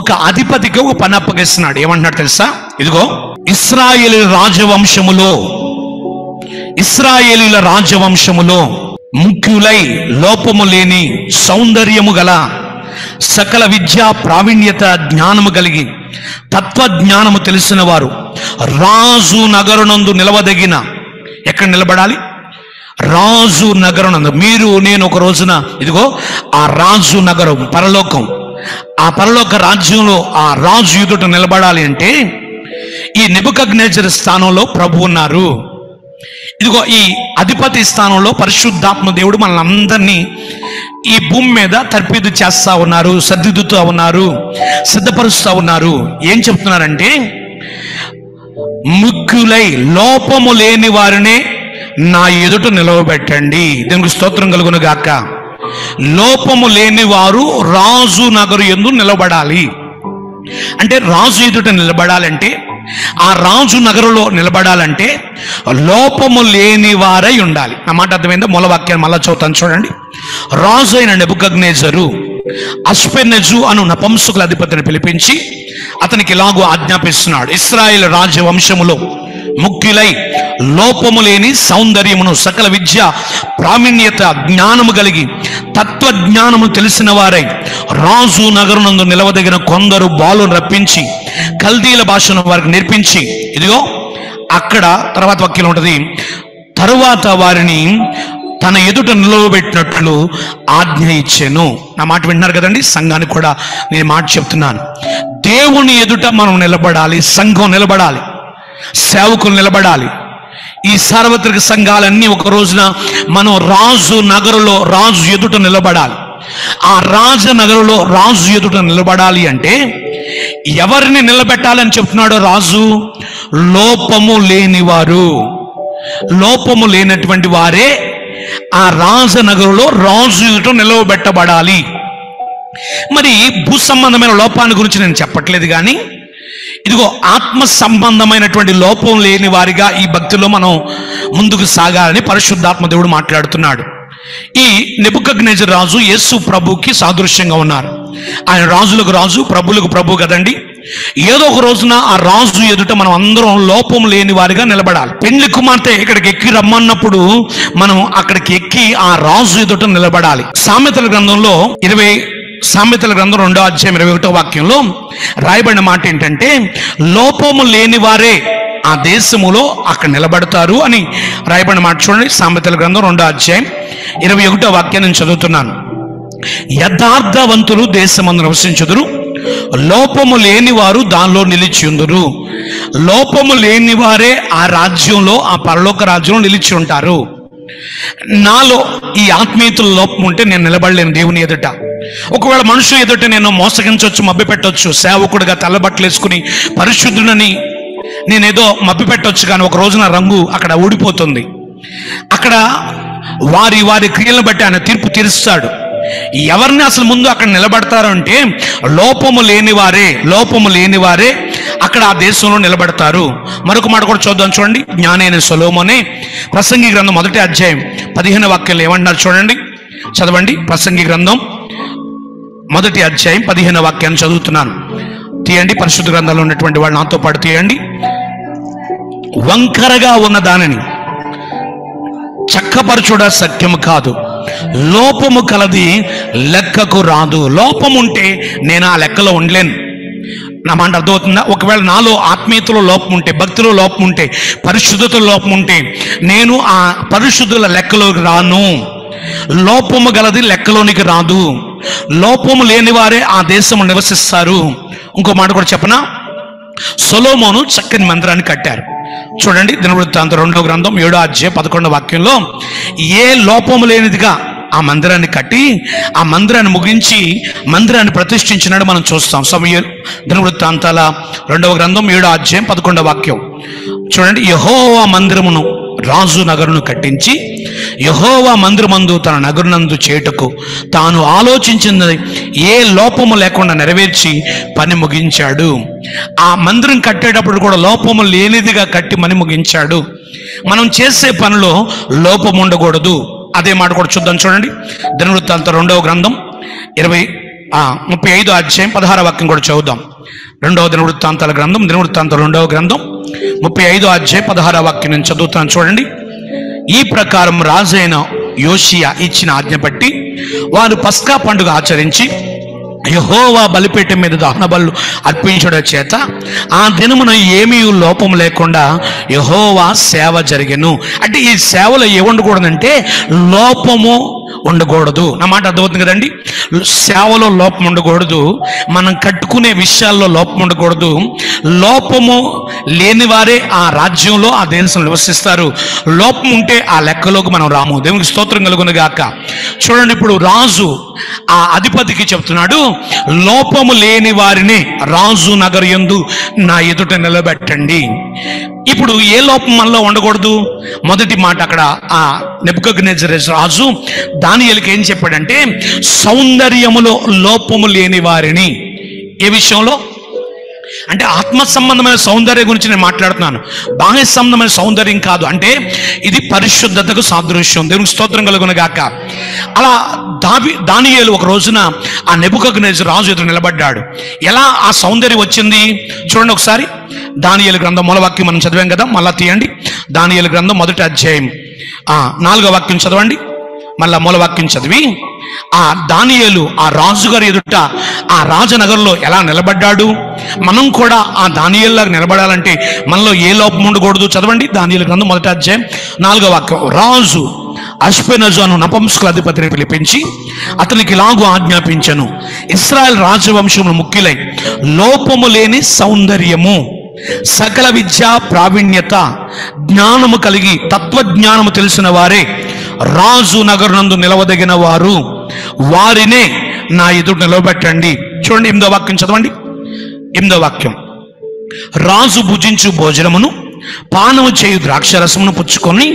ఒక అధిపతికి ఒక పని అప్పగిస్తున్నాడు. ఏమంటున్నాడు తెలుసా? ఇదిగో ఇశ్రాయేలు రాజవంశములో ముఖ్యులై లోపము లేని సౌందర్యము గల సకల విద్యా ప్రావీణ్యత జ్ఞానము కలిగి తత్వజ్ఞానము తెలిసిన వారు రాజు నగరునందు నిలవదగిన. ఎక్కడ నిలబడాలి? రాజు నగరునందు. మీరు నేను ఒక రోజున ఇదిగో ఆ రాజు నగరం పరలోకం, ఆ పరలోక రాజ్యంలో ఆ రాజు ఎదుట నిలబడాలి అంటే ఈ నెబుకద్నెజరు స్థానంలో ప్రభు ఉన్నారు. ఇదిగో ఈ అధిపతి స్థానంలో పరిశుద్ధాత్మ దేవుడు మనల్ని అందరినీ ఈ భూమి మీద తర్పీదు చేస్తా ఉన్నారు, సర్దిద్దుతూ ఉన్నారు, సిద్ధపరుస్తూ ఉన్నారు. ఏం చెప్తున్నారంటే, ముఖ్యులై లోపము లేని వారినే నా ఎదుట నిలవబెట్టండి. దీనికి స్తోత్రం కలుగును గాక. లోపము లేని వారు రాజు నగరు యందు నిలబడాలి. అంటే రాజు ఎదుట నిలబడాలంటే, ఆ రాజు నగరులో నిలబడాలంటే లోపము లేని వారై ఉండాలి. నా మాట అర్థమైందా? మూలవాక్యాన్ని మళ్ళా చదువుతాను చూడండి. రాజు అయిన నెబుకద్నెజరు అష్పెర్నెజు అను నపుంసకుల అధిపతిని పిలిపించి అతనికి ఇలాగూ ఆజ్ఞాపిస్తున్నాడు, ఇశ్రాయేలు రాజవంశములో ముఖ్యులై లోపము లేని సౌందర్యమును సకల విద్య ప్రావీణ్యత జ్ఞానము కలిగి తత్వజ్ఞానము తెలిసిన వారై రాజు నగరునందు నిలవదగిన కొందరు బాలును రప్పించి కల్దీల భాషను వారికి నేర్పించి, ఇదిగో అక్కడ తర్వాత వాక్యం ఉంటది, తరువాత వారిని తన ఎదుట నిలవబెట్టినట్లు ఆజ్ఞ ఇచ్చెను. నా మాట వింటున్నారు కదండి? సంఘానికి కూడా నేను మాట చెప్తున్నాను. దేవుని ఎదుట మనం నిలబడాలి, సంఘం నిలబడాలి, సేవకులు నిలబడాలి. ఈ సార్వత్రిక సంఘాలన్నీ ఒక రోజున మనం రాజు నగరులో రాజు ఎదుట నిలబడాలి. ఆ రాజనగరులో రాజు ఎదుట నిలబడాలి అంటే ఎవరిని నిలబెట్టాలని చెప్తున్నాడో రాజు? లోపము లేనివారు, లోపము లేనటువంటి వారే ఆ రాజనగరులో రాజు ఎదుట నిలవబెట్టబడాలి. మరి భూ సంబంధమైన లోపాన్ని గురించి నేను చెప్పట్లేదు, కానీ ఇదిగో ఆత్మ సంబంధమైనటువంటి లోపం లేని వారిగా ఈ భక్తిలో మనం ముందుకు సాగాలని పరిశుద్ధాత్మ దేవుడు మాట్లాడుతున్నాడు. ఈ నెబుకద్నెజరు రాజు యేసు ప్రభుకి సాదృశ్యంగా ఉన్నారు. ఆయన రాజులకు రాజు, ప్రభులకు ప్రభు కదండి. ఏదో ఒక రోజున ఆ రాజు ఎదుట మనం అందరం లోపం లేని వారిగా నిలబడాలి. పెండ్లి కుమార్తె ఇక్కడికి ఎక్కి రమ్మన్నప్పుడు మనం అక్కడికి ఎక్కి ఆ రాజు ఎదుట నిలబడాలి. సామెతల గ్రంథంలో 2వ అధ్యాయం 21వ వాక్యంలో రాయబడిన మాట ఏంటంటే, లోపము లేని వారే ఆ దేశములో అక్కడ నిలబడతారు అని రాయబడిన మాట చూడండి. సామెతల గ్రంథం 2వ అధ్యాయం 21వ వాక్యం నేను చదువుతున్నాను. యథార్థవంతులు దేశమందు నివసించుదురు, లోపము లేని వారు దానిలో నిలిచియుందురు. లోపము లేని వారే ఆ రాజ్యంలో, ఆ పరలోక రాజ్యంలో నిలిచి ఉంటారు. నాలో ఈ ఆత్మీయతల లోపం ఉంటే నేను నిలబడలేను దేవుని ఎదుట. ఒకవేళ మనుషుల ఎదుట నేను మోసగించవచ్చు, మభ్య పెట్టవచ్చు, సేవకుడిగా తెల్లబట్టలు వేసుకుని పరిశుద్ధునని నేనేదో మభ్య పెట్టవచ్చు. కానీ ఒక రోజున రంగు అక్కడ ఊడిపోతుంది. అక్కడ వారి వారి క్రియలను బట్టి ఆయన తీర్పు తీరుస్తాడు. ఎవరిని అసలు ముందు అక్కడ నిలబడతారు అంటే లోపము లేని వారే అక్కడ ఆ దేశంలో నిలబడతారు. మరొక మాట కూడా చూద్దాం చూడండి. జ్ఞానైన సొలొమోనే ప్రసంగి గ్రంథం 1వ అధ్యాయం 15వ వాక్యంలో ఏమంటున్నారు చూడండి, చదవండి. ప్రసంగి గ్రంథం 1వ అధ్యాయం 15వ వాక్యాన్ని చదువుతున్నాను. తీయండి, పరిశుద్ధ గ్రంథంలో ఉన్నటువంటి వాళ్ళు నాతో పాటు తీయండి. వంకరగా ఉన్న దానిని చక్కపరచుట సత్యము కాదు, లోపము కలది లెక్కకు రాదు. లోపం ఉంటే నేను ఆ లెక్కలో ఉండలేను. నా మాట అర్థమవుతుందా? ఒకవేళ నాలో ఆత్మీయతలో లోపం ఉంటే, భక్తిలో లోపం ఉంటే, పరిశుద్ధతలో లోపం ఉంటే నేను ఆ పరిశుద్ధుల లెక్కలోకి రాను. లోపము గలది లెక్కలోనికి రాదు. లోపము లేని వారే ఆ దేశము నివసిస్తారు. ఇంకో మాట కూడా చెప్పనా, సొలొమోను చక్కని మందిరాన్ని కట్టారు. చూడండి, దినవృత్తాంతం 2వ గ్రంథం 7వ అధ్యాయం 11వ వాక్యంలో ఏ లోపము లేనిదిగా ఆ మందిరాన్ని కట్టి ఆ మందిరాన్ని ముగించి మందిరాన్ని ప్రతిష్ఠించినాడు మనం చూస్తాం. దినవృత్తాంతాల 2వ గ్రంథం 7వ అధ్యాయం 11వ వాక్యం చూడండి. యెహోవా మందిరమును రాజు నగరును కట్టించి యెహోవా మందిరమందు తన నగరునందు చేయుటకు తాను ఆలోచించినది ఏ లోపము లేకుండా నెరవేర్చి పని ముగించాడు. ఆ మందిరం కట్టేటప్పుడు కూడా లోపము లేనిదిగా కట్టి పని ముగించాడు. మనం చేసే పనిలో లోపం ఉండకూడదు. అదే మాట కూడా చూద్దాం చూడండి. దినవృత్తాంతం 2వ గ్రంథం 35వ అధ్యాయం 16వ వాక్యం కూడా చదువుదాం. 2వ దినవృత్తాంతాల గ్రంథం, దినవృత్తాంతం 2వ గ్రంథం 35వ అధ్యాయం 16వ వాక్యం నేను చదువుతాను చూడండి. ఈ ప్రకారం రాజైన యోషియా ఇచ్చిన ఆజ్ఞ బట్టి వారు పస్కా పండుగ ఆచరించి యెహోవా బలిపీఠం మీద దహన బలులు అర్పించడం చేత ఆ దినమున ఏమీ లోపం లేకుండా యెహోవా సేవ జరిగెను. అంటే ఈ సేవలో ఏముండకూడదంటే లోపము ఉండకూడదు. నా మాట అర్థమవుతుంది కదండి. సేవలో లోపం ఉండకూడదు, మనం కట్టుకునే విషయాల్లో లోపం ఉండకూడదు. లోపము లేని వారే ఆ రాజ్యంలో, ఆ దేశంలో నివసిస్తారు. లోపం ఉంటే ఆ లెక్కలోకి మనం రాము. దేవునికి స్తోత్రం కలుగును గాక. చూడండి, ఇప్పుడు రాజు ఆ అధిపతికి చెప్తున్నాడు, లోపము లేని వారిని రాజు నగరు యందు నా ఎదుట నిలబెట్టండి. ఇప్పుడు ఏ లోపం మనలో ఉండకూడదు? మొదటి మాట అక్కడ ఆ నెబుకద్నెజర్ రాజు దానియేలుకి ఏం చెప్పాడంటే, సౌందర్యములో లోపము లేని వారిని. ఏ విషయంలో అంటే ఆత్మ సంబంధమైన సౌందర్యం గురించి నేను మాట్లాడుతున్నాను, బాహ్య సంబంధమైన సౌందర్యం కాదు. అంటే ఇది పరిశుద్ధతకు సాదృశ్యం. దేవునికి స్తోత్రం కలుగును గాక. అలా దానియేలు ఒక రోజున ఆ నెబుకద్నెజర్ రాజు ఎదురు నిలబడ్డాడు. ఎలా ఆ సౌందర్యం వచ్చింది చూడండి ఒకసారి. దానియేలు గ్రంథం మూలవాక్యం మనం చదివాం కదా, మళ్ళా తీయండి. దానియేలు గ్రంథం 1వ అధ్యాయం 4వ వాక్యం చదవండి. మళ్ళా మూలవాక్యం చదివి ఆ దానియేలు ఆ రాజుగారి ఎదుట ఆ రాజనగర్లో ఎలా నిలబడ్డాడు, మనం కూడా ఆ దానియేలులాగా నిలబడాలంటే మనలో ఏ లోపం ఉండకూడదు. చదవండి దానియేలు గ్రంథం 1వ అధ్యాయం 4వ వాక్యం. రాజు అష్పెనజు అను నపుంసకుల అధిపతిని పిలిపించి అతనికి ఇలాగు ఆజ్ఞాపించెను, ఇశ్రాయేల్ రాజవంశమును ముఖ్యులై లోపము లేని సౌందర్యము, సకల విద్యా ప్రావీణ్యత, జ్ఞానము కలిగి తత్వజ్ఞానము తెలిసిన వారే రాజు నగరునందు నిలవదగిన వారు, వారినే నా ఎదుట నిలవబెట్టండి. చూడండి 8వ వాక్యం చదవండి. 8వ వాక్యం. రాజు భుజించు భోజనమును పానము చేయు ద్రాక్షరసమును పుచ్చుకొని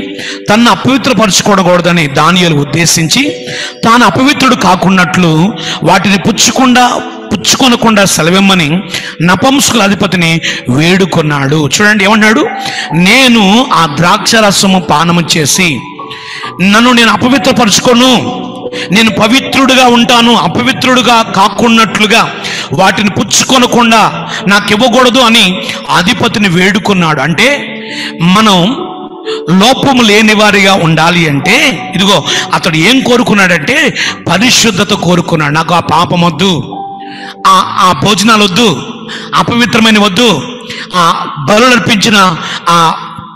తన్ను అపవిత్రపరచుకోకూడదని దానియేలు ఉద్దేశించి తాను అపవిత్రుడు కాకున్నట్లు వాటిని పుచ్చుకొనకుండా సెలవిమ్మని నపుంసకుల అధిపతిని వేడుకొన్నాడు. చూడండి ఏమన్నాడు, నేను ఆ ద్రాక్షరసము పానము చేసి నన్ను నేను అపవిత్రపరచుకోను, నేను పవిత్రుడుగా ఉంటాను, అపవిత్రుడుగా కాకున్నట్లుగా వాటిని పుచ్చుకొనకుండా నాకు ఇవ్వకూడదు అని అధిపతిని వేడుకున్నాడు. అంటే మనం లోపము లేని వారిగా ఉండాలి అంటే ఇదిగో అతడు ఏం కోరుకున్నాడంటే పరిశుద్ధత కోరుకున్నాడు. నాకు ఆ పాపం వద్దు, ఆ భోజనాలు వద్దు, అపవిత్రమైన వద్దు, ఆ బలులు అర్పించిన ఆ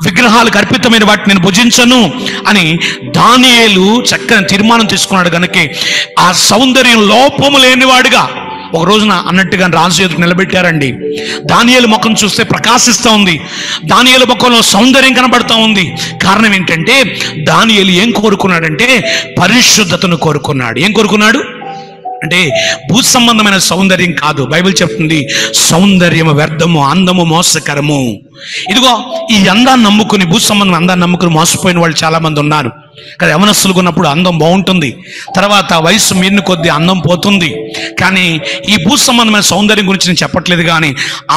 విగ్రహాలకు అర్పితమైన వాటిని నేను భుజించను అని దానియేలు చక్కని తీర్మానం తీసుకున్నాడు. కనుక ఆ సౌందర్యం లోపము లేనివాడుగా ఒక రోజున అన్నట్టుగా రాజు ఎదురు నిలబెట్టారండి. దానియేలు ముఖం చూస్తే ప్రకాశిస్తూ ఉంది, దానియేలు ముఖంలో సౌందర్యం కనబడతా ఉంది. కారణం ఏంటంటే దానియేలు ఏం కోరుకున్నాడంటే పరిశుద్ధతను కోరుకున్నాడు. ఏం కోరుకున్నాడు అంటే భూ సంబంధమైన సౌందర్యం కాదు. బైబిల్ చెప్తుంది సౌందర్యము వ్యర్థము, అందము మోసకరము. ఇదిగో ఈ అందాన్ని నమ్ముకుని, భూ సంబంధం అందాన్ని నమ్ముకుని మోసపోయిన వాళ్ళు చాలా మంది ఉన్నారు కదా. యవనస్తులుగా ఉన్నప్పుడు అందం బాగుంటుంది, తర్వాత వయసు మీరిన కొద్దీ అందం పోతుంది. కానీ ఈ భూ సంబంధమైన సౌందర్యం గురించి నేను చెప్పట్లేదు, కానీ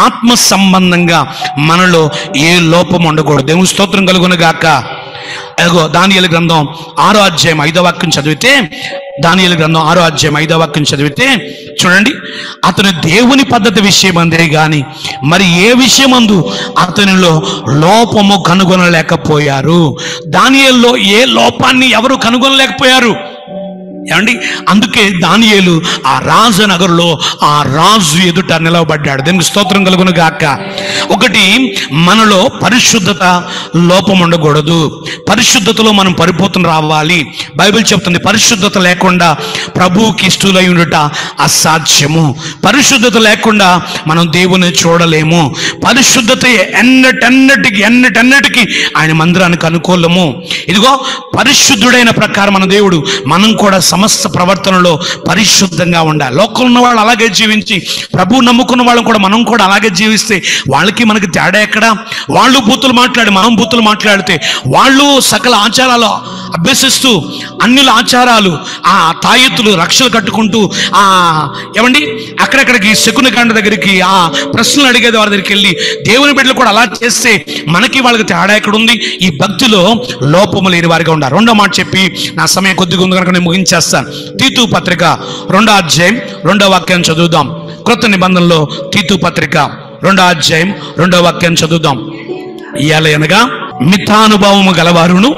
ఆత్మ సంబంధంగా మనలో ఏ లోపం ఉండకూడదు. దేవుని స్తోత్రం కలుగును గాక. అదిగో దానియేలు గ్రంథం 6వ అధ్యాయం 5వ వాక్యం చదివితే, దానియేలు గ్రంథం 6వ అధ్యాయం 5వ వాక్యం చదివితే చూడండి, అతను దేవుని పద్ధతి విషయమందే గాని మరి ఏ విషయమందు అతనిలో లోపము కనుగొనలేకపోయారు. దానియేలులో ఏ లోపాన్ని ఎవరు కనుగొనలేకపోయారు ఏమండి. అందుకే దానియేలు ఆ రాజనగరులో ఆ రాజు ఎదుట నిలవబడ్డాడు. దీనికి స్తోత్రం కలుగును గాక. ఒకటి, మనలో పరిశుద్ధత లోపం ఉండకూడదు. పరిశుద్ధతలో మనం పరిపూర్ణ రావాలి. బైబిల్ చెప్తుంది పరిశుద్ధత లేకుండా ప్రభువుకి ఇష్టలై ఉండుట అసాధ్యము. పరిశుద్ధత లేకుండా మనం దేవుని చూడలేము. పరిశుద్ధత ఎన్నటన్నిటికీ ఆయన మందిరానికి అనుకూలము. ఇదిగో పరిశుద్ధుడైన ప్రకారం మన దేవుడు మనం కూడా సమస్త ప్రవర్తనలో పరిశుద్ధంగా ఉండాలి. లోకంలో ఉన్న వాళ్ళు అలాగే జీవించి ప్రభువు నమ్ముకున్న వాళ్ళని కూడా మనం కూడా అలాగే జీవిస్తే వాళ్ళకి మనకి తేడా ఎక్కడ? వాళ్ళు బూతులు మాట్లాడి మనం బూతులు మాట్లాడితే, వాళ్ళు సకల ఆచారాలు అభ్యసిస్తూ అన్యుల ఆచారాలు, ఆ తాయెత్తులు రక్షలు కట్టుకుంటూ ఏమండి అక్కడక్కడికి శకుని కాండ దగ్గరికి ఆ ప్రశ్నలు అడిగేది వారి దగ్గరికి వెళ్ళి దేవుని బిడ్డలు కూడా అలా చేస్తే మనకి వాళ్ళకి తేడా ఎక్కడ ఉంది? ఈ భక్తిలో లోపము లేని వారిగా ఉండాలి. రెండో మాట చెప్పి నా సమయం కొద్దిగా ఉంది కనుక నేను ముగించేస్తాను. తీతు పత్రిక 2వ అధ్యాయం 2వ వాక్యం చదువుదాం. క్రొత్త నిబంధనలో తీతు పత్రిక 2వ అధ్యాయం 2వ వాక్యం చదువుదాం. ఇయాలనగా మిథానుభవము గలవారును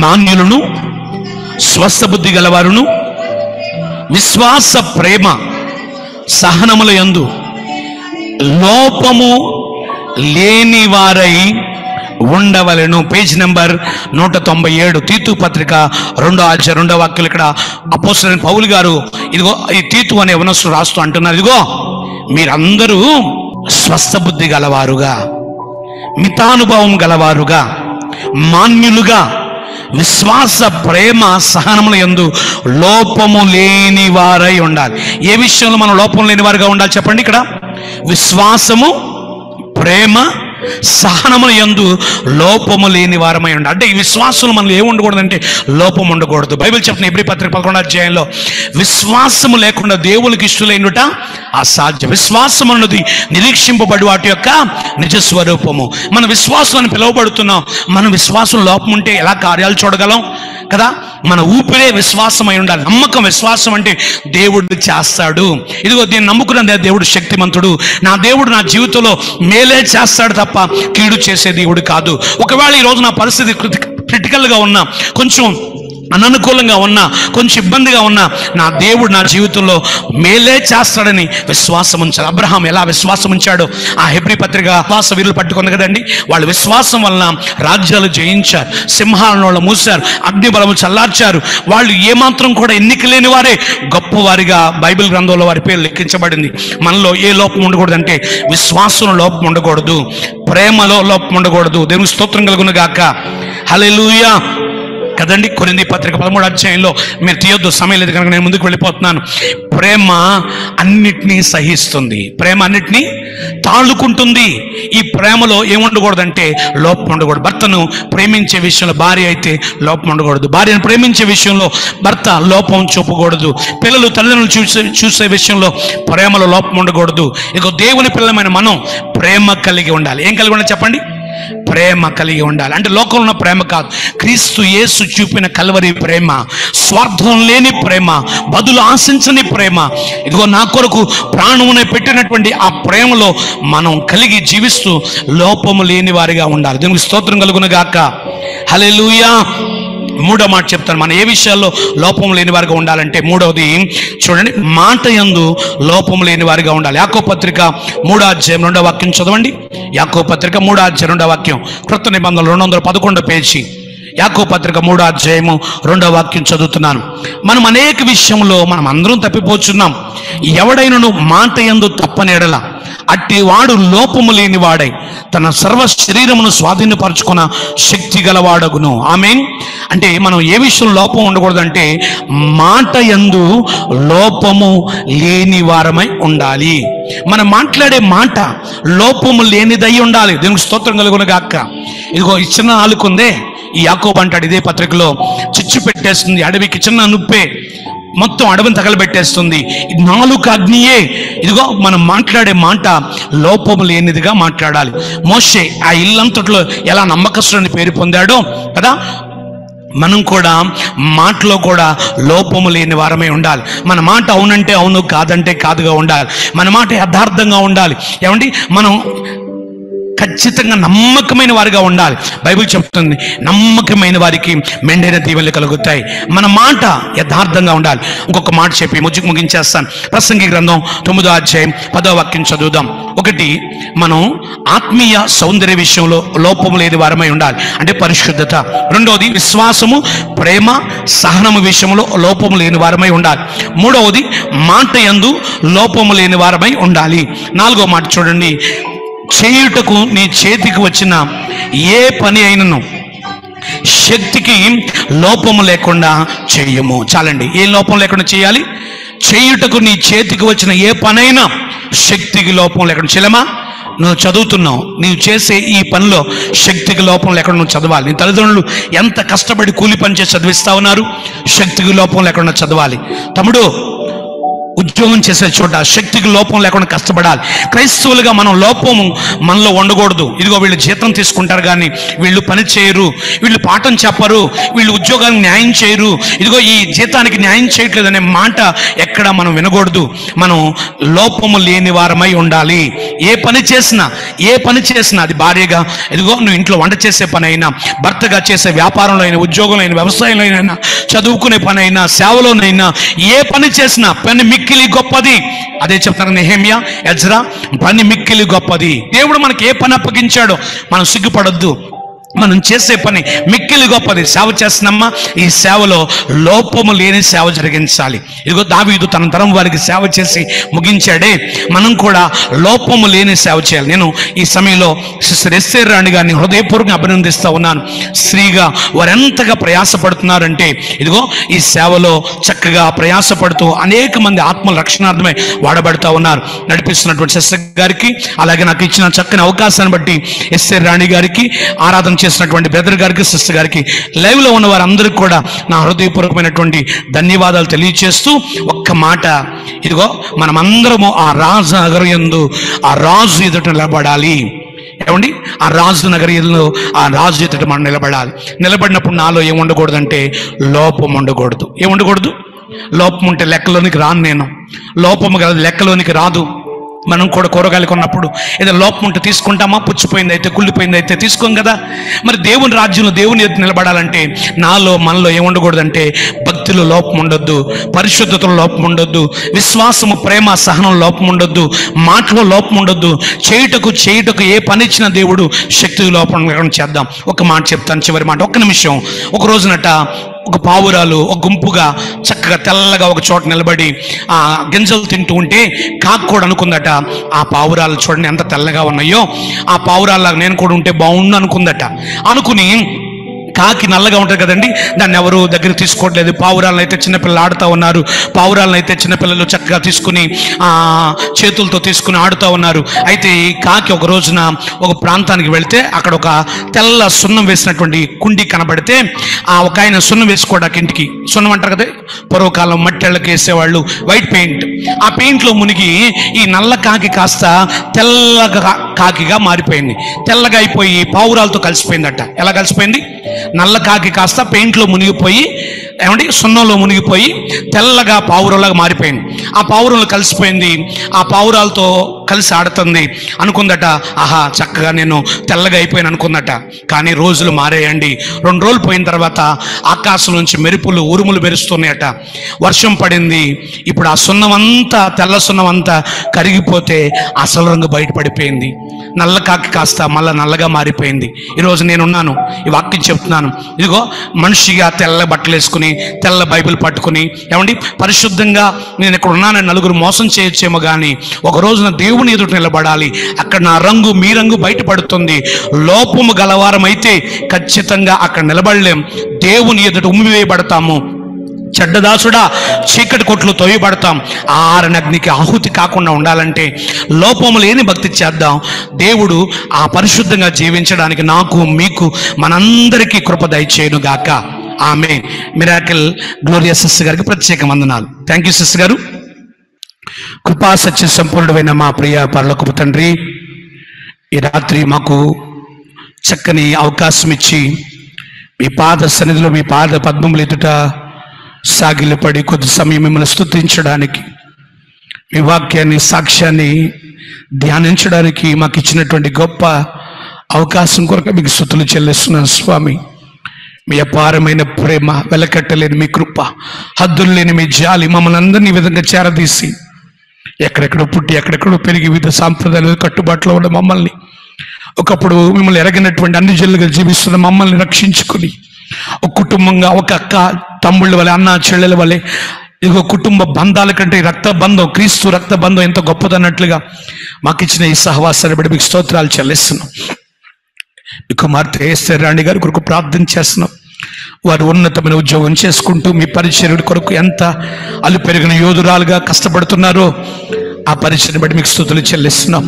మాన్యులను స్వస్థ బుద్ధి గలవారును విశ్వాస ప్రేమ సహనముల యందు లోపము లేని వారై ఉండవలెను. పేజ్ నెంబర్ 197 తీతు పత్రిక 2వ అధ్యాయం 2వ వాక్యం. ఇక్కడ అపోస్తలుడైన పౌలు గారు ఇదిగో ఈ తీతు అనే యవనస్తుడు రాస్తూ అంటున్నారు, ఇదిగో మీరందరూ స్వస్థ బుద్ధి గలవారుగా, మితానుభవం గలవారుగా, మాన్యులుగా, విశ్వాస ప్రేమ సహనముల యందు లోపము లేని వారై ఉండాలి. ఏ విషయంలో మనం లోపం లేని వారుగా ఉండాలి చెప్పండి? ఇక్కడ విశ్వాసము, ప్రేమ, సహనముల యందు లోపము లేని వారమై ఉండాలి. అంటే ఈ విశ్వాసంలో మనలో ఏమి ఉండకూడదంటే లోపం ఉండకూడదు. బైబిల్ చెప్పిన హెబ్రీ పత్రిక 11వ అధ్యాయంలో విశ్వాసము లేకుండా దేవునికి ఇష్టలైనట అసాధ్యం. విశ్వాసం అన్నది నిరీక్షింపబడి వాటి యొక్క నిజ స్వరూపము. మన విశ్వాసం అని పిలువబడుతున్నాం. మన విశ్వాసం లోపం ఉంటే ఎలా కార్యాలు చూడగలం కదా? మన ఊపిరే విశ్వాసమై ఉండాలి. నమ్మకం, విశ్వాసం అంటే దేవుడు చేస్తాడు. ఇదిగో దీన్ని నమ్ముకున్న దేవుడు శక్తిమంతుడు. నా దేవుడు నా జీవితంలో మేలే చేస్తాడు తప్ప కీడు చేసే దేవుడు కాదు. ఒకవేళ ఈరోజు నా పరిస్థితి క్రిటికల్గా ఉన్నా, కొంచెం అననుకూలంగా ఉన్నా, కొంచెం ఇబ్బందిగా ఉన్నా, నా దేవుడు నా జీవితంలో మేలే చేస్తాడని విశ్వాసం ఉంచాలి. అబ్రహాం ఎలా విశ్వాసం ఉంచాడో ఆ హెబ్రీ పత్రిక విశ్వాస వీరులు పట్టుకుంది కదండి. వాళ్ళ విశ్వాసం వలన రాజ్యాలు జయించారు, సింహాలను మూసారు, అగ్ని బలము చల్లార్చారు. వాళ్ళు ఏమాత్రం కూడా ఎన్నిక లేని వారే గొప్పవారిగా బైబిల్ గ్రంథంలో వారి పేరు లెక్కించబడింది. మనలో ఏ లోపం ఉండకూడదు అంటే విశ్వాసంలో లోపం ఉండకూడదు, ప్రేమలో లోపం ఉండకూడదు. దేవుని స్తోత్రం కలుగును గాక. హల్లెలూయా కదండి. కొరింథీ పత్రిక 13వ అధ్యాయంలో మీరు తీయొద్దు, సమయం లేదు కనుక నేను ముందుకు వెళ్ళిపోతున్నాను. ప్రేమ అన్నిటినీ సహిస్తుంది, ప్రేమ అన్నిటినీ తాళుకుంటుంది. ఈ ప్రేమలో ఏముండకూడదంటే లోపం ఉండకూడదు. భర్తను ప్రేమించే విషయంలో భార్య అయితే లోపం ఉండకూడదు, భార్యను ప్రేమించే విషయంలో భర్త లోపం చూపకూడదు, పిల్లలు తల్లిదండ్రులు చూసే విషయంలో ప్రేమలో లోపం ఉండకూడదు. ఇక దేవుని పిల్లమైన మనం ప్రేమ కలిగి ఉండాలి. ఏం కలిగి ఉండాలి చెప్పండి? ప్రేమ కలిగి ఉండాలి. అంటే లోకంలో ఉన్న ప్రేమ కాదు, క్రీస్తు యేసు చూపిన కల్వరి ప్రేమ, స్వార్థం లేని ప్రేమ, బదులు ఆశించని ప్రేమ. ఇదిగో నా కొరకు ప్రాణమునే పెట్టినటువంటి ఆ ప్రేమలో మనం కలిగి జీవిస్తూ లోపము లేని వారిగా ఉండాలి. దీనికి స్తోత్రం కలుగును గాక. హల్లెలూయా. మూడో మాట చెప్తాను, మనం ఏ విషయాల్లో లోపం లేని వారిగా ఉండాలంటే, మూడవది చూడండి, మాట యందు లోపం లేని వారిగా ఉండాలి. యాకోబు పత్రిక 3వ అధ్యాయం 2వ వాక్యం చదవండి. యాకోబు పత్రిక 3వ అధ్యాయం 2వ వాక్యం, క్రొత్త నిబంధనలు 211 పేజీ. యాకోబు పత్రిక 3వ అధ్యాయము 2వ వాక్యం చదువుతున్నాను. మనం అనేక విషయంలో మనం అందరం తప్పిపోతున్నాం. ఎవడైనను మాట యందు తప్పని ఎడల అట్టి వాడు లోపము లేని వాడై తన సర్వ శరీరమును స్వాధీనపరచుకున్న శక్తి గలవాడగును. ఆమేన్. అంటే మనం ఏ విషయం లోపం ఉండకూడదంటే మాట యందు లోపము లేని వారమై ఉండాలి. మనం మాట్లాడే మాట లోపము లేనిదై ఉండాలి. దీనికి స్తోత్రం కలుగును గాక. ఇదిగో ఈ చిన్న నాలుకుందే, ఈ యాకోబు అంటాడు ఇదే పత్రికలో, చిచ్చు పెట్టేస్తుంది, అడవికి చిన్న నుప్పే మొత్తం అడవిని తగలబెట్టేస్తుంది. నాలుక అగ్నియే. ఇదిగో మనం మాట్లాడే మాట లోపము లేనిదిగా మాట్లాడాలి. మోషే ఆ ఇల్లంతట్లో ఎలా నమ్మకస్తుడని పేరు పొందాడో కదా, మనం కూడా మాటలో కూడా లోపము లేని వారమై ఉండాలి. మన మాట అవునంటే అవును, కాదంటే కాదుగా ఉండాలి. మన మాట యథార్థంగా ఉండాలి. ఏమండి, మనం ఖచ్చితంగా నమ్మకమైన వారిగా ఉండాలి. బైబిల్ చెప్తుంది, నమ్మకమైన వారికి మెండైన దీవెనలు కలుగుతాయి. మన మాట యథార్థంగా ఉండాలి. ఇంకొక మాట చెప్పి ముగించేస్తాను. ప్రసంగి గ్రంథం 9వ అధ్యాయం 10వ వాక్యం చదువుదాం. ఒకటి, మనం ఆత్మీయ సౌందర్య విషయంలో లోపము లేని వారమై ఉండాలి, అంటే పరిశుద్ధత. రెండవది, విశ్వాసము, ప్రేమ, సహనము విషయంలో లోపము లేని వారమై ఉండాలి. మూడవది, మాట యందు లోపము లేని వారమై ఉండాలి. నాలుగో మాట చూడండి, చేయుటకు నీ చేతికి వచ్చిన ఏ పని అయినను శక్తికి లోపము లేకుండా చేయము. చాలండి, ఏ లోపం లేకుండా చేయాలి? చేయుటకు నీ చేతికి వచ్చిన ఏ పనైనా శక్తికి లోపం లేకుండా చేయలేమా? నువ్వు చదువుతున్నావు, నీవు చేసే ఈ పనిలో శక్తికి లోపం లేకుండా నువ్వు చదవాలి. నీ తల్లిదండ్రులు ఎంత కష్టపడి కూలి పని చేసి చదివిస్తా ఉన్నారు, శక్తికి లోపం లేకుండా చదవాలి. తమ్ముడు, ఉద్యోగం చేసే చోట శక్తికి లోపం లేకుండా కష్టపడాలి. క్రైస్తవులుగా మనం లోపము మనలో ఉండకూడదు. ఇదిగో వీళ్ళు జీతం తీసుకుంటారు కానీ వీళ్ళు పని చేయరు, వీళ్ళు పాఠం చెప్పరు, వీళ్ళు ఉద్యోగానికి న్యాయం చేయరు, ఇదిగో ఈ జీతానికి న్యాయం చేయట్లేదు అనే మాట ఎక్కడ మనం వినకూడదు. మనం లోపము లేని వారమై ఉండాలి. ఏ పని చేసినా అది భార్యగా, ఇదిగో నువ్వు ఇంట్లో వంట చేసే పని అయినా, భర్తగా చేసే వ్యాపారంలో అయినా, ఉద్యోగంలో అయినా, వ్యవసాయంలో అయినా, చదువుకునే పని అయినా, సేవలోనైనా, ఏ పని చేసినా పని మిక్కిలి గొప్పది. అదే చెప్తారు నెహెమ్యా, ఎజ్రా, పని మిక్కిలి గొప్పది. దేవుడు మనకి ఏ పని అప్పగించాడో మనం సిగ్గుపడొద్దు. మనం చేసే పని మిక్కిలి గొప్పది. సేవ చేస్తున్నామా, ఈ సేవలో లోపము లేని సేవ జరిగించాలి. ఇదిగో దావీదు తన తరం వారికి సేవ చేసి ముగించాడే, మనం కూడా లోపము లేని సేవ చేయాలి. నేను ఈ సమయంలో సిస్టర్ ఎస్తేర్ రాణి గారిని హృదయపూర్వకంగా అభినందిస్తూ ఉన్నాను. స్త్రీగా వారు ఎంతగా ప్రయాసపడుతున్నారంటే, ఇదిగో ఈ సేవలో చక్కగా ప్రయాసపడుతూ అనేక మంది ఆత్మల రక్షణార్థమై వాడబడుతూ ఉన్నారు. నడిపిస్తున్నటువంటి సిస్టర్ గారికి, అలాగే నాకు ఇచ్చిన చక్కని అవకాశాన్ని బట్టి ఎస్తేర్ రాణి గారికి, ఆరాధన చేసినటువంటి బ్రదర్ గారికి, సిస్టర్ గారికి, లైవ్ లో ఉన్న వారందరికీ కూడా నా హృదయపూర్వకమైనటువంటి ధన్యవాదాలు తెలియచేస్తూ ఒక్క మాట, ఇదిగో మనమందరము ఆ రాజు నగరు యందు ఆ రాజు ఎదుట నిలబడాలి. ఏమండి, ఆ రాజు నగరిలో ఆ రాజు ఎదుట మనం నిలబడాలి. నిలబడినప్పుడు నాలో ఏముండకూడదంటే లోపం ఉండకూడదు. ఏముండకూడదు? లోపం ఉంటే లెక్కలోనికి రాను నేను. లోపము కాదు, లెక్కలోనికి రాదు. మనం కూడా కూరగాయలు కొన్నప్పుడు ఏదో లోపం ఉంటే తీసుకుంటామా? పుచ్చిపోయింది అయితే, కుళ్ళిపోయింది అయితే తీసుకోం కదా. మరి దేవుని రాజ్యంలో దేవుని ఎదుట నిలబడాలంటే మనలో ఏముండకూడదంటే భక్తిలో లోపం ఉండొద్దు, పరిశుద్ధతలో లోపం ఉండొద్దు, విశ్వాసము, ప్రేమ, సహనం లోపం ఉండొద్దు, మాటలో లోపం ఉండొద్దు. చేయుటకు ఏ పని ఇచ్చినా దేవుడు శక్తి లోపం చేద్దాం. ఒక మాట చెప్తాను, చివరి మాట, ఒక్క నిమిషం. ఒక రోజునట ఒక పావురాలు ఒక గుంపుగా చక్కగా తెల్లగా ఒక చోట నిలబడి ఆ గింజలు తింటూ ఉంటే కాకు కూడా అనుకుందట, ఆ పావురాలు చూడండి ఎంత తెల్లగా ఉన్నాయో, ఆ పావురాల్లాగా నేను కూడా ఉంటే బాగుండు అనుకుందట. అనుకుని కాకి నల్లగా ఉంటుంది కదండి, దాన్ని ఎవరు దగ్గర తీసుకోవట్లేదు. పావురాలను అయితే చిన్నపిల్లలు ఆడుతూ ఉన్నారు, పావురాలను అయితే చిన్నపిల్లలు చక్కగా తీసుకుని చేతులతో తీసుకుని ఆడుతూ ఉన్నారు. అయితే ఈ కాకి ఒక రోజున ఒక ప్రాంతానికి వెళితే అక్కడ ఒక తెల్ల సున్నం వేసినటువంటి కుండి కనబడితే ఒక ఆయన సున్నం వేసుకోవడానికి, ఇంటికి సున్నం అంటారు కదా, పూర్వకాలం మట్టెళ్ళకి వేసేవాళ్ళు, వైట్ పెయింట్, ఆ పెయింట్లో మునిగి ఈ నల్ల కాకి కాస్త తెల్లగా కాకిగా మారిపోయింది. తెల్లగా అయిపోయి పావురాలతో కలిసిపోయిందట. ఎలా కలిసిపోయింది? నల్ల కాకి కాస్త పెయింట్లో మునిగిపోయి, ఏమండి, సున్నంలో మునిగిపోయి తెల్లగా పావురంలాగా మారిపోయింది. ఆ పావురంలో కలిసిపోయింది. ఆ పావురాలతో కలిసి ఆడుతుంది. అనుకుందట, ఆహా చక్కగా నేను తెల్లగా అయిపోయాను అనుకుందట. కానీ రోజులు మారాయండి. 2 రోజులు పోయిన తర్వాత ఆకాశం నుంచి మెరుపులు, ఉరుములు మెరుస్తున్నాయట. వర్షం పడింది. ఇప్పుడు ఆ సున్నమంతా, తెల్ల సున్నమంతా కరిగిపోతే అసలు రంగు బయటపడిపోయింది. నల్ల కాకి కాస్త మళ్ళీ నల్లగా మారిపోయింది. ఈరోజు నేనున్నాను, ఈ వాక్యం చెప్తున్నాను. ఇదిగో మనిషిగా తెల్ల బట్టలు వేసుకుని, తెల్ల బైబిల్ పట్టుకుని, ఏమండి, పరిశుద్ధంగా నేను ఇక్కడ ఉన్నానని నలుగురు మోసం చేయొచ్చేమో కానీ ఒక రోజున దేవుని ఎదుట నిలబడాలి. అక్కడ నా రంగు, మీ రంగు బయటపడుతుంది. లోపము గలవారం అయితే ఖచ్చితంగా అక్కడ నిలబడలేం. దేవుని ఎదుట ఉమ్మివేయబడతాము. చెడ్డదాసుడా, చీకటి కొట్లు తొయ్యబడతాం. ఆరనగ్నికి ఆహుతి కాకుండా ఉండాలంటే లోపము లేని భక్తి చేద్దాం. దేవుడు ఆ పరిశుద్ధంగా జీవించడానికి నాకు, మీకు, మనందరికీ కృప దయచేయును గాక. ఆమె. మిరాకిల్ గ్లోరియా సిస్టర్ గారికి ప్రత్యేక వందనాలు. థ్యాంక్ యూ సిస్టర్ గారు. కృపా సత్య సంపూర్ణమైన మా ప్రియ పరలోకపు తండ్రి, ఈ రాత్రి మాకు చక్కని అవకాశం ఇచ్చి మీ పాద సన్నిధిలో, మీ పాద పద్మములు ఎదుట సాగిలపడి కొద్ది సమయం మిమ్మల్ని స్తుతించడానికి, మీ వాక్యాన్ని, సాక్ష్యాన్ని ధ్యానించడానికి మాకు ఇచ్చినటువంటి గొప్ప అవకాశం కొరకు మీకు స్తుతులు చెల్లిస్తున్నాను స్వామి. మీ అపారమైన ప్రేమ, వెలకట్టలేని మీ కృప, హద్దులు లేని మీ జాలి మమ్మల్ని అందరినీ ఈ విధంగా చేరదీసి ఎక్కడెక్కడో పుట్టి ఎక్కడెక్కడో పెరిగి వివిధ సాంప్రదాయాలు, కట్టుబాట్లో ఉన్న మమ్మల్ని, ఒకప్పుడు మిమ్మల్ని ఎరగినటువంటి అన్ని జల్లుగా జీవిస్తున్న మమ్మల్ని రక్షించుకుని ఒక కుటుంబంగా, ఒక అక్క తమ్ముళ్ళ వలె, అన్న చెల్లెల వలె, ఇదిగో కుటుంబ బంధాల కంటే రక్త బంధం, క్రీస్తు రక్త బంధం ఎంతో గొప్పదన్నట్లుగా మాకు ఇచ్చిన ఈ సహవాసాన్ని బట్టి మీకు స్తోత్రాలు చెల్లిస్తున్నాం. మీ కుమార్తె ఎస్తేర్ రాణి గారి కొరకు ప్రార్థన చేస్తున్నాం. వారు ఉన్నతమైన ఉద్యోగం చేసుకుంటూ మీ పరిచర్య కొరకు ఎంత అలు పెరిగిన యోధురాలుగా కష్టపడుతున్నారో ఆ పరిచర్ని బట్టి మీకు స్తుతులు చెల్లిస్తున్నాం.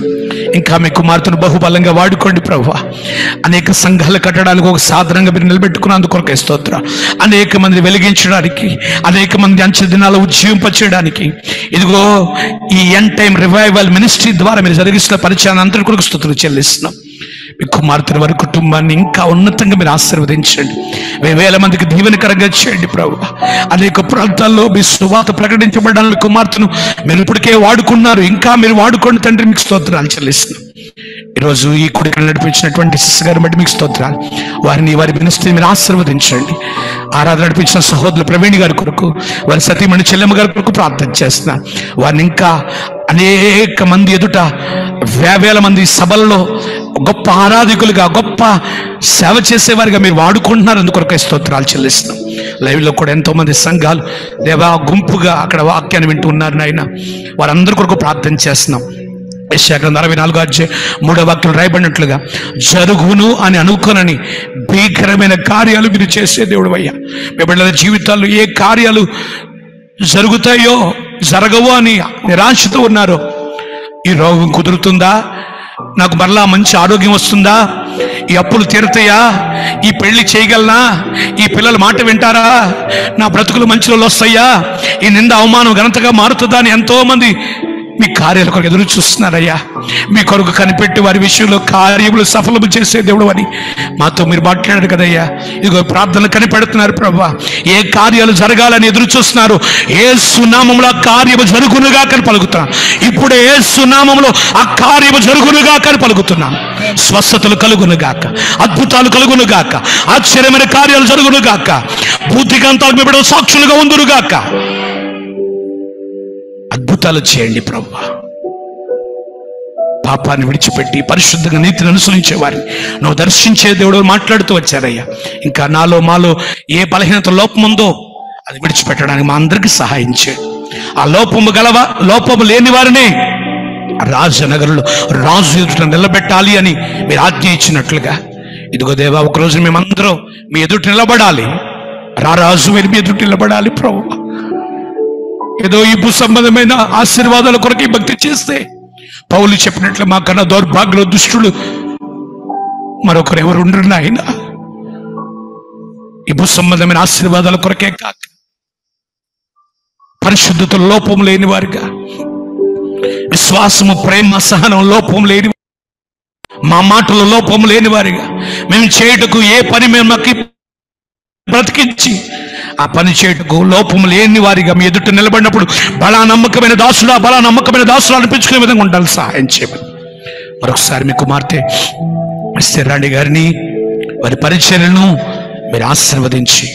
ఇంకా మీ కుమార్తెను బహుబలంగా వాడుకోండి ప్రభువా. అనేక సంఘాలు కట్టడానికి ఒక సాధనంగా మీరు నిలబెట్టుకున్నందుకు కొరకే స్తోత్రం. అనేక మందిని వెలిగించడానికి, అనేక మంది అంచె దినాలు ఉజ్జీవింపచేయడానికి, ఇదిగో ఈ ఎండ్ టైం రివైవల్ మినిస్ట్రీ ద్వారా మీరు జరిగిస్తున్న పరిచయాన్ని అందరి కొరకు స్తుతులు చెల్లిస్తున్నాం. మీ కుమార్తె వారి కుటుంబాన్ని ఇంకా ఉన్నతంగా మీరు ఆశీర్వదించండి. 1000 మందికి దీవెనకరంగా చేయండి ప్రభు. అనేక ప్రాంతాల్లో మీ సువార్త ప్రకటించబడడానికి కుమార్తెను మీరు ఇప్పటికే వాడుకున్నారు. ఇంకా మీరు వాడుకోండి తండ్రి, మీకు స్తోత్రాలు చెల్లిస్తున్నాం. ఈరోజు ఈ కుడికలు నడిపించినటువంటి సిస్టర్ గారిని బట్టి మీకు స్తోత్రాలు. వారిని, వారి మినిస్ట్రీ మీరు ఆశీర్వదించండి. ఆరాధన నడిపించిన సహోదరులు ప్రవీణ్ గారి కొరకు, వారి సతీమణి చెల్లెమ్మ గారి కొరకు ప్రార్థన చేస్తున్నాను. వారిని ఇంకా అనేక మంది ఎదుట 1000 మంది సభల్లో గొప్ప ఆరాధికులుగా, గొప్ప సేవ చేసేవారిగా మీరు వాడుకుంటున్నారు. అందుకొరకే స్తోత్రాలు చెల్లిస్తున్నాం. లైవ్లో కూడా ఎంతో మంది సంఘాలు దేవా గుంపుగా అక్కడ వాక్యాన్ని వింటూ ఉన్నారు నాయన. వారందరి కొరకు ప్రార్థన చేస్తున్నాం. యెషయా గ్రంథం 44:3 వాక్యం రాయబడినట్లుగా జరుగును అని అనుకోనని భీకరమైన కార్యాలు మీరు చేసే దేవుడు అయ్యా. మీ బిడ్డల జీవితాల్లో ఏ కార్యాలు జరుగుతాయో, జరగవో అని నిరాశతో ఉన్నారో, ఈ రోగం కుదురుతుందా, నాకు మరలా మంచి ఆరోగ్యం వస్తుందా, ఈ అప్పులు తీరుతాయా, ఈ పెళ్లి చేయగలనా, ఈ పిల్లల మాట వింటారా, నా బ్రతుకులు మంచి రోజులు వస్తాయా, ఈ నింద అవమానం ఘనతగా మారుతుందా అని ఎంతో మంది మీ కార్యాల కొరకు ఎదురు చూస్తున్నారయ్యా. మీ కొరకు కనిపెట్టి వారి విషయంలో కార్యములు సఫలము చేసే దేవుడు అని మాతో మీరు మాట్లాడారు కదయ్యా. ఇదిగో ప్రార్థనలు కనిపెడుతున్నారు ప్రభా. ఏ కార్యాలు జరగాలని ఎదురు చూస్తున్నారు, యేసు నామములో ఆ కార్యము జరుగునుగా అని పలుకుతున్నాను. ఇప్పుడే యేసు నామములో ఆ కార్యము జరుగునుగా అని పలుకుతున్నాను. స్వస్థతలు కలుగునుగాక, అద్భుతాలు కలుగునుగాక, ఆశ్చర్యమైన కార్యాలు జరుగునుగాక, బుద్ధిగంతాలకు మీ బిడ్డలు సాక్షులుగా ఉందురుగాక. అద్భుతాలు చేయండి ప్రభువా. పాపాన్ని విడిచిపెట్టి పరిశుద్ధంగా నీతిని అనుసరించే వారిని నువ్వు దర్శించే దేవుడు మాట్లాడుతూ వచ్చారయ్యా. ఇంకా నాలో మాలో ఏ బలహీనత లోపం ఉందో అది విడిచిపెట్టడానికి మా అందరికీ సహాయం చేయండి. ఆ లోపము లేని వారిని రాజనగరులో రాజు ఎదుట నిలబెట్టాలి అని మీరు ఆజ్ఞ ఇచ్చినట్లుగా, ఇదిగో దేవా ఒకరోజు మేమందరం మీ ఎదుట నిలబడాలి. రాజు మీరు మీ ఎదుట నిలబడాలి ప్రభువా. ఏదో ఈ భూ సంబంధమైన ఆశీర్వాదాల కొరకు భక్తి చేస్తే పౌలు చెప్పినట్లు మాకన్నా దౌర్భాగ్యులు, దుష్టులు మరొకరు ఎవరు ఉండరు నాయన. ఈ భూ సంబంధమైన ఆశీర్వాదాల కొరకే కాక పరిశుద్ధత లోపం లేని వారిగా, విశ్వాసము, ప్రేమ, సహనం లోపం లేని మా మాటలో లోపము లేని వారిగా, మేము చేయుటకు ఏ పని మేము బ్రతికించి ఆ పని చేయుటకు లోపము లేని వారిగా మీ ఎదుట నిలబడినప్పుడు బలా నమ్మకమైన దాసుడా అనిపించుకునే విధంగా ఉండాలి. సహాయం చేయమని మరొకసారి మీ కుమార్తె ఎస్తేర్ రాణి గారిని, వారి పరిచర్యలను మీరు ఆశీర్వదించి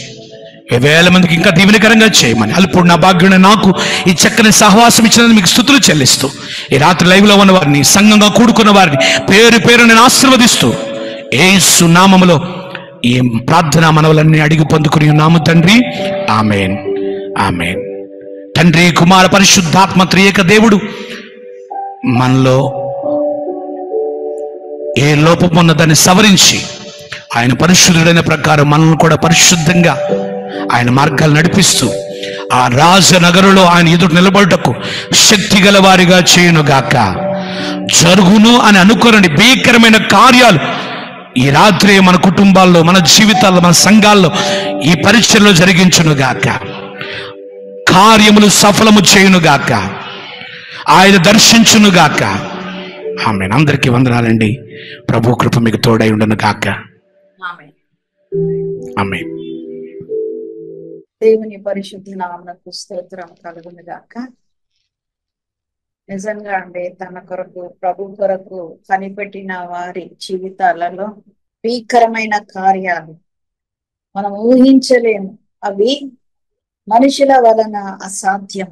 వేల మందికి ఇంకా దీవెనకరంగా చేయమని, అల్పుడు నా భాగ్యుడు నాకు ఈ చక్కని సహవాసం ఇచ్చినందుకు మీకు స్తుతులు చెల్లిస్తూ, ఈ రాత్రి లైవ్లో ఉన్న వారిని, సంఘంగా కూడుకున్న వారిని పేరు పేరు నేను ఆశీర్వదిస్తూ యేసు నామములో ఈ ప్రార్థన మనవులన్నీ అడిగి పొందుకుని ఉన్నాము తండ్రి. ఆమేన్, ఆమేన్. తండ్రి, కుమార, పరిశుద్ధాత్మ త్రియేక దేవుడు మనలో ఏ లోపం ఉన్నదాన్ని సవరించి ఆయన పరిశుద్ధుడైన ప్రకారం మనల్ని కూడా పరిశుద్ధంగా ఆయన మార్గాలు నడిపిస్తూ ఆ రాజనగరులో ఆయన ఎదురు నిలబడుటకు శక్తి గల వారిగా చేయునుగాక. జరుగును అని అనుకోరని భీకరమైన కార్యాలు ఈ రాత్రి మన కుటుంబాల్లో, మన జీవితాల్లో, మన సంఘాల్లో, ఈ పరిచయలో జరిగించునుగాక. కార్యములు సఫలము చేయునుగాక, ఆయన దర్శించునుగాక. ఆమేన్. అందరికీ వందనాలండి. ప్రభు కృప మీకు తోడై ఉండను గాక. ఆమేన్. ఆమేన్. దేవుని పరిశుద్ధ నామమునకు స్తోత్రం కలుగును గాక. నిజంగా అండి, తన కొరకు, ప్రభు కొరకు కనిపెట్టిన వారి జీవితాలలో భీకరమైన కార్యాలు మనం ఊహించలేము. అవి మనుషుల వలన అసాధ్యం.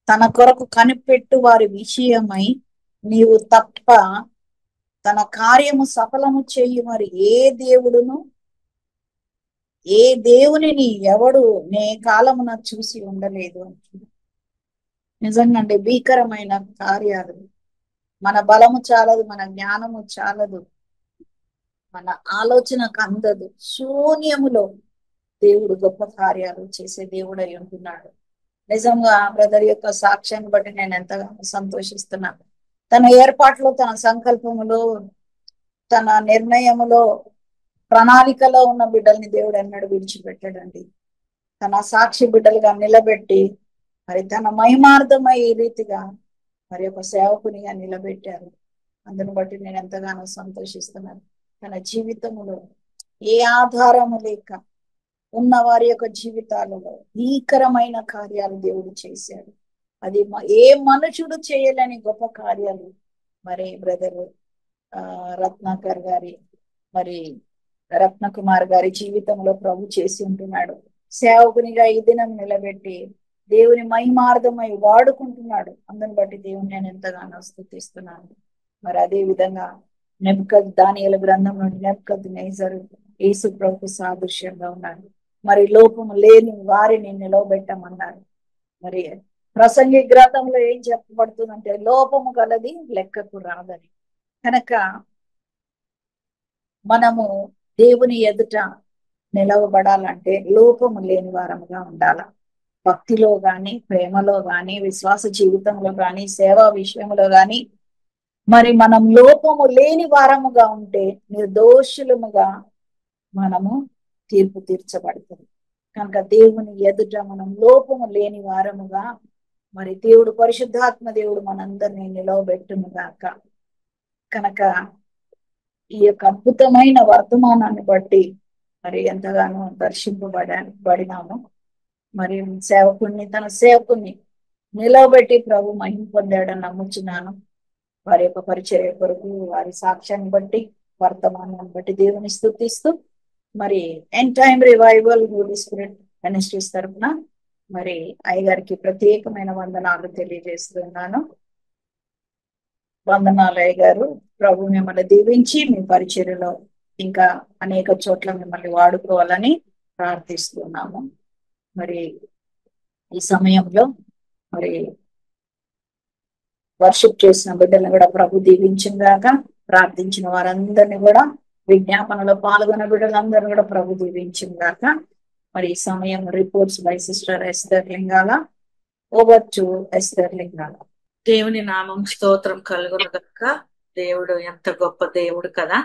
తన కొరకు కనిపెట్టు వారి విషయమై నీవు తప్ప తన కార్యము సఫలము చేయు మరి ఏ దేవునిని ఎవడు నే కాలమున చూసి ఉండలేదు అంటున్నాడు. నిజంగా అంటే భీకరమైన కార్యాలు. మన బలము చాలదు, మన జ్ఞానము చాలదు, మన ఆలోచనకు అందదు. శూన్యములో దేవుడు గొప్ప కార్యాలు చేసే దేవుడై ఉంటున్నాడు. నిజంగా బ్రదర్ యొక్క సాక్ష్యాన్ని బట్టి నేను ఎంతగానో సంతోషిస్తున్నాను. తన ఏర్పాట్లో, తన సంకల్పములో, తన నిర్ణయములో, ప్రణాళికలో ఉన్న బిడ్డల్ని దేవుడు ఎన్నడూ విడిచిపెట్టాడండి. తన సాక్షి బిడ్డలుగా నిలబెట్టి మరి తన మహిమార్థమై ఈ రీతిగా మరి ఒక సేవకునిగా నిలబెట్టారు. అందును బట్టి నేను ఎంతగానో సంతోషిస్తున్నాను. తన జీవితములో ఏ ఆధారము లేక ఉన్న వారి యొక్క జీవితాలలో భీకరమైన కార్యాలు దేవుడు చేశాడు. అది ఏ మనుషుడు చేయలేని గొప్ప కార్యాలు మరి బ్రదర్ రత్నాకర్ గారి, మరి రత్నకుమార్ గారి జీవితంలో ప్రభు చేసి ఉంటున్నాడు. సేవకునిగా ఈ దినం నిలబెట్టి దేవుని మహిమార్థమై వాడుకుంటున్నాడు. అందుని బట్టి దేవుని నేను ఎంతగానో స్తుతిస్తున్నాను. మరి అదే విధంగా దానియేలు గ్రంథం నుండి నెబుకద్నెజరు యేసు ప్రభుకు సాదృశ్యంగా ఉన్నాడు. మరి లోపము లేని వారిని నిలవబెట్టమన్నారు. మరి ప్రసంగి గ్రంథంలో ఏం చెప్పబడుతుందంటే లోపము గలది లెక్కకు రాదని. కనుక మనము దేవుని ఎదుట నిలవబడాలంటే లోపము లేని వారముగా ఉండాల. భక్తిలో గాని, ప్రేమలో గాని, విశ్వాస జీవితంలో గాని, సేవా విషయంలో గాని మరి మనం లోపము లేని వారముగా ఉంటే నిర్దోషులముగా మనము తీర్పు తీర్చబడుతుంది. కనుక దేవుని ఎదుట మనం లోపము లేని వారముగా మరి దేవుడు, పరిశుద్ధాత్మ దేవుడు మనందరినీ నిలవబెట్టునుగాక. కనుక ఈ యొక్క అద్భుతమైన వర్తమానాన్ని బట్టి మరి ఎంతగానో దర్శింపబడినాము. మరి తన సేవకుని నిలవబెట్టి ప్రభు మహిమ పొందాడని నమ్ముచున్నాను. వారి యొక్క పరిచర్య కొరకు, వారి సాక్ష్యాన్ని బట్టి, వర్తమానాన్ని బట్టి దేవుని స్తుతిస్తూ మరి end time revival Holy Spirit ministries తరఫున మరి అయ్యగారికి ప్రత్యేకమైన వందనాలు తెలియజేస్తున్నాను. వందనాలు అయ్యగారు. ప్రభు మిమ్మల్ని దీవించి మీ పరిచర్యలో ఇంకా అనేక చోట్ల మిమ్మల్ని వాడుకోవాలని ప్రార్థిస్తున్నాము. మరి ఈ సమయంలో మరి వర్షిప్ చేసిన బిడ్డలను కూడా ప్రభు దీవించిందాక, ప్రార్థించిన వారందరినీ కూడా, విజ్ఞాపనలో పాల్గొన్న బిడ్డలందరూ కూడా ప్రభు దీవించిందాక. మరి ఈ సమయం reports by sister Esther Lingala. Over to Esther Lingala. దేవుని నామం స్తోత్రం కలుగును గాక. దేవుడు ఎంత గొప్ప దేవుడు కదా.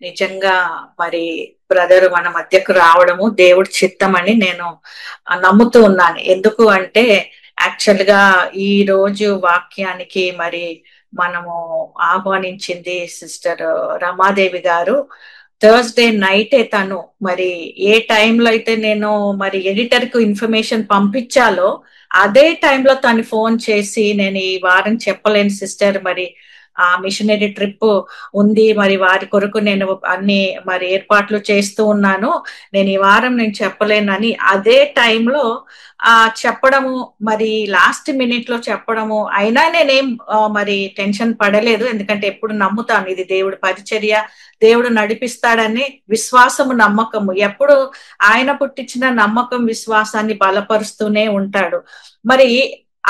నిజంగా మరి బ్రదర్ మన మధ్యకు రావడము దేవుడి చిత్తమని నేను నమ్ముతూ ఉన్నాను. ఎందుకు అంటే యాక్చువల్ గా ఈ రోజు వాక్యానికి మరి మనము ఆహ్వానించింది సిస్టర్ రమాదేవి గారు. థర్స్డే నైటే తను మరి ఏ టైంలో అయితే నేను మరి ఎడిటర్ కు ఇన్ఫర్మేషన్ పంపించాలో అదే టైంలో తను ఫోన్ చేసి, నేను ఈ వారం చెప్పలేను సిస్టర్, మరి ఆ మిషనరీ ట్రిప్ ఉంది, మరి వారి కొరకు నేను అన్ని మరి ఏర్పాట్లు చేస్తూ ఉన్నాను, నేను ఈ వారం నేను చెప్పలేనని అదే టైంలో చెప్పడము, మరి లాస్ట్ మినిట్ లో చెప్పడము. అయినా నేనేం మరి టెన్షన్ పడలేదు, ఎందుకంటే ఎప్పుడు నమ్ముతాను ఇది దేవుడి పరిచర్య, దేవుడు నడిపిస్తాడని విశ్వాసము నమ్మకము ఎప్పుడు ఆయన పుట్టించిన నమ్మకం విశ్వాసాన్ని బలపరుస్తూనే ఉంటాడు. మరి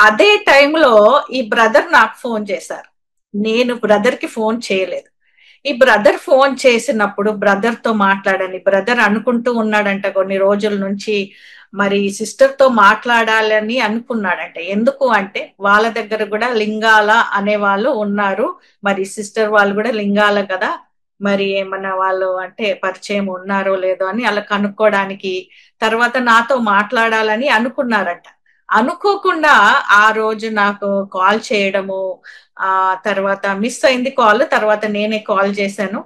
అదే టైంలో ఈ బ్రదర్ నాకు ఫోన్ చేశారు, నేను బ్రదర్ కి ఫోన్ చేయలేదు. ఈ బ్రదర్ ఫోన్ చేసినప్పుడు బ్రదర్ తో మాట్లాడని బ్రదర్ అనుకుంటూ ఉన్నాడంట కొన్ని రోజుల నుంచి, మరి సిస్టర్ తో మాట్లాడాలని అనుకున్నాడంట. ఎందుకు అంటే వాళ్ళ దగ్గర కూడా లింగాల అనే వాళ్ళు ఉన్నారు, మరి సిస్టర్ వాళ్ళు కూడా లింగాల కదా, మరి ఏమన్నా వాళ్ళు అంటే పరిచయం ఉన్నారో లేదో అని అలా కనుక్కోవడానికి, తర్వాత నాతో మాట్లాడాలని అనుకున్నారంట. అనుకోకుండా ఆ రోజు నాకు కాల్ చేయడము, ఆ తర్వాత మిస్ అయింది కాల్, తర్వాత నేనే కాల్ చేశాను.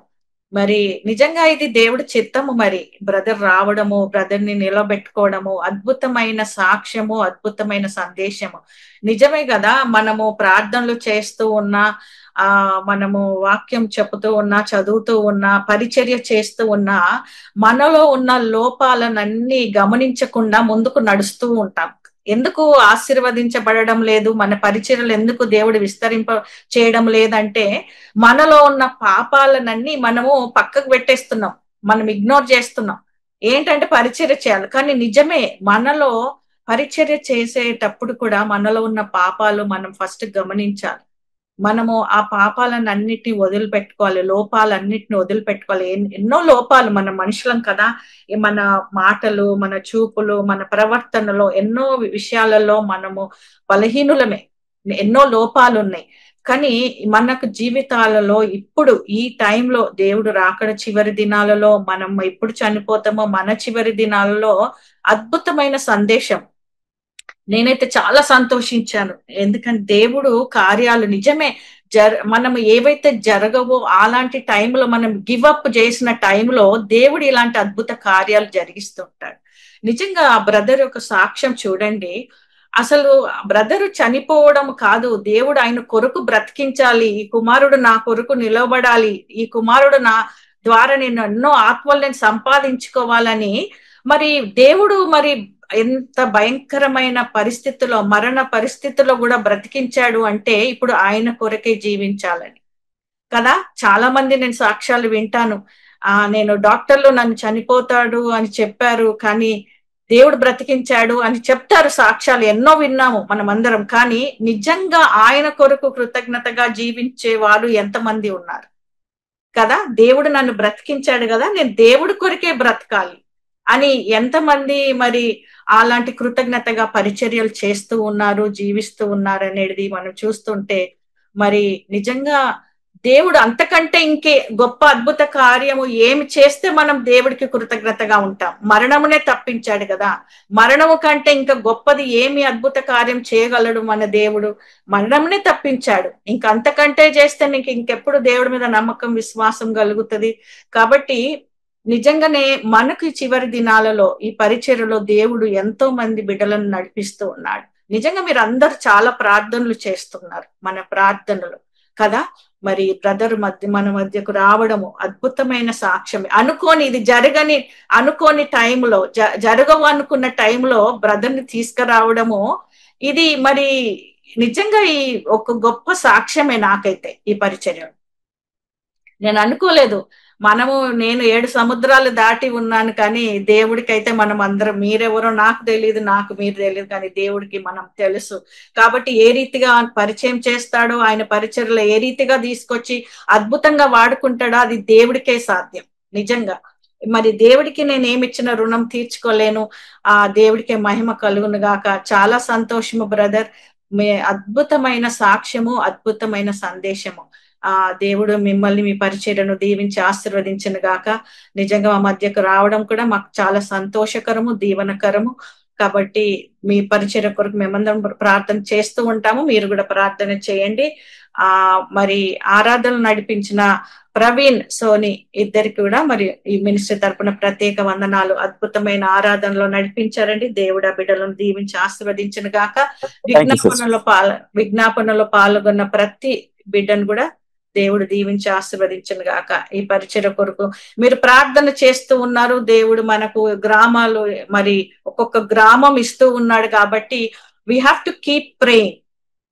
మరి నిజంగా ఇది దేవుడి చిత్తము, మరి బ్రదర్ రావడము, బ్రదర్ ని నిలబెట్టుకోవడము, అద్భుతమైన సాక్ష్యము, అద్భుతమైన సందేశము. నిజమే కదా, మనము ప్రార్థనలు చేస్తూ ఉన్నా, మనము వాక్యం చెబుతూ ఉన్నా, చదువుతూ ఉన్నా, పరిచర్య చేస్తూ ఉన్నా, మనలో ఉన్న లోపాలనన్నీ గమనించకుండా ముందుకు నడుస్తూ ఉంటాం. ఎందుకు ఆశీర్వదించబడడం లేదు, మన పరిచర్యలు ఎందుకు దేవుడు విస్తరింప చేయడం లేదంటే మనలో ఉన్న పాపాలనన్నీ మనము పక్కకు పెట్టేస్తున్నాం, మనం ఇగ్నోర్ చేస్తున్నాం. ఏంటంటే పరిచర్య చేయాలి, కానీ నిజమే మనలో పరిచర్య చేసేటప్పుడు కూడా మనలో ఉన్న పాపాలు మనం ఫస్ట్ గమనించాలి. మనము ఆ పాపాలను అన్నిటిని వదిలిపెట్టుకోవాలి, లోపాలన్నిటిని వదిలిపెట్టుకోవాలి. ఎన్నో లోపాలు, మన మనుషులం కదా, మన మాటలు, మన చూపులు, మన ప్రవర్తనలో ఎన్నో విషయాలలో మనము బలహీనులమే, ఎన్నో లోపాలు ఉన్నాయి. కానీ మనకు జీవితాలలో ఇప్పుడు ఈ టైంలో దేవుడు రాకడ చివరి దినాలలో మనం ఎప్పుడు చనిపోతామో మన చివరి దినాలలో అద్భుతమైన సందేశం. నేనైతే చాలా సంతోషించాను, ఎందుకంటే దేవుడు కార్యాలు నిజమే మనం ఏవైతే జరగవో అలాంటి టైంలో మనం గివ్ అప్ చేసిన టైంలో దేవుడు ఇలాంటి అద్భుత కార్యాలు జరిగిస్తుంటాడు. నిజంగా ఆ బ్రదర్ యొక్క సాక్ష్యం చూడండి, అసలు బ్రదరు చనిపోవడం కాదు, దేవుడు ఆయన కొరకు బ్రతికించాలి, ఈ కుమారుడు నా కొరకు నిలబడాలి, ఈ కుమారుడు నా ద్వారా నేను ఎన్నో ఆత్మలు నేను సంపాదించుకోవాలని మరి దేవుడు మరి ఎంత భయంకరమైన పరిస్థితుల్లో, మరణ పరిస్థితుల్లో కూడా బ్రతికించాడు అంటే ఇప్పుడు ఆయన కొరకే జీవించాలని కదా. చాలా మంది నేను సాక్ష్యాలు వింటాను, నేను డాక్టర్లు నన్ను చనిపోతాడు అని చెప్పారు కానీ దేవుడు బ్రతికించాడు అని చెప్తారు, సాక్ష్యాలు ఎన్నో విన్నాము మనమందరం. కానీ నిజంగా ఆయన కొరకు కృతజ్ఞతగా జీవించే వాళ్ళు ఎంతమంది ఉన్నారు కదా. దేవుడు నన్ను బ్రతికించాడు కదా, నేను దేవుడి కొరకే బ్రతకాలి అని ఎంతమంది మరి అలాంటి కృతజ్ఞతగా పరిచర్యలు చేస్తూ ఉన్నారు, జీవిస్తూ ఉన్నారు అనేది మనం చూస్తుంటే మరి నిజంగా దేవుడు అంతకంటే ఇంకే గొప్ప అద్భుత కార్యము ఏమి చేస్తే మనం దేవుడికి కృతజ్ఞతగా ఉంటాం. మరణమునే తప్పించాడు కదా, మరణము కంటే ఇంకా గొప్పది ఏమి అద్భుత కార్యం చేయగలడు మన దేవుడు, మరణమునే తప్పించాడు. ఇంక అంతకంటే చేస్తే నీకు ఇంకెప్పుడు దేవుడి మీద నమ్మకం విశ్వాసం కలుగుతుంది. కాబట్టి నిజంగానే మనకు చివరి దినాలలో ఈ పరిచర్యలో దేవుడు ఎంతో మంది బిడ్డలను నడిపిస్తూ ఉన్నాడు. నిజంగా మీరు అందరు చాలా ప్రార్థనలు చేస్తున్నారు, మన ప్రార్థనలు కదా. మరి బ్రదర్ మన మధ్యకు రావడము అద్భుతమైన సాక్ష్యం. ఇది జరగని అనుకోని టైంలో, జరగవు అనుకున్న టైంలో బ్రదర్ని తీసుకురావడము, ఇది మరి నిజంగా ఈ ఒక గొప్ప సాక్ష్యమే నాకైతే ఈ పరిచర్య. నేను అనుకోలేదు, నేను 7 సముద్రాలు దాటి ఉన్నాను కానీ దేవుడికైతే మనం అందరం, మీరెవరో నాకు తెలియదు, నాకు మీరు తెలియదు, కానీ దేవుడికి మనం తెలుసు. కాబట్టి ఏ రీతిగా పరిచయం చేస్తాడో, ఆయన పరిచర్యలో ఏ రీతిగా తీసుకొచ్చి అద్భుతంగా వాడుకుంటాడో అది దేవుడికే సాధ్యం. నిజంగా మరి దేవుడికి నేను ఏమిచ్చిన రుణం తీర్చుకోలేను. దేవుడికే మహిమ కలుగును గాక. చాలా సంతోషము బ్రదర్, మీ అద్భుతమైన సాక్ష్యము, అద్భుతమైన సందేశము. దేవుడు మిమ్మల్ని, మీ పరిచర్యను దీవించి ఆశీర్వదించును గాక. నిజంగా మా మధ్యకు రావడం కూడా మాకు చాలా సంతోషకరము, దీవనకరము కాబట్టి మీ పరిచర్య కొరకు మేమందరం ప్రార్థన చేస్తూ ఉంటాము, మీరు కూడా ప్రార్థన చేయండి. మరి ఆరాధనలు నడిపించిన ప్రవీణ్, సోని ఇద్దరికి కూడా మరి ఈ మినిస్ట్రీ తరపున ప్రత్యేక వందనాలు. అద్భుతమైన ఆరాధనలో నడిపించారండి. దేవుడు ఆ బిడ్డలను దీవించి ఆశీర్వదించిన గాక. విజ్ఞాపనలో పాల్గొన్న ప్రతి బిడ్డను కూడా దేవుడు దీవించి ఆశీర్వదించను గాక. ఈ పరిచర్య కొరకు మీరు ప్రార్థన చేస్తూ ఉన్నారు. దేవుడు మనకు గ్రామాలు మరి ఒక్కొక్క గ్రామం ఇస్తూ ఉన్నాడు కాబట్టి we have to keep praying.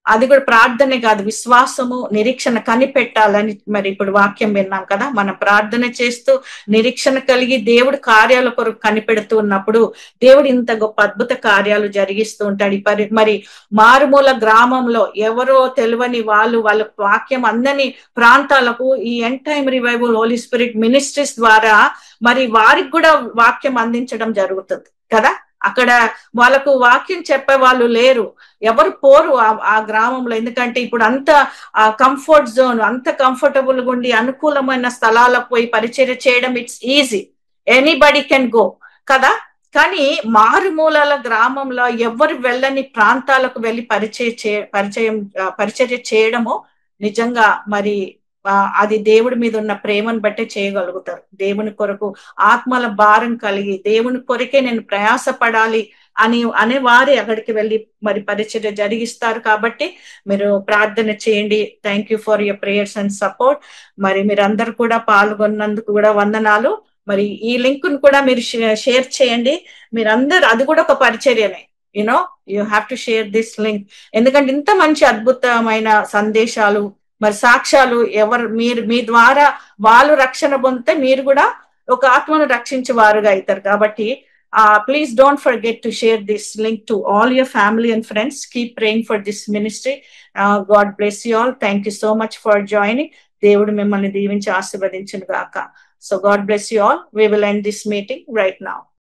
అది కూడా ప్రార్థనే కాదు, విశ్వాసము నిరీక్షణ కనిపెట్టాలని మరి ఇప్పుడు వాక్యం విన్నాం కదా. మనం ప్రార్థన చేస్తూ నిరీక్షణ కలిగి దేవుడు కార్యాల కొరకు కనిపెడుతూ ఉన్నప్పుడు దేవుడు ఇంత గొప్ప అద్భుత కార్యాలు జరిగిస్తూ ఉంటాడు. మరి మారుమూల గ్రామంలో ఎవరో తెలియని వాళ్ళ వాక్యం అందని ప్రాంతాలకు ఈ end time revival Holy Spirit ministries ద్వారా మరి వారికి కూడా వాక్యం అందించడం జరుగుతుంది కదా. అక్కడ వాళ్ళకు వాక్యం చెప్పే వాళ్ళు లేరు, ఎవరు పోరు ఆ గ్రామంలో. ఎందుకంటే ఇప్పుడు అంత కంఫర్ట్ జోన్, అంత కంఫర్టబుల్ గా ఉండి అనుకూలమైన స్థలాలకు పోయి పరిచర్య చేయడం it's easy, anybody can go కదా. కానీ మారుమూలాల గ్రామంలో ఎవరు వెళ్ళని ప్రాంతాలకు వెళ్ళి పరిచర్య చేయడము నిజంగా మరి అది దేవుడి మీద ఉన్న ప్రేమను బట్టే చేయగలుగుతారు. దేవుని కొరకు ఆత్మల భారం కలిగి దేవుని కొరకే నేను ప్రయాసపడాలి అనే వారే అక్కడికి వెళ్ళి మరి పరిచర్య జరిగిస్తారు. కాబట్టి మీరు ప్రార్థన చేయండి. Thank you for your prayers and support. మరి మీరందరూ కూడా పాల్గొన్నందుకు కూడా వందనాలు. మరి ఈ లింక్ ను కూడా మీరు షేర్ చేయండి. మీరందరూ, అది కూడా ఒక పరిచర్యనే. You know you have to share this link. ఎందుకంటే ఇంత మంచి అద్భుతమైన సందేశాలు మరి సాక్ష్యాలు మీ ద్వారా వాళ్ళు రక్షణ పొందితే మీరు కూడా ఒక ఆత్మను రక్షించే వారుగా అవుతారు. కాబట్టి please don't forget to share this link to all your family and friends. Keep praying for this ministry. God bless you all. Thank you so much for joining. దేవుడు మిమ్మల్ని దీవించి ఆశీర్వదించును గాక. So God bless you all. We will end this meeting right now.